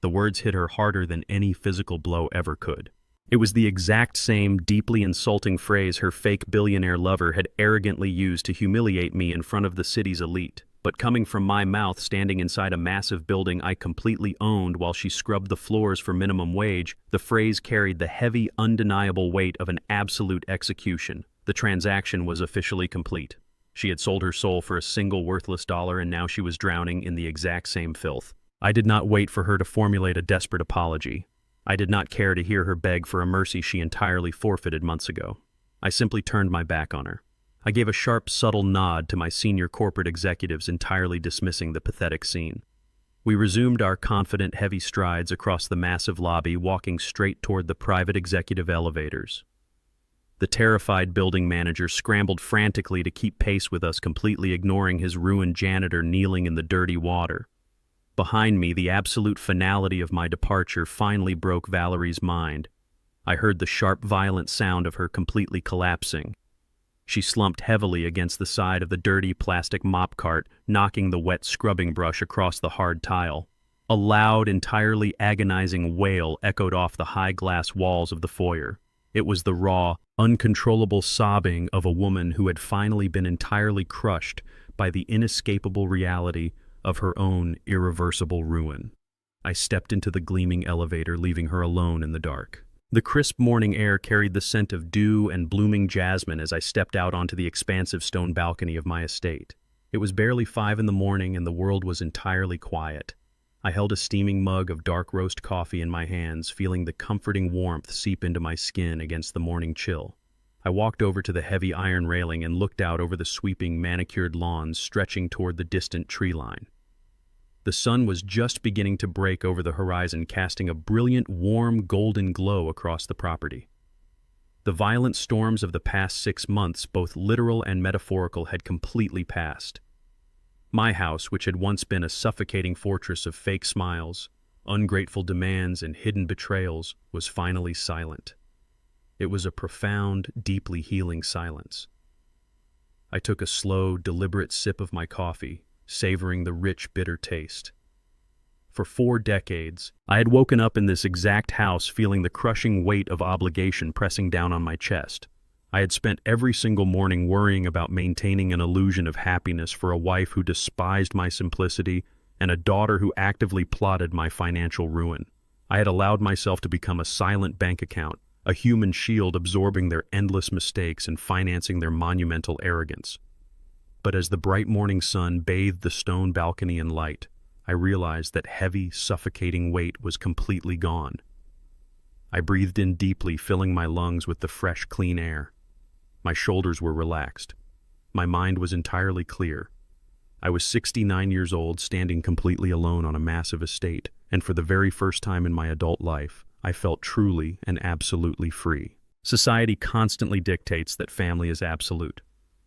The words hit her harder than any physical blow ever could. It was the exact same deeply insulting phrase her fake billionaire lover had arrogantly used to humiliate me in front of the city's elite. But coming from my mouth, standing inside a massive building I completely owned while she scrubbed the floors for minimum wage, the phrase carried the heavy, undeniable weight of an absolute execution. The transaction was officially complete. She had sold her soul for a single worthless dollar, and now she was drowning in the exact same filth. I did not wait for her to formulate a desperate apology. I did not care to hear her beg for a mercy she entirely forfeited months ago. I simply turned my back on her. I gave a sharp, subtle nod to my senior corporate executives, entirely dismissing the pathetic scene. We resumed our confident, heavy strides across the massive lobby, walking straight toward the private executive elevators. The terrified building manager scrambled frantically to keep pace with us, completely ignoring his ruined janitor kneeling in the dirty water. Behind me, the absolute finality of my departure finally broke Valerie's mind. I heard the sharp, violent sound of her completely collapsing. She slumped heavily against the side of the dirty plastic mop cart, knocking the wet scrubbing brush across the hard tile. A loud, entirely agonizing wail echoed off the high glass walls of the foyer. It was the raw, uncontrollable sobbing of a woman who had finally been entirely crushed by the inescapable reality of her own irreversible ruin. I stepped into the gleaming elevator, leaving her alone in the dark. The crisp morning air carried the scent of dew and blooming jasmine as I stepped out onto the expansive stone balcony of my estate. It was barely 5 in the morning and the world was entirely quiet. I held a steaming mug of dark roast coffee in my hands, feeling the comforting warmth seep into my skin against the morning chill. I walked over to the heavy iron railing and looked out over the sweeping, manicured lawns stretching toward the distant tree line. The sun was just beginning to break over the horizon, casting a brilliant, warm, golden glow across the property. The violent storms of the past 6 months, both literal and metaphorical, had completely passed. My house, which had once been a suffocating fortress of fake smiles, ungrateful demands, and hidden betrayals, was finally silent. It was a profound, deeply healing silence. I took a slow, deliberate sip of my coffee, savoring the rich, bitter taste. For 4 decades, I had woken up in this exact house feeling the crushing weight of obligation pressing down on my chest. I had spent every single morning worrying about maintaining an illusion of happiness for a wife who despised my simplicity and a daughter who actively plotted my financial ruin. I had allowed myself to become a silent bank account, a human shield absorbing their endless mistakes and financing their monumental arrogance. But as the bright morning sun bathed the stone balcony in light, I realized that heavy, suffocating weight was completely gone. I breathed in deeply, filling my lungs with the fresh, clean air. My shoulders were relaxed. My mind was entirely clear. I was 69 years old, standing completely alone on a massive estate, and for the very first time in my adult life, I felt truly and absolutely free. Society constantly dictates that family is absolute.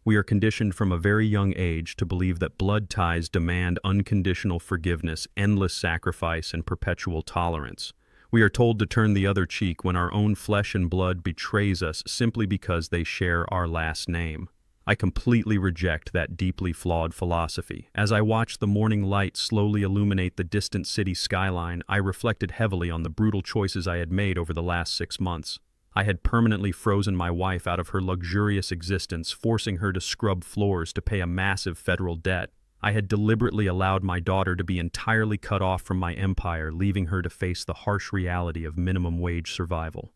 We are conditioned from a very young age to believe that blood ties demand unconditional forgiveness, endless sacrifice, and perpetual tolerance. We are told to turn the other cheek when our own flesh and blood betrays us simply because they share our last name. I completely reject that deeply flawed philosophy. As I watched the morning light slowly illuminate the distant city skyline, I reflected heavily on the brutal choices I had made over the last 6 months. I had permanently frozen my wife out of her luxurious existence, forcing her to scrub floors to pay a massive federal debt. I had deliberately allowed my daughter to be entirely cut off from my empire, leaving her to face the harsh reality of minimum wage survival.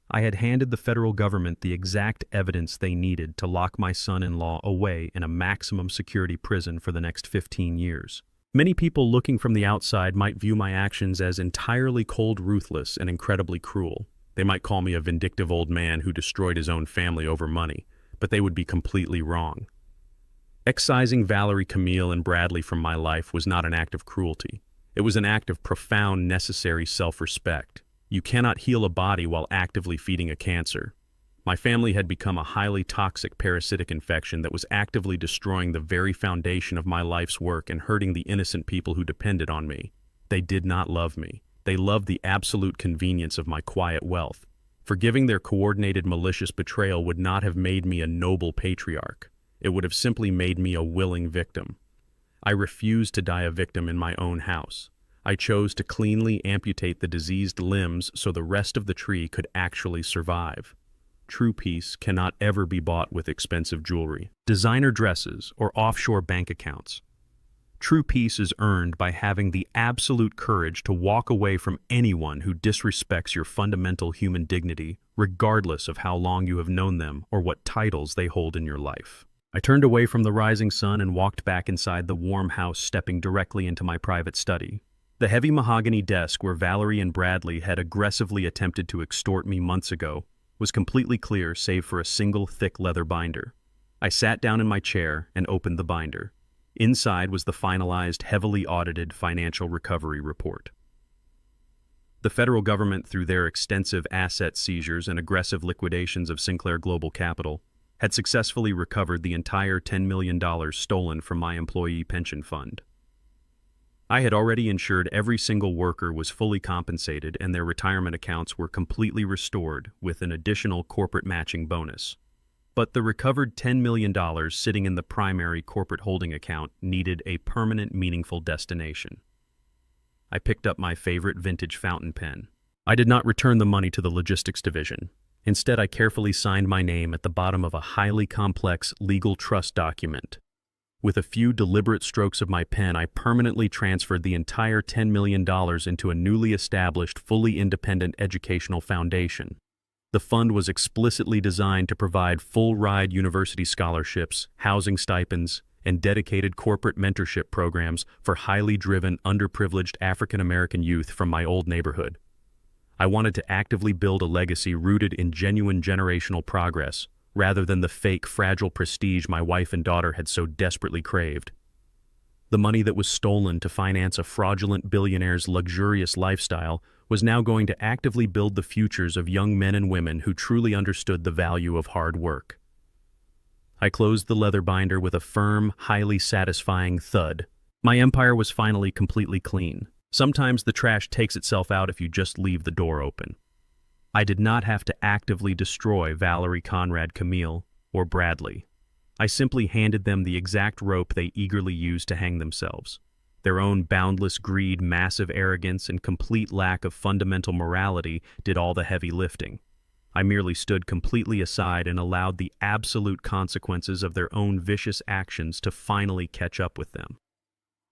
I had handed the federal government the exact evidence they needed to lock my son-in-law away in a maximum security prison for the next 15 years. Many people looking from the outside might view my actions as entirely cold, ruthless, and incredibly cruel. They might call me a vindictive old man who destroyed his own family over money, but they would be completely wrong. Excising Valerie, Camille, and Bradley from my life was not an act of cruelty. It was an act of profound, necessary self-respect. You cannot heal a body while actively feeding a cancer. My family had become a highly toxic parasitic infection that was actively destroying the very foundation of my life's work and hurting the innocent people who depended on me. They did not love me. They loved the absolute convenience of my quiet wealth. Forgiving their coordinated malicious betrayal would not have made me a noble patriarch. It would have simply made me a willing victim. I refused to die a victim in my own house. I chose to cleanly amputate the diseased limbs so the rest of the tree could actually survive. True peace cannot ever be bought with expensive jewelry, designer dresses, or offshore bank accounts. True peace is earned by having the absolute courage to walk away from anyone who disrespects your fundamental human dignity, regardless of how long you have known them or what titles they hold in your life. I turned away from the rising sun and walked back inside the warm house, stepping directly into my private study. The heavy mahogany desk where Valerie and Bradley had aggressively attempted to extort me months ago was completely clear save for a single thick leather binder. I sat down in my chair and opened the binder. Inside was the finalized, heavily audited financial recovery report. The federal government, through their extensive asset seizures and aggressive liquidations of Sinclair Global Capital, had successfully recovered the entire $10 million stolen from my employee pension fund. I had already ensured every single worker was fully compensated and their retirement accounts were completely restored with an additional corporate matching bonus. But the recovered $10 million sitting in the primary corporate holding account needed a permanent, meaningful destination. I picked up my favorite vintage fountain pen. I did not return the money to the logistics division. Instead, I carefully signed my name at the bottom of a highly complex legal trust document. With a few deliberate strokes of my pen, I permanently transferred the entire $10 million into a newly established, fully independent educational foundation. The fund was explicitly designed to provide full-ride university scholarships, housing stipends, and dedicated corporate mentorship programs for highly driven, underprivileged African American youth from my old neighborhood. I wanted to actively build a legacy rooted in genuine generational progress, rather than the fake, fragile prestige my wife and daughter had so desperately craved. The money that was stolen to finance a fraudulent billionaire's luxurious lifestyle was now going to actively build the futures of young men and women who truly understood the value of hard work. I closed the leather binder with a firm, highly satisfying thud. My empire was finally completely clean. Sometimes the trash takes itself out if you just leave the door open. I did not have to actively destroy Valerie, Conrad, Camille, or Bradley. I simply handed them the exact rope they eagerly used to hang themselves. Their own boundless greed, massive arrogance, and complete lack of fundamental morality did all the heavy lifting. I merely stood completely aside and allowed the absolute consequences of their own vicious actions to finally catch up with them.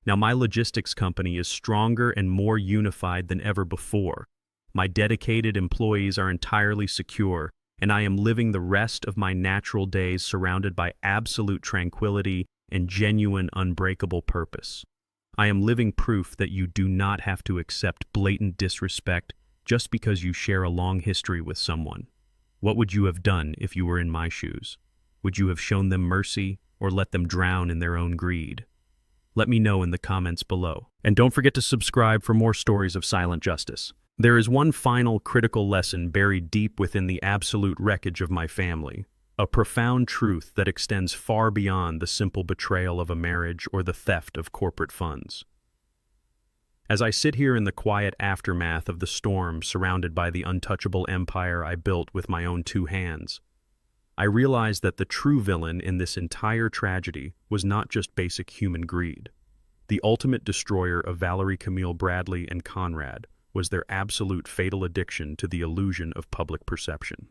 Now, my logistics company is stronger and more unified than ever before. My dedicated employees are entirely secure, and I am living the rest of my natural days surrounded by absolute tranquility and genuine, unbreakable purpose. I am living proof that you do not have to accept blatant disrespect just because you share a long history with someone. What would you have done if you were in my shoes? Would you have shown them mercy or let them drown in their own greed? Let me know in the comments below. And don't forget to subscribe for more stories of silent justice. There is one final critical lesson buried deep within the absolute wreckage of my family, a profound truth that extends far beyond the simple betrayal of a marriage or the theft of corporate funds. As I sit here in the quiet aftermath of the storm surrounded by the untouchable empire I built with my own two hands, I realize that the true villain in this entire tragedy was not just basic human greed. The ultimate destroyer of Valerie, Camille, Bradley, and Conrad was their absolute fatal addiction to the illusion of public perception.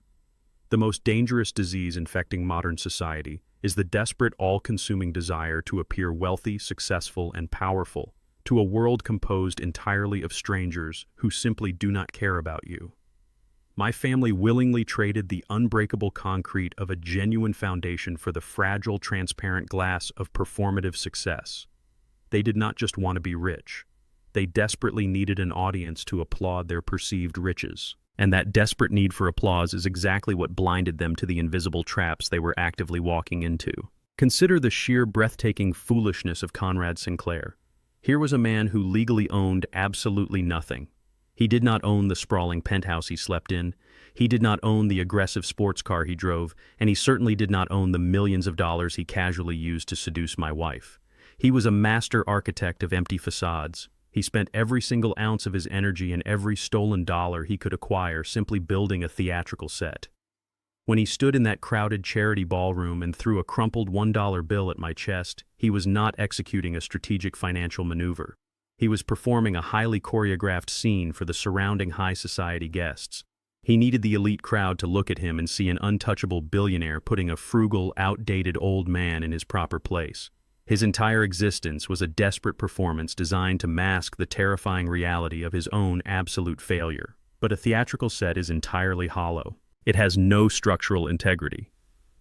The most dangerous disease infecting modern society is the desperate, all-consuming desire to appear wealthy, successful, and powerful to a world composed entirely of strangers who simply do not care about you. My family willingly traded the unbreakable concrete of a genuine foundation for the fragile, transparent glass of performative success. They did not just want to be rich. They desperately needed an audience to applaud their perceived riches. And that desperate need for applause is exactly what blinded them to the invisible traps they were actively walking into. Consider the sheer breathtaking foolishness of Conrad Sinclair. Here was a man who legally owned absolutely nothing. He did not own the sprawling penthouse he slept in. He did not own the aggressive sports car he drove, and he certainly did not own the millions of dollars he casually used to seduce my wife. He was a master architect of empty facades. He spent every single ounce of his energy and every stolen dollar he could acquire simply building a theatrical set. When he stood in that crowded charity ballroom and threw a crumpled $1 bill at my chest, he was not executing a strategic financial maneuver. He was performing a highly choreographed scene for the surrounding high society guests. He needed the elite crowd to look at him and see an untouchable billionaire putting a frugal, outdated old man in his proper place. His entire existence was a desperate performance designed to mask the terrifying reality of his own absolute failure. But a theatrical set is entirely hollow. It has no structural integrity.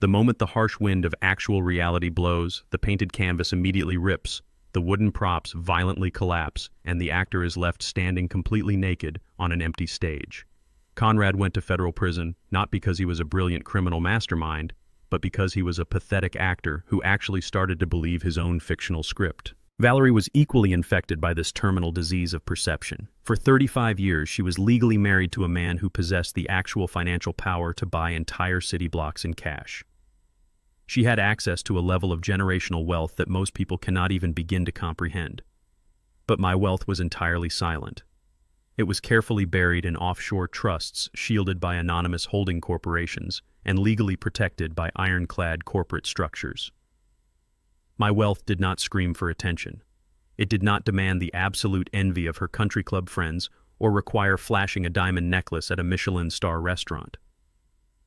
The moment the harsh wind of actual reality blows, the painted canvas immediately rips, the wooden props violently collapse, and the actor is left standing completely naked on an empty stage. Conrad went to federal prison not because he was a brilliant criminal mastermind, but because he was a pathetic actor who actually started to believe his own fictional script. Valerie was equally infected by this terminal disease of perception. For 35 years, she was legally married to a man who possessed the actual financial power to buy entire city blocks in cash. She had access to a level of generational wealth that most people cannot even begin to comprehend. But my wealth was entirely silent. It was carefully buried in offshore trusts shielded by anonymous holding corporations and legally protected by ironclad corporate structures. My wealth did not scream for attention. It did not demand the absolute envy of her country club friends or require flashing a diamond necklace at a Michelin star restaurant.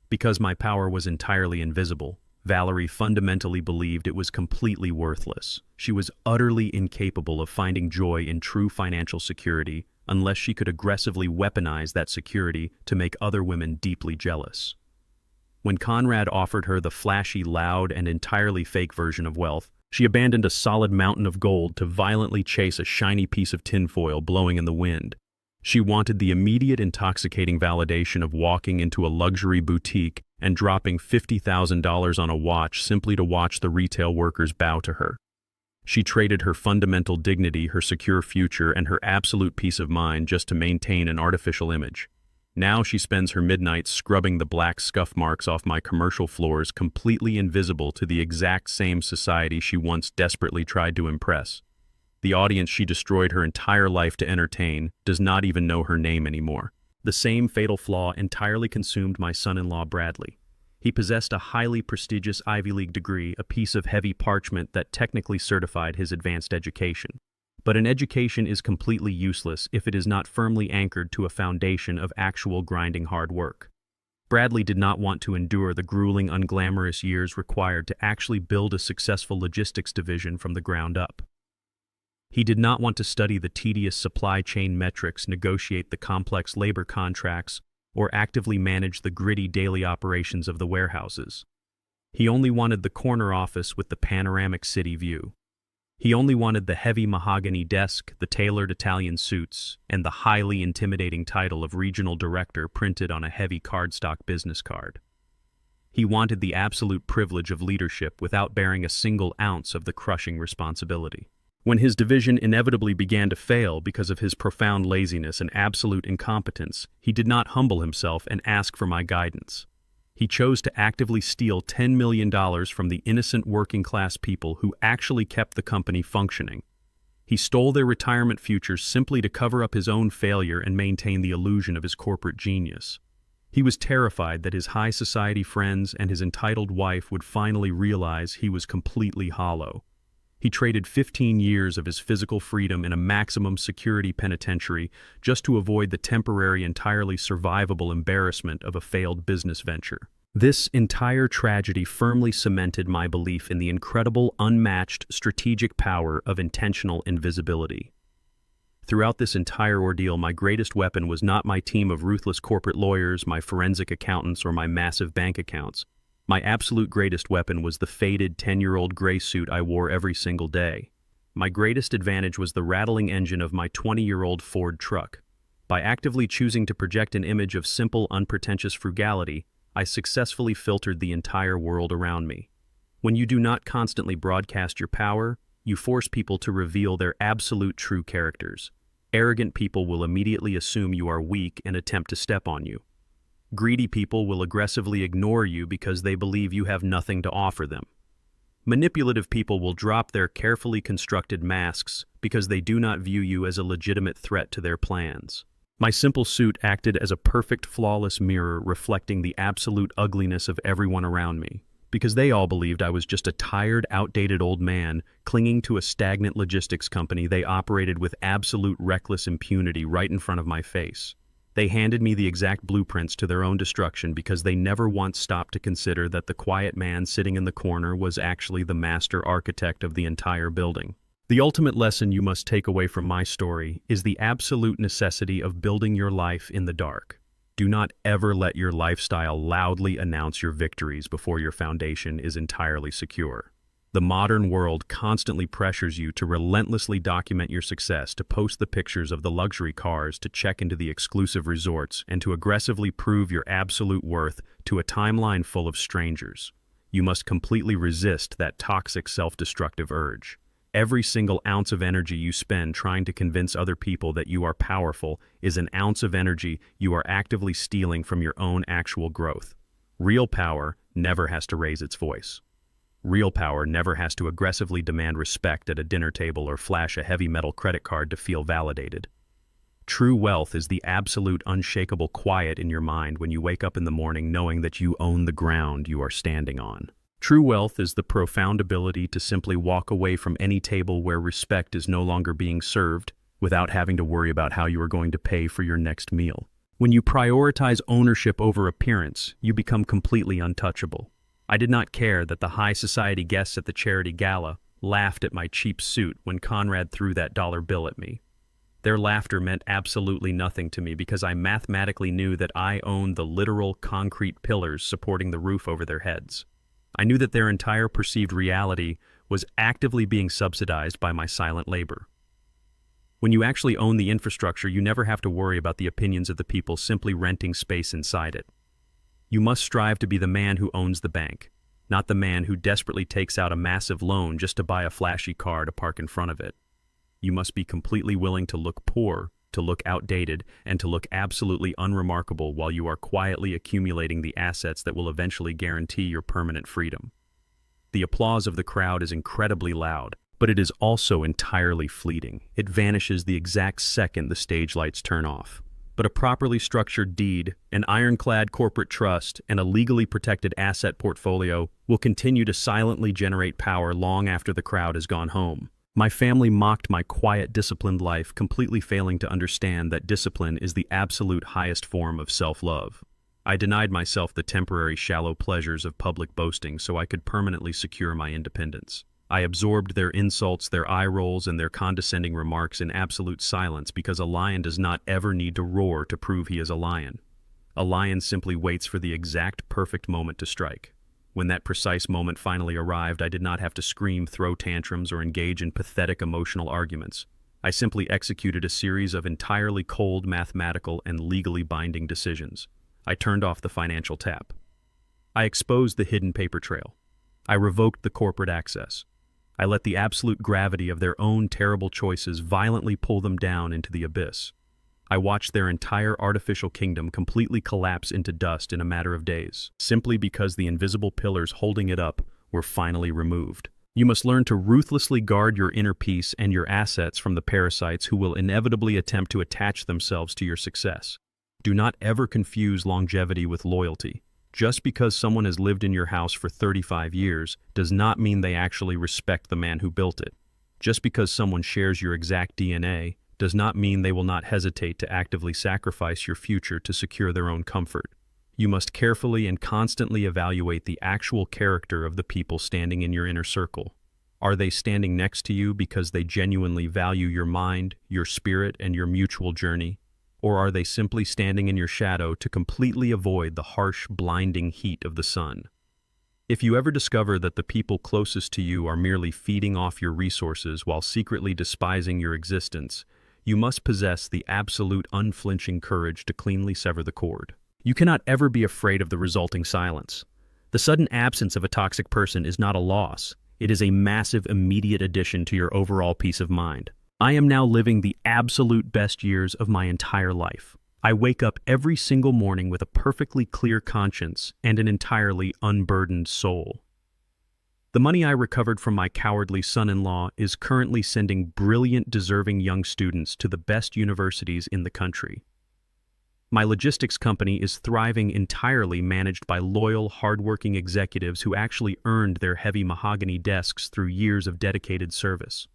Because my power was entirely invisible, Valerie fundamentally believed it was completely worthless. She was utterly incapable of finding joy in true financial security unless she could aggressively weaponize that security to make other women deeply jealous. When Conrad offered her the flashy, loud, and entirely fake version of wealth, she abandoned a solid mountain of gold to violently chase a shiny piece of tinfoil blowing in the wind. She wanted the immediate intoxicating validation of walking into a luxury boutique and dropping $50,000 on a watch simply to watch the retail workers bow to her. She traded her fundamental dignity, her secure future, and her absolute peace of mind just to maintain an artificial image. Now she spends her midnights scrubbing the black scuff marks off my commercial floors, completely invisible to the exact same society she once desperately tried to impress. The audience she destroyed her entire life to entertain does not even know her name anymore. The same fatal flaw entirely consumed my son-in-law Bradley. He possessed a highly prestigious Ivy League degree, a piece of heavy parchment that technically certified his advanced education. But an education is completely useless if it is not firmly anchored to a foundation of actual grinding hard work. Bradley did not want to endure the grueling, unglamorous years required to actually build a successful logistics division from the ground up. He did not want to study the tedious supply chain metrics, negotiate the complex labor contracts, or actively manage the gritty daily operations of the warehouses. He only wanted the corner office with the panoramic city view. He only wanted the heavy mahogany desk, the tailored Italian suits, and the highly intimidating title of regional director printed on a heavy cardstock business card. He wanted the absolute privilege of leadership without bearing a single ounce of the crushing responsibility. When his division inevitably began to fail because of his profound laziness and absolute incompetence, he did not humble himself and ask for my guidance. He chose to actively steal $10 million from the innocent working-class people who actually kept the company functioning. He stole their retirement futures simply to cover up his own failure and maintain the illusion of his corporate genius. He was terrified that his high society friends and his entitled wife would finally realize he was completely hollow. He traded 15 years of his physical freedom in a maximum security penitentiary just to avoid the temporary, entirely survivable embarrassment of a failed business venture. This entire tragedy firmly cemented my belief in the incredible, unmatched strategic power of intentional invisibility. Throughout this entire ordeal, my greatest weapon was not my team of ruthless corporate lawyers, my forensic accountants, or my massive bank accounts. My absolute greatest weapon was the faded 10-year-old gray suit I wore every single day. My greatest advantage was the rattling engine of my 20-year-old Ford truck. By actively choosing to project an image of simple, unpretentious frugality, I successfully filtered the entire world around me. When you do not constantly broadcast your power, you force people to reveal their absolute true characters. Arrogant people will immediately assume you are weak and attempt to step on you. Greedy people will aggressively ignore you because they believe you have nothing to offer them. Manipulative people will drop their carefully constructed masks because they do not view you as a legitimate threat to their plans. My simple suit acted as a perfect, flawless mirror reflecting the absolute ugliness of everyone around me, because they all believed I was just a tired, outdated old man clinging to a stagnant logistics company they operated with absolute reckless impunity right in front of my face. They handed me the exact blueprints to their own destruction because they never once stopped to consider that the quiet man sitting in the corner was actually the master architect of the entire building. The ultimate lesson you must take away from my story is the absolute necessity of building your life in the dark. Do not ever let your lifestyle loudly announce your victories before your foundation is entirely secure. The modern world constantly pressures you to relentlessly document your success, to post the pictures of the luxury cars, to check into the exclusive resorts, and to aggressively prove your absolute worth to a timeline full of strangers. You must completely resist that toxic self-destructive urge. Every single ounce of energy you spend trying to convince other people that you are powerful is an ounce of energy you are actively stealing from your own actual growth. Real power never has to raise its voice. Real power never has to aggressively demand respect at a dinner table or flash a heavy metal credit card to feel validated. True wealth is the absolute unshakable quiet in your mind when you wake up in the morning knowing that you own the ground you are standing on. True wealth is the profound ability to simply walk away from any table where respect is no longer being served without having to worry about how you are going to pay for your next meal. When you prioritize ownership over appearance, you become completely untouchable. I did not care that the high society guests at the charity gala laughed at my cheap suit when Conrad threw that dollar bill at me. Their laughter meant absolutely nothing to me because I mathematically knew that I owned the literal concrete pillars supporting the roof over their heads. I knew that their entire perceived reality was actively being subsidized by my silent labor. When you actually own the infrastructure, you never have to worry about the opinions of the people simply renting space inside it. You must strive to be the man who owns the bank, not the man who desperately takes out a massive loan just to buy a flashy car to park in front of it. You must be completely willing to look poor, to look outdated, and to look absolutely unremarkable while you are quietly accumulating the assets that will eventually guarantee your permanent freedom. The applause of the crowd is incredibly loud, but it is also entirely fleeting. It vanishes the exact second the stage lights turn off. but a properly structured deed, an ironclad corporate trust, and a legally protected asset portfolio will continue to silently generate power long after the crowd has gone home. My family mocked my quiet, disciplined life, completely failing to understand that discipline is the absolute highest form of self-love. I denied myself the temporary, shallow pleasures of public boasting so I could permanently secure my independence. I absorbed their insults, their eye rolls, and their condescending remarks in absolute silence because a lion does not ever need to roar to prove he is a lion. A lion simply waits for the exact perfect moment to strike. When that precise moment finally arrived, I did not have to scream, throw tantrums, or engage in pathetic emotional arguments. I simply executed a series of entirely cold, mathematical, and legally binding decisions. I turned off the financial tap. I exposed the hidden paper trail. I revoked the corporate access. I let the absolute gravity of their own terrible choices violently pull them down into the abyss. I watched their entire artificial kingdom completely collapse into dust in a matter of days, simply because the invisible pillars holding it up were finally removed. You must learn to ruthlessly guard your inner peace and your assets from the parasites who will inevitably attempt to attach themselves to your success. Do not ever confuse longevity with loyalty. Just because someone has lived in your house for 35 years does not mean they actually respect the man who built it. Just because someone shares your exact DNA does not mean they will not hesitate to actively sacrifice your future to secure their own comfort. You must carefully and constantly evaluate the actual character of the people standing in your inner circle. Are they standing next to you because they genuinely value your mind, your spirit, and your mutual journey? Or are they simply standing in your shadow to completely avoid the harsh, blinding heat of the sun? If you ever discover that the people closest to you are merely feeding off your resources while secretly despising your existence, you must possess the absolute unflinching courage to cleanly sever the cord. You cannot ever be afraid of the resulting silence. The sudden absence of a toxic person is not a loss. It is a massive, immediate addition to your overall peace of mind. I am now living the absolute best years of my entire life. I wake up every single morning with a perfectly clear conscience and an entirely unburdened soul. The money I recovered from my cowardly son-in-law is currently sending brilliant, deserving young students to the best universities in the country. My logistics company is thriving, entirely managed by loyal, hardworking executives who actually earned their heavy mahogany desks through years of dedicated service.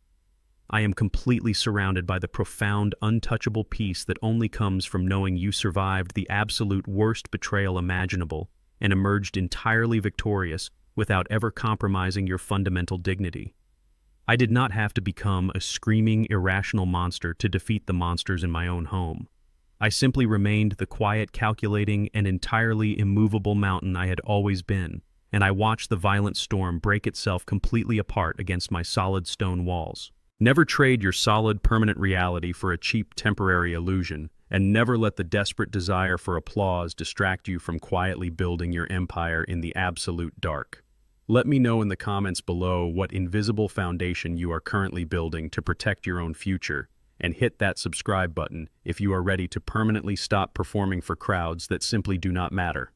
I am completely surrounded by the profound, untouchable peace that only comes from knowing you survived the absolute worst betrayal imaginable and emerged entirely victorious without ever compromising your fundamental dignity. I did not have to become a screaming, irrational monster to defeat the monsters in my own home. I simply remained the quiet, calculating, and entirely immovable mountain I had always been, and I watched the violent storm break itself completely apart against my solid stone walls. Never trade your solid, permanent reality for a cheap, temporary illusion, and never let the desperate desire for applause distract you from quietly building your empire in the absolute dark. Let me know in the comments below what invisible foundation you are currently building to protect your own future, and hit that subscribe button if you are ready to permanently stop performing for crowds that simply do not matter.